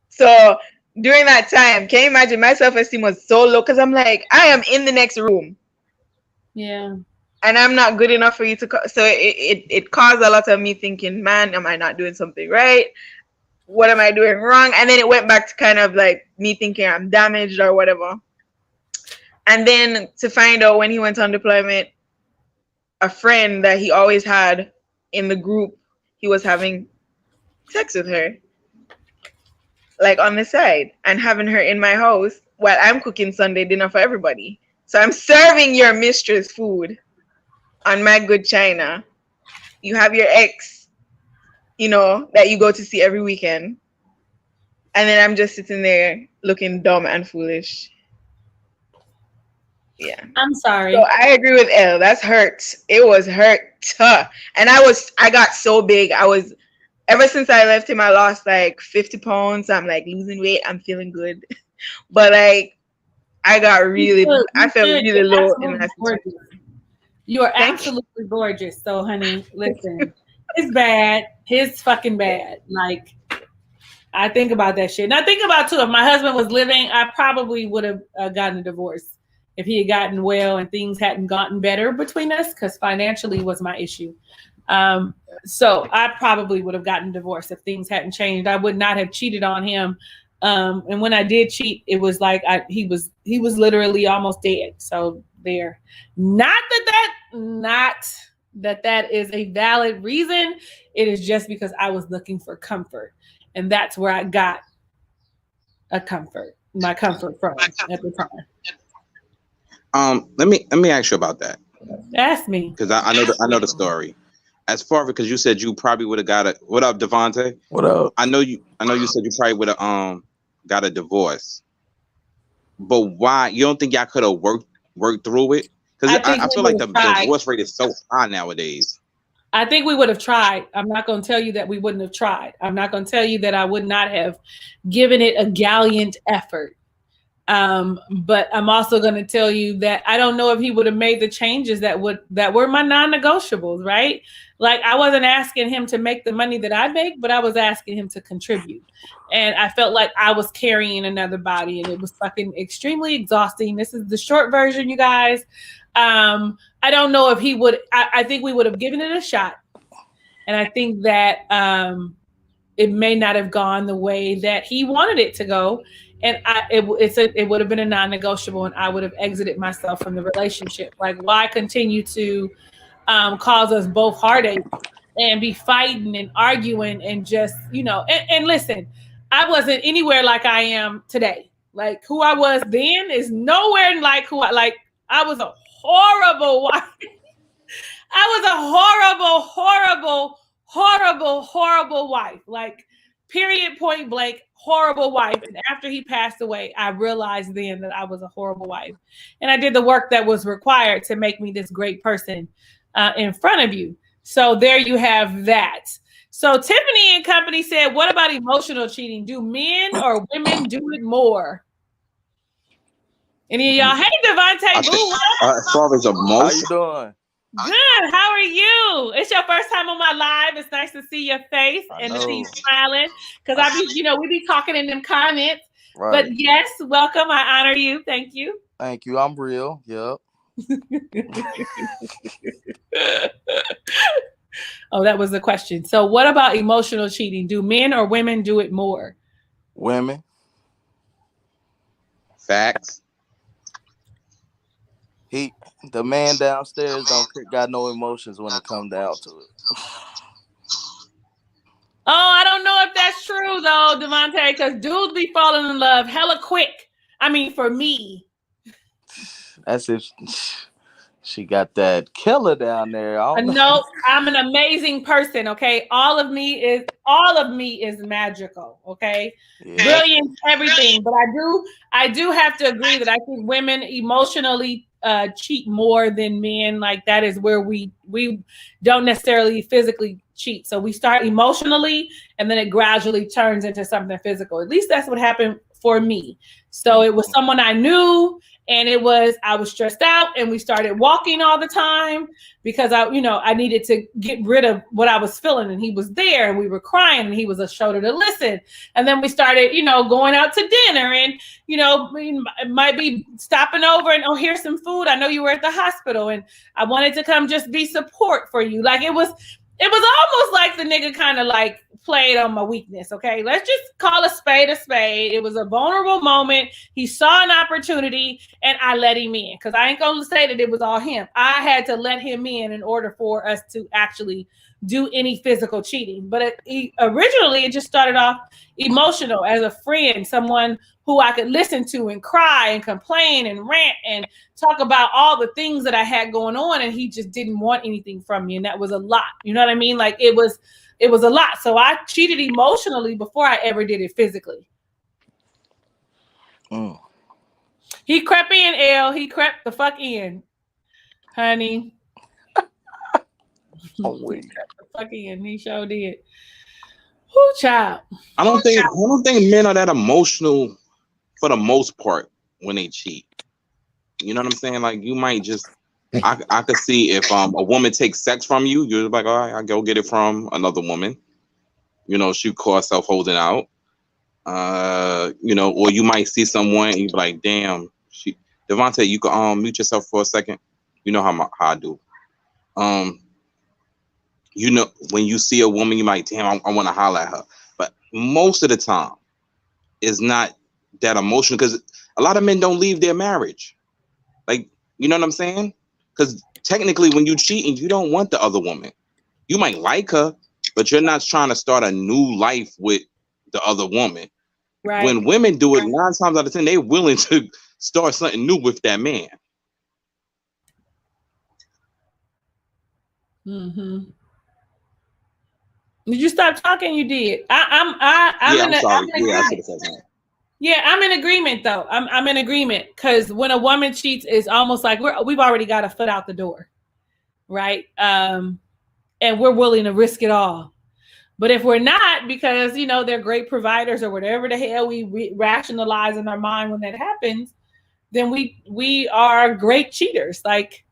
So during that time, can you imagine, my self-esteem was so low because I'm like, I am in the next room. Yeah. And I'm not good enough for you to so it caused a lot of me thinking, man, am I not doing something right? What am I doing wrong? And then it went back to kind of like me thinking I'm damaged or whatever. And then to find out when he went on deployment, a friend that he always had in the group, he was having sex with her, like on the side, and having her in my house while I'm cooking Sunday dinner for everybody. So I'm serving your mistress food on my good china. You have your ex, that you go to see every weekend. And then I'm just sitting there looking dumb and foolish. Yeah. I'm sorry. So I agree with Elle. That's hurt. It was hurt. And I got so big. Ever since I left him, I lost like 50 pounds. I'm like losing weight. I'm feeling good. But like, I felt really low in that situation. You are absolutely gorgeous. So, honey, listen, it's bad. It's fucking bad. Like, I think about that shit. And I think about, too, if my husband was living, I probably would have gotten a divorce if he had gotten well and things hadn't gotten better between us, because financially was my issue. So I probably would have gotten divorced if things hadn't changed. I would not have cheated on him. And when I did cheat, it was like he was literally almost dead. So there, not that is a valid reason. It is just because I was looking for comfort, and that's where I got my comfort from at the time. Let me ask you about that. Ask me, because I know the story. As far because you said you probably would have got a. What up, Devontae? What up? I know you said you probably would have got a divorce, but why? You don't think y'all could have worked through it? Because I feel like the divorce rate is so high nowadays. I think we would have tried. I'm not going to tell you that we wouldn't have tried. I'm not going to tell you that I would not have given it a gallant effort. But I'm also going to tell you that I don't know if he would have made the changes that were my non-negotiables, right? Like, I wasn't asking him to make the money that I make, but I was asking him to contribute. And I felt like I was carrying another body, and it was fucking extremely exhausting. This is the short version, you guys. I don't know if he would. I think we would have given it a shot. And I think that it may not have gone the way that he wanted it to go. And it would have been a non-negotiable, and I would have exited myself from the relationship. Like, why continue to cause us both heartache and be fighting and arguing and just, and listen, I wasn't anywhere like I am today. Like, who I was then is nowhere like who I was a horrible wife. I was a horrible wife. Like, period, point blank, horrible wife. And after he passed away, I realized then that I was a horrible wife. And I did the work that was required to make me this great person in front of you. So there you have that. So Tiffany and company said, what about emotional cheating? Do men or women do it more? Any of y'all? Hey, Devontae, boo. As far as emotion, how you doing? Good. How are you? It's your first time on my live. It's nice to see your face and to see you smiling. Because we be talking in them comments. Right. But yes, welcome. I honor you. Thank you. Thank you. I'm real. Yep. Oh, that was the question. So what about emotional cheating? Do men or women do it more? Women. Facts. The man downstairs don't got no emotions when it comes down to it. Oh, I don't know if that's true though, Devontae, because dudes be falling in love hella quick. I mean, for me. That's if she got that killer down there. No, I'm an amazing person. Okay, all of me is magical. Okay, yeah. Brilliant, everything. But I do have to agree that I think women emotionally cheat more than men. Like, that is where we don't necessarily physically cheat. So we start emotionally, and then it gradually turns into something physical. At least that's what happened for me. So it was someone I knew, and I was stressed out, and we started walking all the time because I needed to get rid of what I was feeling, and he was there, and we were crying, and he was a shoulder to listen. And then we started, going out to dinner, and, we might be stopping over and, oh, here's some food. I know you were at the hospital, and I wanted to come just be support for you. Like it was almost like the nigga kind of like played on my weakness. Okay, let's just call a spade a spade. It was a vulnerable moment. He saw an opportunity, and I let him in, because I ain't gonna say that it was all him. I had to let him in order for us to actually do any physical cheating. But originally it just started off emotional, as a friend, someone who I could listen to and cry and complain and rant and talk about all the things that I had going on, and he just didn't want anything from me, and that was a lot. You know what I mean? Like it was a lot. So I cheated emotionally before I ever did it physically. He crept in, L. He crept the fuck in, honey. Oh, wait. He crept the fuck in. He sure did. Whoo, child. I don't think men are that emotional for the most part when they cheat. You know what I'm saying? Like you might just, I could see if a woman takes sex from you, you're like, all right, I'll go get it from another woman. She call herself holding out. Or you might see someone and you be like, damn, Devontae, you can mute yourself for a second. You know how I do. When you see a woman, you might, damn, I want to holler at her. But most of the time, it's not that emotional, because a lot of men don't leave their marriage. Like, you know what I'm saying? Because technically, when you cheating, you don't want the other woman. You might like her, but you're not trying to start a new life with the other woman. Right. When women do it, 9 times out of 10, they're willing to start something new with that man. Mm-hmm. Did you stop talking? You did. I'm sorry. Yeah, I should have said that. Yeah, I'm in agreement though. I'm in agreement, because when a woman cheats, it's almost like we've already got a foot out the door, right? And we're willing to risk it all. But if we're not, because they're great providers or whatever the hell we rationalize in our mind when that happens, then we are great cheaters. Like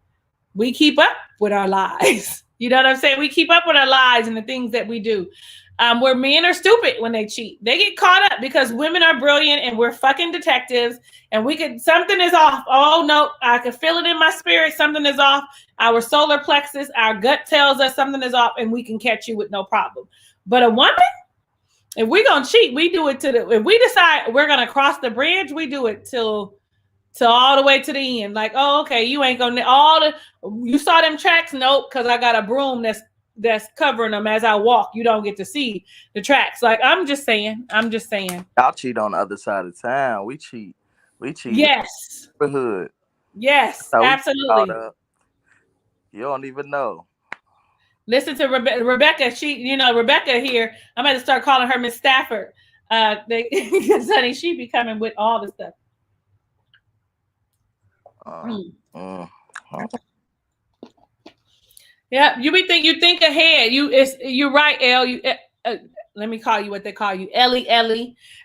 we keep up with our lies. You know what I'm saying? We keep up with our lies and the things that we do. Where men are stupid when they cheat. They get caught up because women are brilliant and we're fucking detectives, and something is off. Oh no, I can feel it in my spirit. Something is off. Our solar plexus, our gut tells us something is off, and we can catch you with no problem. But a woman, if we're gonna cheat, we do it if we decide we're gonna cross the bridge, we do it till all the way to the end. Like, oh, okay, you ain't gonna you saw them tracks? Nope, because I got a broom that's covering them as I walk. You don't get to see the tracks. Like, I'm just saying. Y'all cheat on the other side of town. We cheat. Yes. Neighborhood. Yes, absolutely. You don't even know. Listen to Rebecca. Rebecca here. I'm going to start calling her Miss Stafford. Because honey, she be coming with all the stuff. Yeah, you think ahead. You're right, Elle. Let me call you what they call you, Ellie.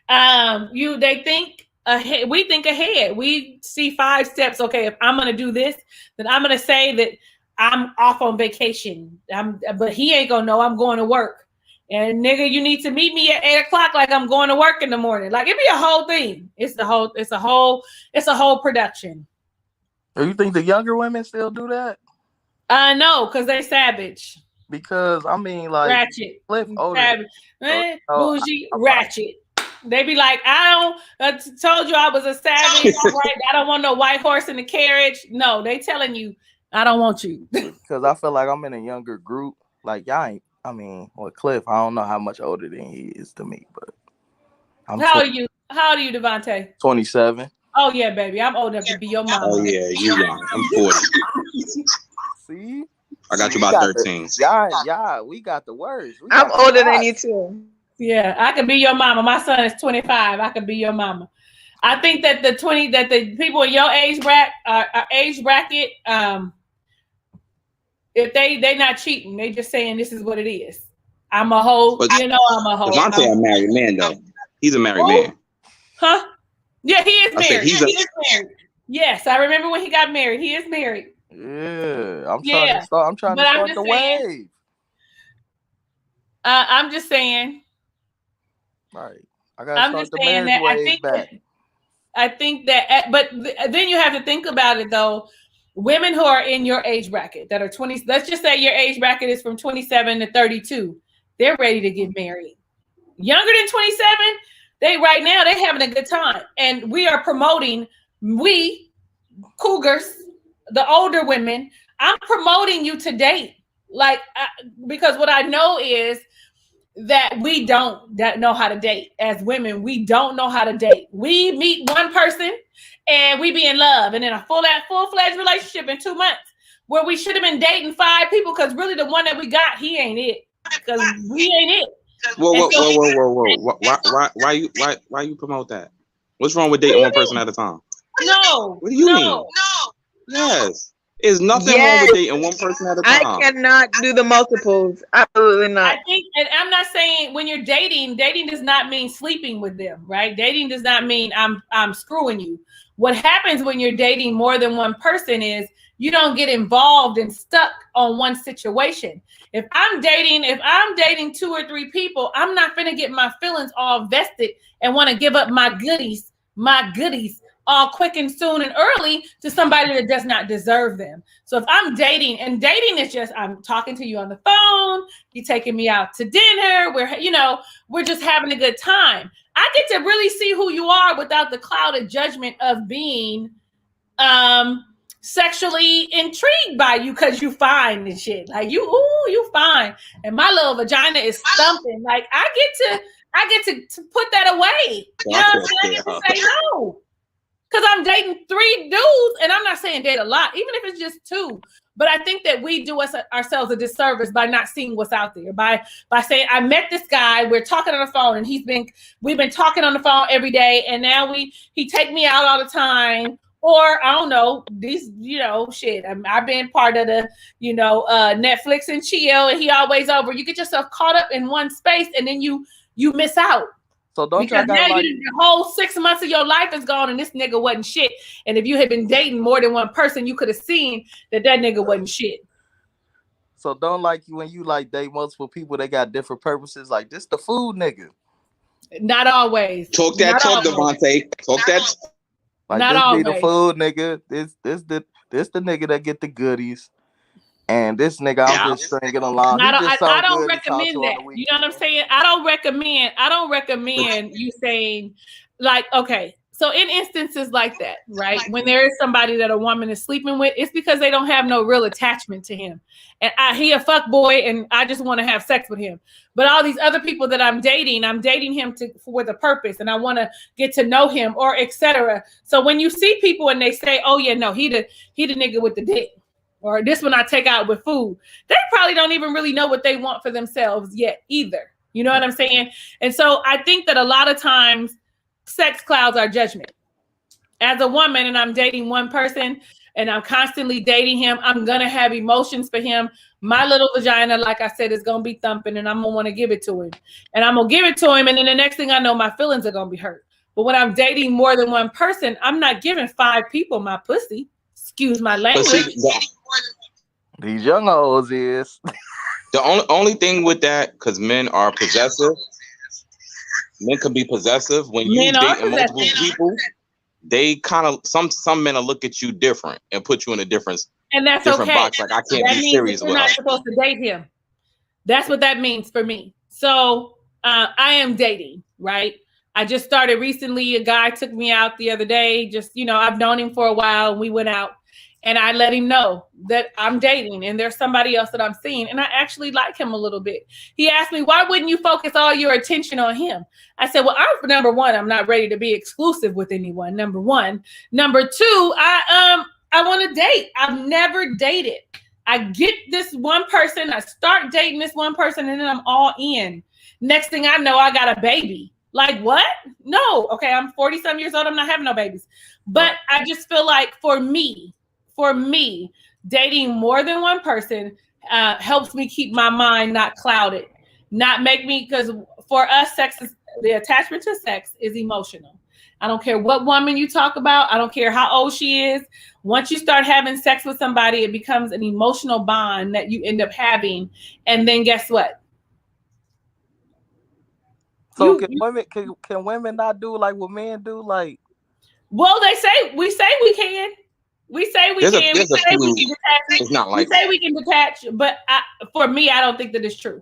They think ahead. We think ahead. We see 5 steps. Okay, if I'm gonna do this, then I'm gonna say that I'm off on vacation. But he ain't gonna know I'm going to work. And nigga, you need to meet me at 8:00 like I'm going to work in the morning. Like it'd be a whole thing. It's a whole production. Do you think the younger women still do that? No, because they savage. Because I mean, like ratchet, savage, bougie, ratchet. They be like, I told you I was a savage. Right? I don't want no white horse in the carriage. No, they telling you, I don't want you. Because I feel like I'm in a younger group. Like y'all ain't. I mean, well, Cliff, I don't know how much older than he is to me, but How old are you, Devontae? 27. Oh yeah, baby, I'm old enough to be your mama. Oh yeah, you young. I'm 40. See, I got you about 13. Yeah, we got the words. I'm older than you too. Yeah, I could be your mama. My son is 25. I could be your mama. I think that the people in your age bracket, if they not cheating, they just saying this is what it is. I'm a hoe. But You know I'm a hoe. Devontae a married man though. He's a married man. Huh? Yeah, he is married. He is married. Yes, I remember when he got married. He is married. Yeah, I'm trying to start the wave. I'm just saying. Right. I gotta start the marriage wave back. I think that, but then you have to think about it though. Women who are in your age bracket that are 20, let's just say your age bracket is from 27 to 32. They're ready to get married. Younger than 27, they're having a good time. And we are promoting, we cougars, the older women, I'm promoting you to date. Because what I know is that we don't know how to date as women. We don't know how to date. We meet one person and we be in love and in a full-fledged relationship in 2 months where we should have been dating 5 people because really the one that we got, he ain't it. Because we ain't it. Whoa. Why you promote that? What's wrong with dating one person at a time? No. What do you mean? No. Yes. There's nothing wrong with dating one person at a time. I cannot do the multiples. Absolutely not. I think, and I'm not saying when you're dating does not mean sleeping with them, right? Dating does not mean I'm screwing you. What happens when you're dating more than one person is you don't get involved and stuck on one situation. If I'm dating 2 or 3 people, I'm not gonna get my feelings all vested and want to give up my goodies all quick and soon and early to somebody that does not deserve them. So if I'm dating, and dating is just, I'm talking to you on the phone, you taking me out to dinner, we're just having a good time. I get to really see who you are without the clouded judgment of being sexually intrigued by you because you fine and shit. Like you fine. And my little vagina is thumping. Like I get to put that away. You know what I'm saying? I get to say no. Because I'm dating 3 dudes, and I'm not saying date a lot, even if it's just 2. But I think that we do ourselves a disservice by not seeing what's out there. By saying, I met this guy, we're talking on the phone, and we've been talking on the phone every day, and now he take me out all the time. Or I don't know, these, shit. I've been part of the, Netflix and chill, and he always over. You get yourself caught up in one space, and then you miss out. So don't y'all got the whole 6 months of your life is gone and this nigga wasn't shit. And if you had been dating more than one person, you could have seen that nigga wasn't shit. So don't when you date multiple people, they got different purposes. Like this the food nigga. Not always. Talk that talk, Devontae. Talk that. Not this always. Be the food nigga. This the nigga that get the goodies. And this nigga, I'm just stringing along. I don't recommend that. You know what I'm saying? I don't recommend you saying okay. So in instances like that, right? When there is somebody that a woman is sleeping with, it's because they don't have no real attachment to him. And he a fuck boy and I just want to have sex with him. But all these other people that I'm dating him with a purpose and I want to get to know him or etc. So when you see people and they say, oh yeah, no, he the nigga with the dick. Or this one I take out with food. They probably don't even really know what they want for themselves yet either. You know what I'm saying? And so I think that a lot of times sex clouds our judgment. As a woman and I'm dating one person and I'm constantly dating him, I'm going to have emotions for him. My little vagina, like I said, is going to be thumping and I'm going to want to give it to him. And I'm going to give it to him. And then the next thing I know, my feelings are going to be hurt. But when I'm dating more than one person, I'm not giving 5 people my pussy. Excuse my language. These young hoes is. The only thing with that, because men are possessive. Men can be possessive when you dating multiple people. They kind of some men will look at you different and put you in a different okay. box. Like I can't be serious with. You're not supposed to date him. That's what that means for me. So I am dating, right? I just started recently. A guy took me out the other day. Just I've known him for a while. And we went out. And I let him know that I'm dating and there's somebody else that I'm seeing. And I actually like him a little bit. He asked me, why wouldn't you focus all your attention on him? I said, well, number one, I'm not ready to be exclusive with anyone. Number one. Number 2, I want to date. I've never dated. I get this one person. I start dating this one person and then I'm all in. Next thing I know, I got a baby. Like what? No. Okay. I'm 40 some years old. I'm not having no babies. But I just feel like for me, dating more than one person helps me keep my mind not clouded. not make me, because for us, the attachment to sex is emotional. I don't care what woman you talk about. I don't care how old she is. Once you start having sex with somebody, it becomes an emotional bond that you end up having. And then guess what? So can women not do like what men do? Like, well, we say we can. We say we can. We say we can detach. It's not like we say we can detach, but for me, I don't think that it's true.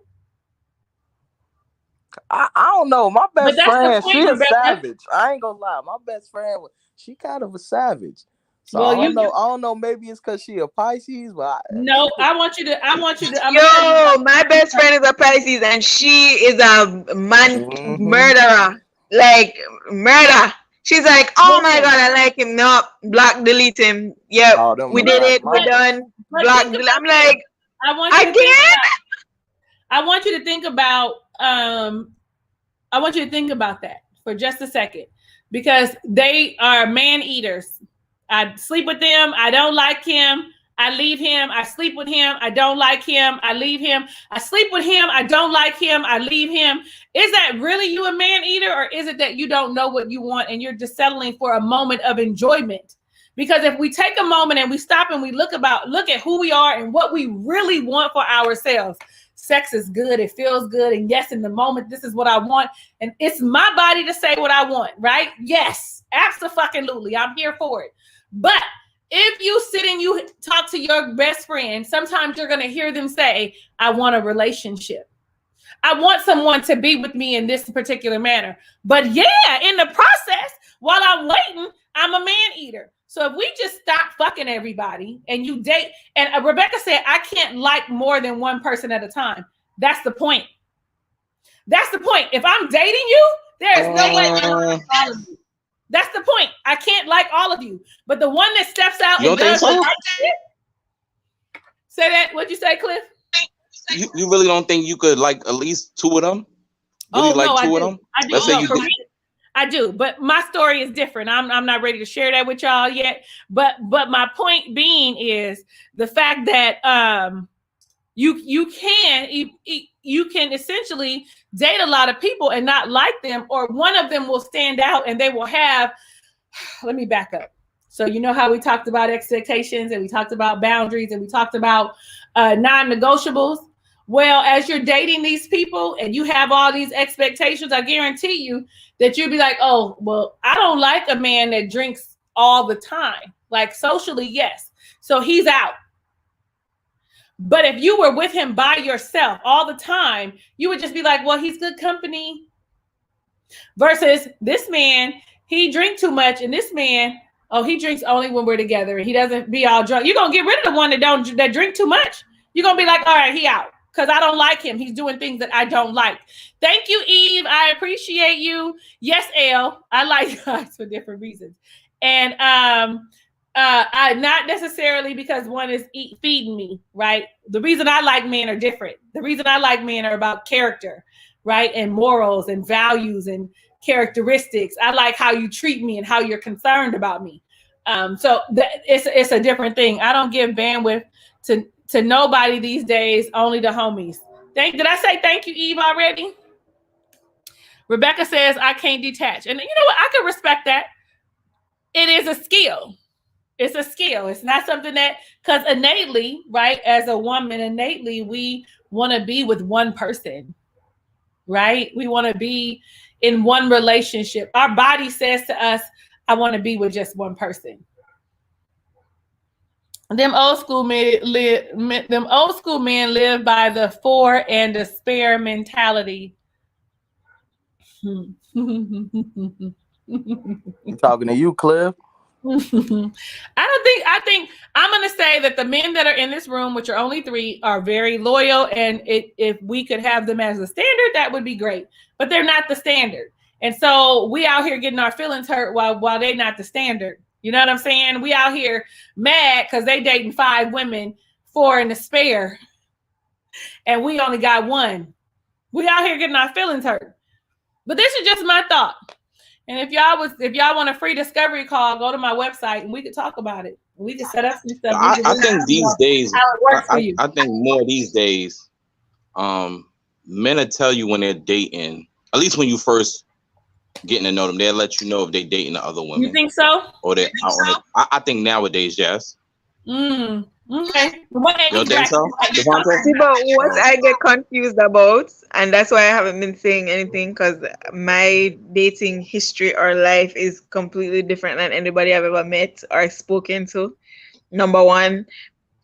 I don't know. My best friend, point, she a Rebecca. savage. I ain't gonna lie. My best friend, she kind of a savage. So well, I don't know. Maybe it's because she a Pisces, but no. I want you to. Yo, my best friend is a Pisces, and she is a murderer. Like murder. She's like, oh my God, I like him. No, block, delete him. Yep, we did it. We're done. Block, delete. I'm like, I want you to think about that for just a second, because they are man eaters. I sleep with them. I don't like him. I leave him. I sleep with him. I don't like him. I leave him. I sleep with him. I don't like him. I leave him. Is that really you a man eater, or is it that you don't know what you want and you're just settling for a moment of enjoyment? Because if we take a moment and we stop and we look at who we are and what we really want for ourselves, sex is good. It feels good. And yes, in the moment, this is what I want. And it's my body to say what I want, right? Yes, absolutely. I'm here for it. But if you sit and you talk to your best friend, sometimes you're going to hear them say, I want a relationship. I want someone to be with me in this particular manner. But yeah, in the process, while I'm waiting, I'm a man eater. So if we just stop fucking everybody and you date, and Rebecca said, I can't like more than one person at a time. That's the point. That's the point. If I'm dating you, there is no way I like all of you. That's the point. I can't like all of you. But the one that steps out and does like shit. Say that. What'd you say, Cliff? You really don't think you could like at least two of them? Really two of them? I do. Let's say I do, but my story is different. I'm not ready to share that with y'all yet. But my point being is the fact that you can essentially date a lot of people and not like them, or one of them will stand out and they will have. Let me back up. So you know how we talked about expectations and we talked about boundaries and we talked about non-negotiables. Well, as you're dating these people and you have all these expectations, I guarantee you that you'll be like, oh, well, I don't like a man that drinks all the time. Like socially, yes. So he's out. But if you were with him by yourself all the time, you would just be like, well, he's good company. Versus this man, he drinks too much. And this man, oh, he drinks only when we're together and he doesn't be all drunk. You're going to get rid of the one that drink too much. You're going to be like, all right, he out. Because I don't like him. He's doing things that I don't like. Thank you, Eve. I appreciate you. Yes, Elle. I like guys for different reasons. And I not necessarily because one is feeding me, right? The reason I like men are different. The reason I like men are about character, right? And morals and values and characteristics. I like how you treat me and how you're concerned about me. So it's a different thing. I don't give bandwidth to nobody these days, only the homies. Did I say thank you, Eve, already? Rebecca says, I can't detach. And you know what? I can respect that. It is a skill. It's a skill. It's not something that, because innately, right, as a woman, innately, we want to be with one person, right? We want to be in one relationship. Our body says to us, I want to be with just one person. Them old school men live by the for and despair mentality. I'm talking to you, Cliff. I think I'm going to say that the men that are in this room, which are only 3, are very loyal. And if we could have them as a standard, that would be great. But they're not the standard. And so we out here getting our feelings hurt while they're not the standard. You know what I'm saying? We out here mad because they dating 5 women, 4 in the spare. And we only got 1. We out here getting our feelings hurt. But this is just my thought. And if y'all want a free discovery call, go to my website and we could talk about it. We could set up some stuff. I think these days, how it works for you. I think more these days, men will tell you when they're dating, at least when you first getting to know them, they'll let you know if they're dating the other women. You think so? Or they're out on it. I think nowadays, yes. Okay. What age You don't think bracket? so? Devontae? See, but what I get confused about, and that's why I haven't been saying anything, because my dating history or life is completely different than anybody I've ever met or spoken to. Number one,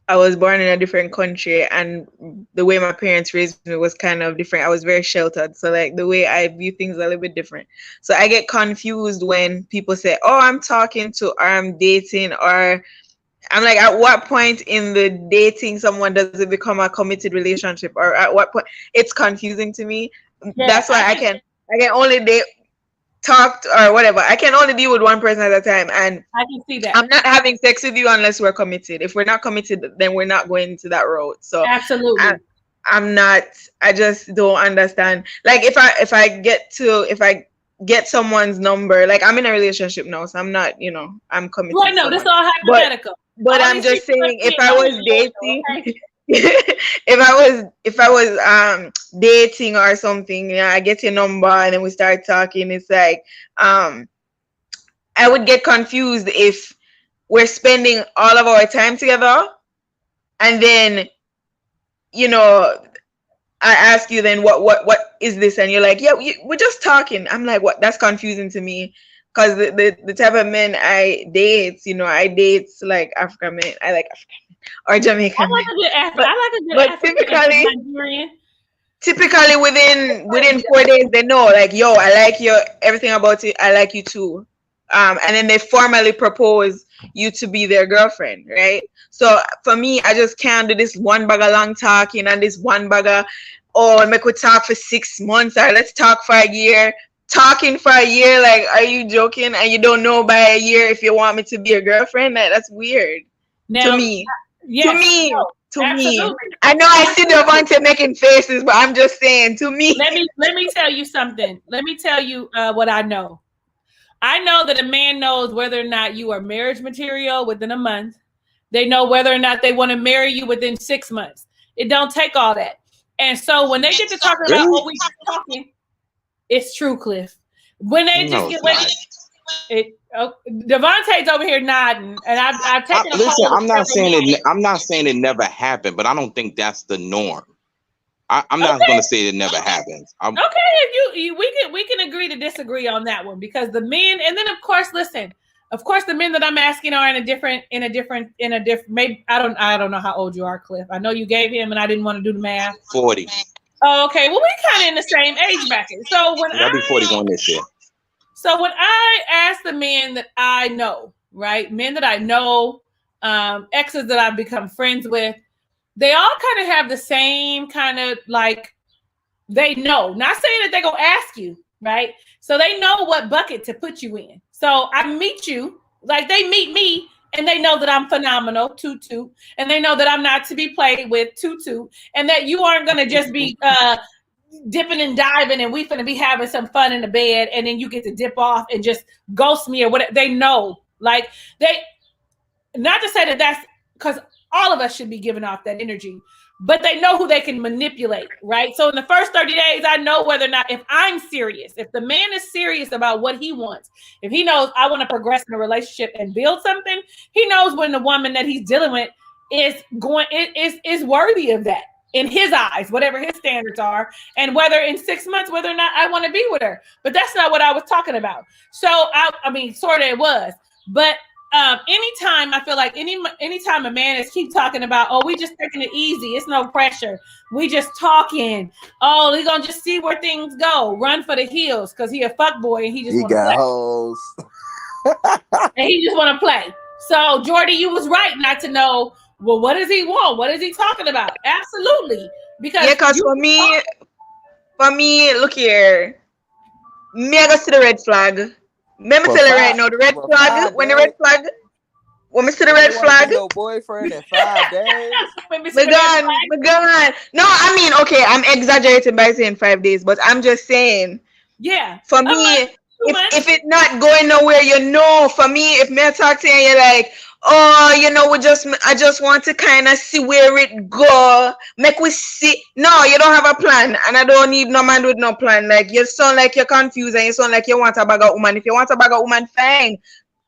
I was born in a different country, and the way my parents raised me was kind of different. I was very sheltered, so like the way I view things is a little bit different. So I get confused when people say, "Oh, I'm talking to," or "I'm dating," or I'm like, at what point in the dating someone does it become a committed relationship, or at what point? It's confusing to me. Yeah, That's why I can only date, talk or whatever. I can only deal with one person at a time, and I can see that. I'm not having sex with you unless we're committed. If we're not committed, then we're not going into that road. So Absolutely. I'm not. I just don't understand. Like if I get someone's number, like I'm in a relationship now, so I'm not. I'm committed. Right, no, this is all hypothetical. But All I'm these just people saying, are if I was okay. dating, if I was dating or something, I get your number and then we start talking. It's like I would get confused if we're spending all of our time together, and then I ask you then what is this, and you're like, yeah, we're just talking. I'm like, what? That's confusing to me. Because the type of men I date, I date like African men. I like African men or Jamaican I like a good African. I like a good but African Nigerian. typically within 4 days, they know, like, yo, I like you, everything about you, I like you too. And then they formally propose you to be their girlfriend, right? So for me, I just can't do this one bag of long talking and this one bag of, oh, make we talk for 6 months or let's talk for a year. Talking for a year, like, are you joking? And you don't know by a year if you want me to be your girlfriend? That's weird. Now, to me. Yes, To me. I know I see Devontae making faces, but I'm just saying, to me. Let me tell you something. Let me tell you what I know. I know that a man knows whether or not you are marriage material within a month. They know whether or not they want to marry you within 6 months. It don't take all that. And so when they get to talking about what we just talking, it's true, Cliff. When they just get ready, Devontae's over here nodding, and I've taken. Listen, I'm not saying it never happened, but I don't think that's the norm. I'm not going to say it never happens. Okay, if we can agree to disagree on that one, because the men, and then of course the men that I'm asking are in a different. Maybe I don't know how old you are, Cliff. I know you gave him, and I didn't want to do the math. 40. Oh, okay. Well, we kind of in the same age bracket. So when I'll be 41 this year. So when I ask the men that I know, right, men that I know, exes that I've become friends with, they all kind of have the same kind of, like, they know. Not saying that they're gonna ask you, right? So they know what bucket to put you in. So I meet you, like they meet me, and they know that I'm phenomenal, tutu, and they know that I'm not to be played with, tutu, and that you aren't gonna just be dipping and diving, and we finna be having some fun in the bed, and then you get to dip off and just ghost me or whatever. They know, like, not to say that that's because all of us should be giving off that energy, but they know who they can manipulate, right? So in the first 30 days, I know whether or not, if I'm serious, if the man is serious about what he wants, if he knows I want to progress in a relationship and build something, he knows when the woman that he's dealing with is worthy of that in his eyes, whatever his standards are, and whether in 6 months, whether or not I want to be with her. But that's not what I was talking about. So I mean, sort of it was, but anytime I feel like anytime a man is keep talking about, oh, we just taking it easy, it's no pressure, we just talking, oh, we gonna just see where things go, run for the hills, because he a fuck boy and he just got hoes. And he just want to play. So Jordy, you was right not to know, well, what does he want? What is he talking about? Absolutely. Because for me, look here, me I go see the red flag. Let me tell you right now, the red flag, when we see the red flag. No boyfriend in 5 days. We're gone. No, I mean, okay, I'm exaggerating by saying 5 days, but I'm just saying. Yeah. For me, if it's not going nowhere, for me, if me talk to you and you're like, oh, you know, I just want to kind of see where it go. Make we see. No, you don't have a plan, and I don't need no man with no plan. Like, you sound like you're confused, and you sound like you want a bag of woman. If you want a bag of woman, fine.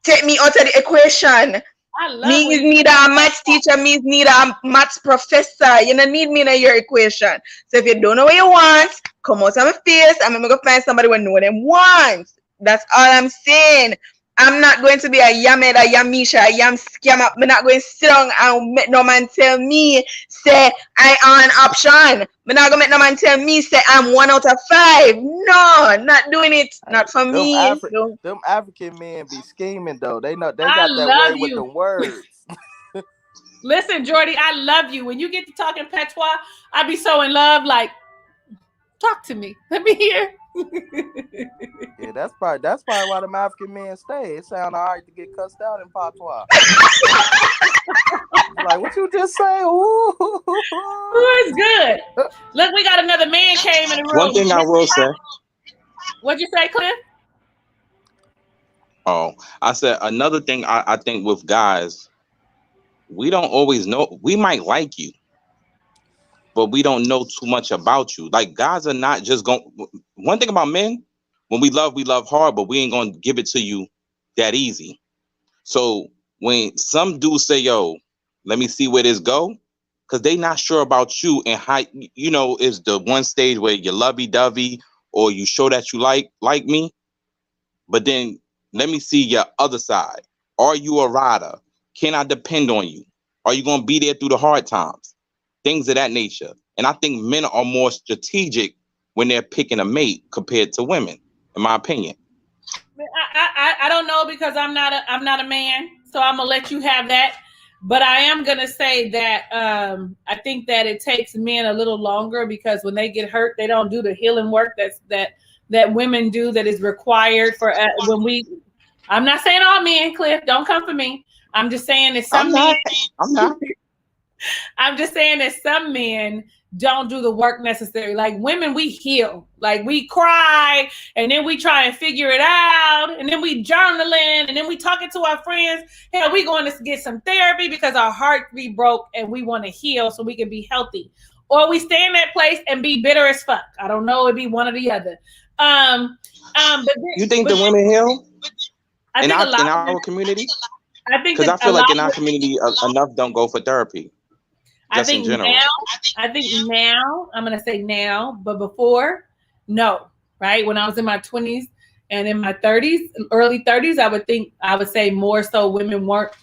Take me out of the equation. I love Me when need a maths teacher, me need a maths professor. You don't need me in your equation. So if you don't know what you want, come out of my face and I'm going to find somebody who know what they want. That's all I'm saying. I'm not going to be a yamed, a yamisha, a yam scammer. I'm not going to sit down and make no man tell me, say, I am an option. I'm not going to make no man tell me, say, I'm 1 out of 5. No, not doing it. Not for me. Them African men be scheming, though. They got that way with the words. Listen, Jordy, I love you. When you get to talking patois, I be so in love. Like, talk to me. Let me hear. Yeah, that's probably why them African men stay. It sounds hard to get cussed out in patois. Like, what you just say? Ooh, it's good. Look, we got another man came in the room. One thing I will say. What'd you say, Cliff? Oh, I said another thing. I think with guys, we don't always know. We might like you, but we don't know too much about you. Like, guys are not just going. One thing about men, when we love hard, but we ain't gonna give it to you that easy. So when some dudes say, "Yo, let me see where this go," because they not sure about you and how, you know, is the one stage where you're lovey-dovey or you show that you like me, but then let me see your other side. Are you a rider? Can I depend on you? Are you gonna be there through the hard times? Things of that nature. And I think men are more strategic when they're picking a mate compared to women, in my opinion. I don't know, because I'm not a man, so I'm gonna let you have that. But I am gonna say that I think that it takes men a little longer, because when they get hurt, they don't do the healing work that women do, that is required for when we. I'm not saying all men, Cliff. Don't come for me. I'm just saying that some men. I'm not. I'm just saying that some men don't do the work necessary. Like, women, we heal. Like, we cry, and then we try and figure it out, and then we journaling, and then we talking to our friends. Hell, we going to get some therapy because our heart be broke and we want to heal so we can be healthy. Or we stay in that place and be bitter as fuck. I don't know. It'd be one or the other. You think the women heal in our community? I think, because I feel like in our community, enough don't go for therapy. I think now, I'm going to say now, but before, no, right? When I was in my 20s and in my 30s, early 30s, I would say more so women weren't,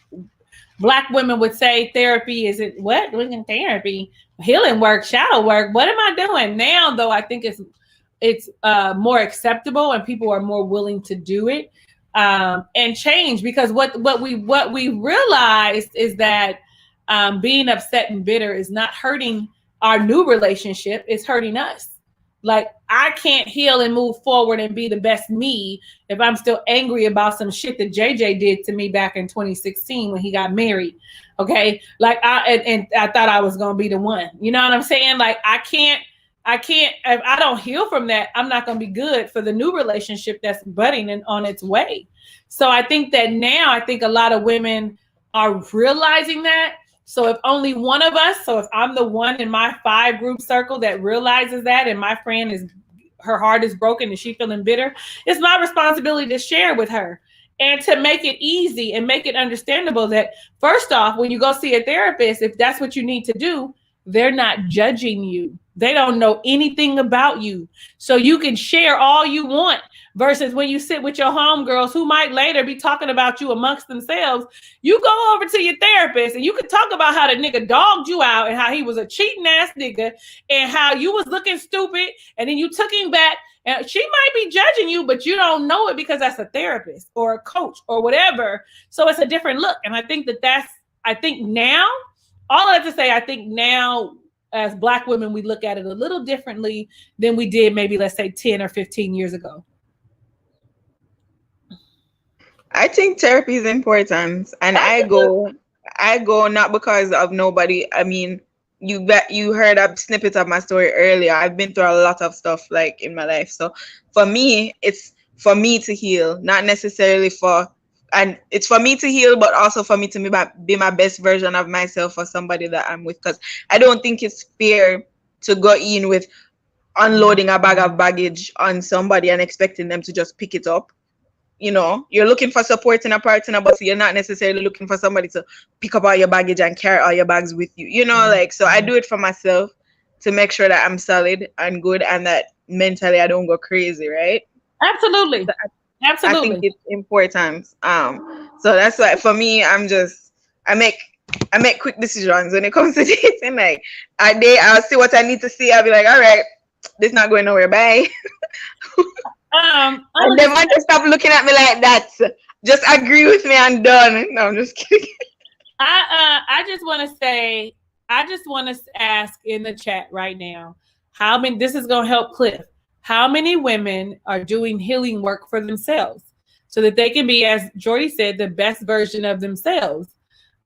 Black women would say therapy isn't what? Looking therapy, healing work, shadow work. What am I doing? Now, though, I think it's more acceptable and people are more willing to do it and change, because what we realized is that being upset and bitter is not hurting our new relationship, it's hurting us. Like, I can't heal and move forward and be the best me if I'm still angry about some shit that JJ did to me back in 2016 when he got married. Okay. Like, I thought I was going to be the one, you know what I'm saying? Like, I can't, if I don't heal from that, I'm not going to be good for the new relationship that's budding and on its way. So I think that now, I think a lot of women are realizing that. So if only one of us, so if I'm the one in my 5 group circle that realizes that, and my friend her heart is broken and she's feeling bitter, it's my responsibility to share with her and to make it easy and make it understandable that, first off, when you go see a therapist, if that's what you need to do, they're not judging you. They don't know anything about you. So you can share all you want, versus when you sit with your homegirls who might later be talking about you amongst themselves. You go over to your therapist and you can talk about how the nigga dogged you out and how he was a cheating ass nigga and how you was looking stupid, and then you took him back, and she might be judging you, but you don't know it because that's a therapist or a coach or whatever. So it's a different look. And I think I think now, all I have to say, I think now as Black women, we look at it a little differently than we did maybe, let's say, 10 or 15 years ago. I think therapy is important, and I go not because of nobody. I mean, you heard a snippet of my story earlier. I've been through a lot of stuff like in my life. So for me, it's for me to heal, not necessarily for and it's for me to heal, but also for me to be my best version of myself for somebody that I'm with. Because I don't think it's fair to go in with unloading a bag of baggage on somebody and expecting them to just pick it up. You know, you're looking for support in a partner, but you're not necessarily looking for somebody to pick up all your baggage and carry all your bags with you. You know, like, so I do it for myself to make sure that I'm solid and good and that mentally I don't go crazy, right? Absolutely. So Absolutely. I think it's important. So that's why for me, I make quick decisions when it comes to dating. Like I'll see what I need to see. I'll be like, all right, this not going nowhere. Bye. And they might just stop looking at me like that. Just agree with me and done. No, I'm just kidding. I just want to ask in the chat right now, how many, this is going to help Cliff, how many women are doing healing work for themselves so that they can be, as Jordy said, the best version of themselves?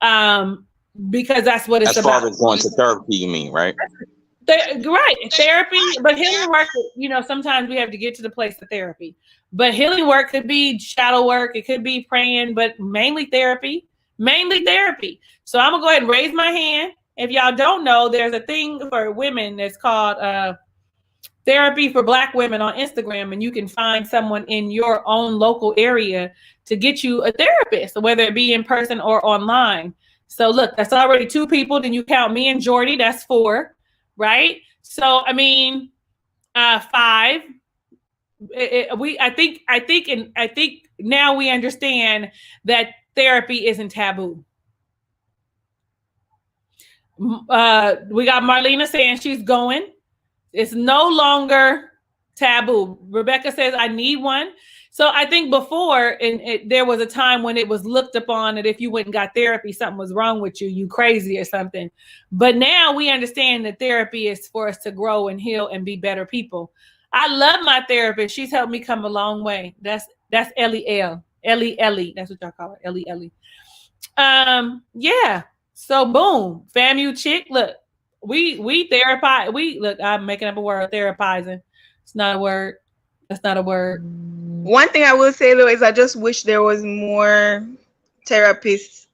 Because that's what it's about. As far as going to therapy, you mean, right? Right, therapy, but healing work, you know, sometimes we have to get to the place of therapy. But healing work could be shadow work, it could be praying, but mainly therapy. So I'm gonna go ahead and raise my hand. If y'all don't know, there's a thing for women that's called Therapy for Black Women on Instagram, and you can find someone in your own local area to get you a therapist, whether it be in person or online. So look, that's already 2 people. Then you count me and Jordy, that's 4. Right. So, I mean, 5, I think now we understand that therapy isn't taboo. We got Marlena saying she's going. It's no longer taboo. Rebecca says, I need one. So I think before, there was a time when it was looked upon that if you went and got therapy, something was wrong with you, you crazy or something. But now we understand that therapy is for us to grow and heal and be better people. I love my therapist. She's helped me come a long way. That's Ellie. That's what y'all call her, Ellie. Yeah. So boom, FAMU chick. Look, we therapize. Look, I'm making up a word, therapizing. It's not a word. That's not a word. One thing I will say though is I just wish there was more therapists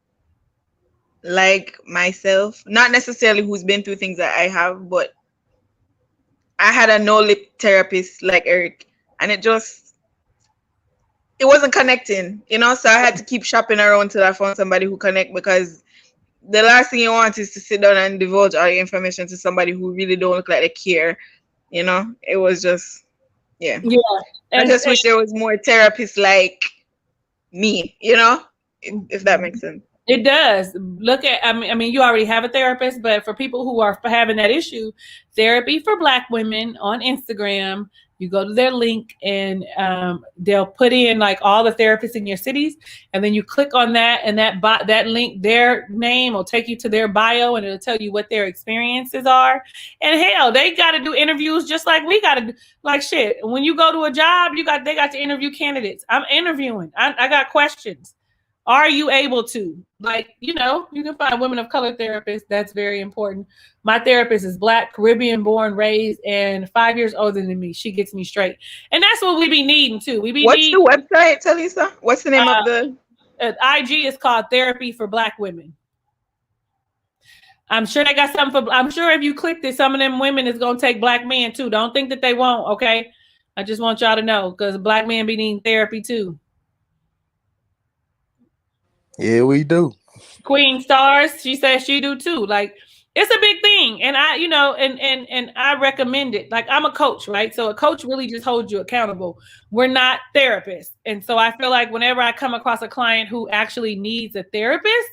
like myself, not necessarily who's been through things that I have, but I had a no-lip therapist like Eric, and it wasn't connecting, you know. So I had to keep shopping around till I found somebody who connect, because the last thing you want is to sit down and divulge all your information to somebody who really don't look like they care, you know. It was just yeah. I just wish there was more therapists like me, you know, if that makes sense. It does. Look at, I mean, you already have a therapist, but for people who are having that issue, Therapy for Black Women on Instagram, you go to their link and they'll put in like all the therapists in your cities, and then you click on that, and that link, their name will take you to their bio, and it'll tell you what their experiences are. And hell, they got to do interviews just like we got to do. Like shit, when you go to a job, they got to interview candidates. I'm interviewing. I got questions. Are you able to? Like, you know, you can find women of color therapists. That's very important. My therapist is Black, Caribbean born, raised, and 5 years older than me. She gets me straight. And that's what we be needing too. What's the website, Talisa? What's the name of the? IG is called Therapy for Black Women. I'm sure they got something for, I'm sure if you click this, some of them women is going to take Black men too. Don't think that they won't, okay? I just want y'all to know, because Black men be needing therapy too. Yeah, we do. Queen Stars, she says she do too. Like, it's a big thing. And I, you know, and I recommend it. Like, I'm a coach, right? So a coach really just holds you accountable. We're not therapists. And so I feel like whenever I come across a client who actually needs a therapist,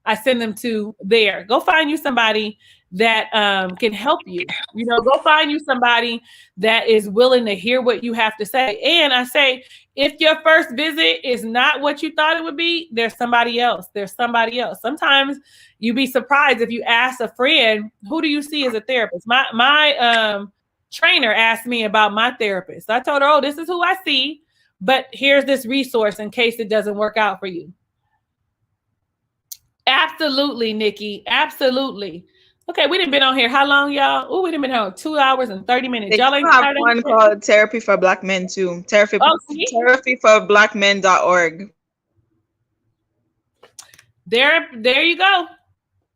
I send them to there. Go find you somebody that can help you. You know, go find you somebody that is willing to hear what you have to say. And I say, if your first visit is not what you thought it would be, there's somebody else. Sometimes you'd be surprised if you ask a friend, who do you see as a therapist? My trainer asked me about my therapist. I told her, oh, this is who I see, but here's this resource in case it doesn't work out for you. Absolutely, Nikki. Absolutely. Okay, we done been on here. How long, y'all? Oh, we done been on 2 hours and 30 minutes. Y'all ain't have one called Therapy for Black Men too. Therapyforblackmen.org. There you go.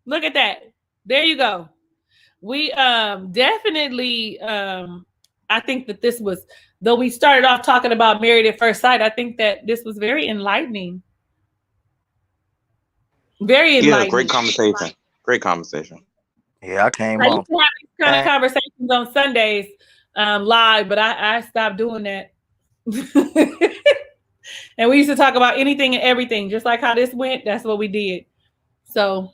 Look at that. There you go. We definitely I think that this was, though we started off talking about Married at First Sight, I think that this was very enlightening. Very enlightening. Yeah, great conversation. Great conversation. Yeah, I came I on. used to have these kind of conversations on Sundays live, but I stopped doing that. And we used to talk about anything and everything, just like how this went. That's what we did. So,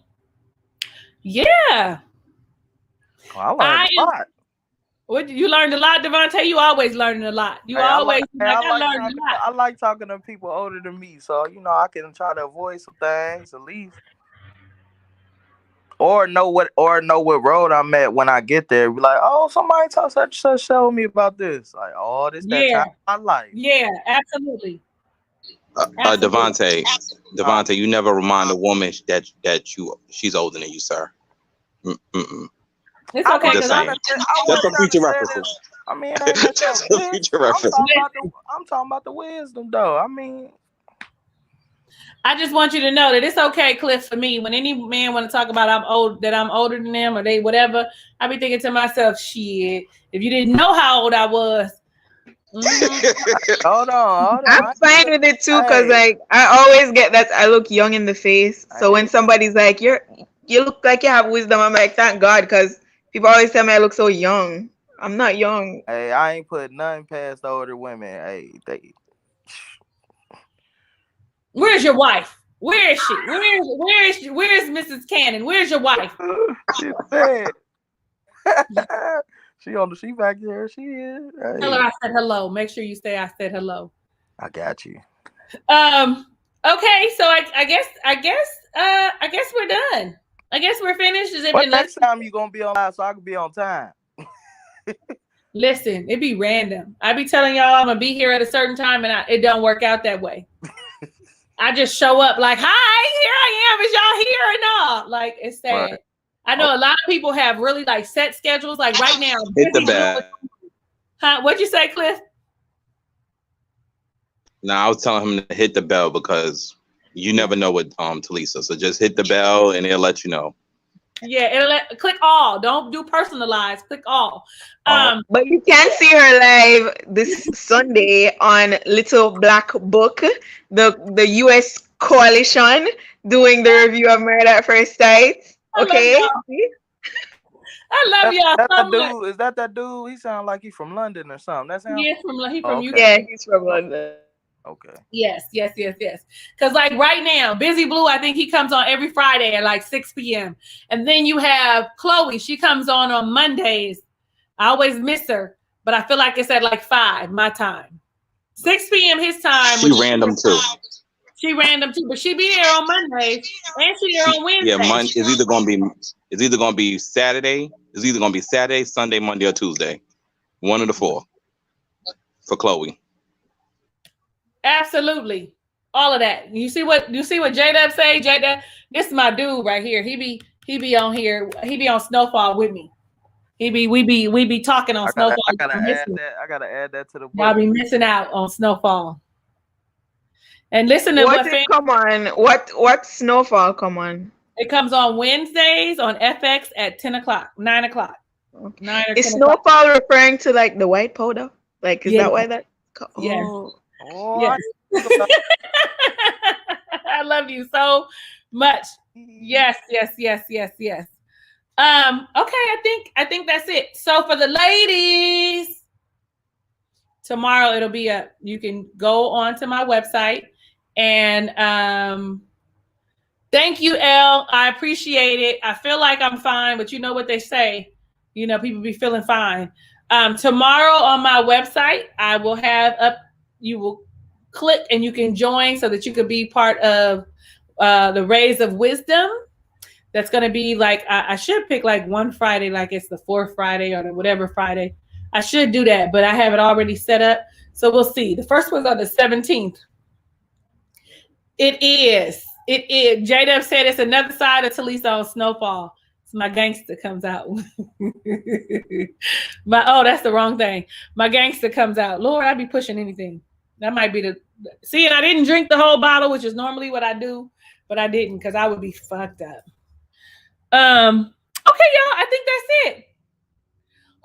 yeah. Oh, I learned a lot. What, you learned a lot, Devontae? You always learning a lot. I like talking to people older than me, so I can try to avoid some things at least, or know what road I'm at when I get there. Be like, oh, somebody show me about this. Like, oh, this that time I like. Yeah, absolutely. Devontae, you never remind a woman that she's older than you, sir. It's okay. Just saying. Just for future references. I mean, just for future references. I'm talking about the wisdom, though. I mean, I just want you to know that it's okay, Cliff, for me. When any man want to talk about I'm older than them or they whatever, I be thinking to myself, shit, if you didn't know how old I was. Hold on. I'm fine with it too, because like I always get that I look young in the face. So when somebody's like, you look like you have wisdom, I'm like, thank God, because people always tell me I look so young. I'm not young. Hey, I ain't put nothing past the older women. Hey, Where's your wife? Where is she? Where's Mrs. Cannon? Where's your wife? She's bad. She back here. She is. Hey. Tell her I said hello. Make sure you say I said hello. I got you. Okay, so I guess we're done. I guess we're finished. But next time you gonna be on live so I can be on time. Listen, it be random. I be telling y'all I'm gonna be here at a certain time, and it don't work out that way. I just show up like, hi, here I am. Is y'all here or not? Like, it's sad. Right. I know a lot of people have really like set schedules. Like right now, hit the bell. Huh? What'd you say, Cliff? No, I was telling him to hit the bell because you never know with Talisa. So just hit the bell and it'll let you know. Yeah, click all. Don't do personalized. Click all. But you can see her live this Sunday on Little Black Book, the U.S. coalition doing the review of Married at First Sight. Okay. I love y'all so much. Is that dude? He sounds like he's from London or something. That's him. He's from UK. Yeah, he's from London. Okay. Yes. Because like right now, Busy Blue, I think he comes on every Friday at like 6 p.m. And then you have Chloe. She comes on Mondays. I always miss her, but I feel like it's at like 5 my time. 6 p.m. his time. She random too. She random too, but she be there on Mondays and she there on Wednesday. Yeah, Monday is either gonna be Saturday. It's either gonna be Saturday, Sunday, Monday, or Tuesday. One of the 4 for Chloe. Absolutely, all of that. You see what J-Dub say? J-Dub, this is my dude right here. He be on here. He be on Snowfall with me. We be talking on Snowfall. I gotta add that to the book. Y'all be missing out on Snowfall. And listen to what Snowfall come on? It comes on Wednesdays on FX at 9 o'clock. Okay. 9 or is Snowfall o'clock. Referring to like the white powder? Like, is that why that? Yes. Oh, yes. I love you so much. Yes. Okay, I think that's it. So for the ladies, tomorrow it'll be up. You can go onto my website and thank you, Elle. I appreciate it. I feel like I'm fine, but you know what they say. People be feeling fine. Tomorrow on my website, I will have up. You will click and you can join so that you could be part of the Rays of Wisdom. That's going to be like, I should pick like one Friday, like it's the 4th Friday or the whatever Friday. I should do that, but I have it already set up. So we'll see. The first one's on the 17th. It is. J-Dub said it's another side of Talisa on Snowfall. So my gangster comes out. That's the wrong thing. My gangster comes out. Lord, I be pushing anything. That might be and I didn't drink the whole bottle, which is normally what I do. but I didn't because I would be fucked up. Okay, y'all, I think that's it.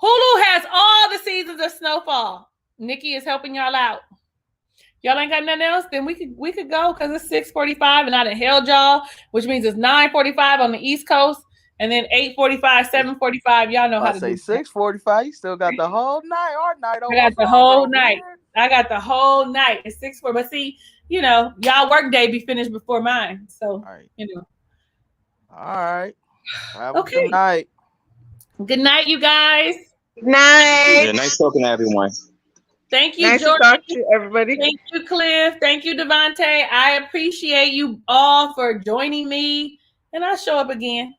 Hulu has all the seasons of Snowfall. Nikki is helping y'all out. Y'all ain't got nothing else? Then we could go because it's 6:45 and I done held y'all, which means it's 9:45 on the East Coast, and then 8:45, 7:45. Y'all know how to do. 6:45. You still got the whole night. Our night over. I got the whole night. I got the whole night. It's 6:4. But see, you know, y'all work day be finished before mine. So you know. All right. Have a good night. Good night, you guys. Good night. Yeah, nice talking to everyone. Thank you, nice Jordan. To talk to everybody. Thank you, Cliff. Thank you, Devontae. I appreciate you all for joining me, and I'll show up again.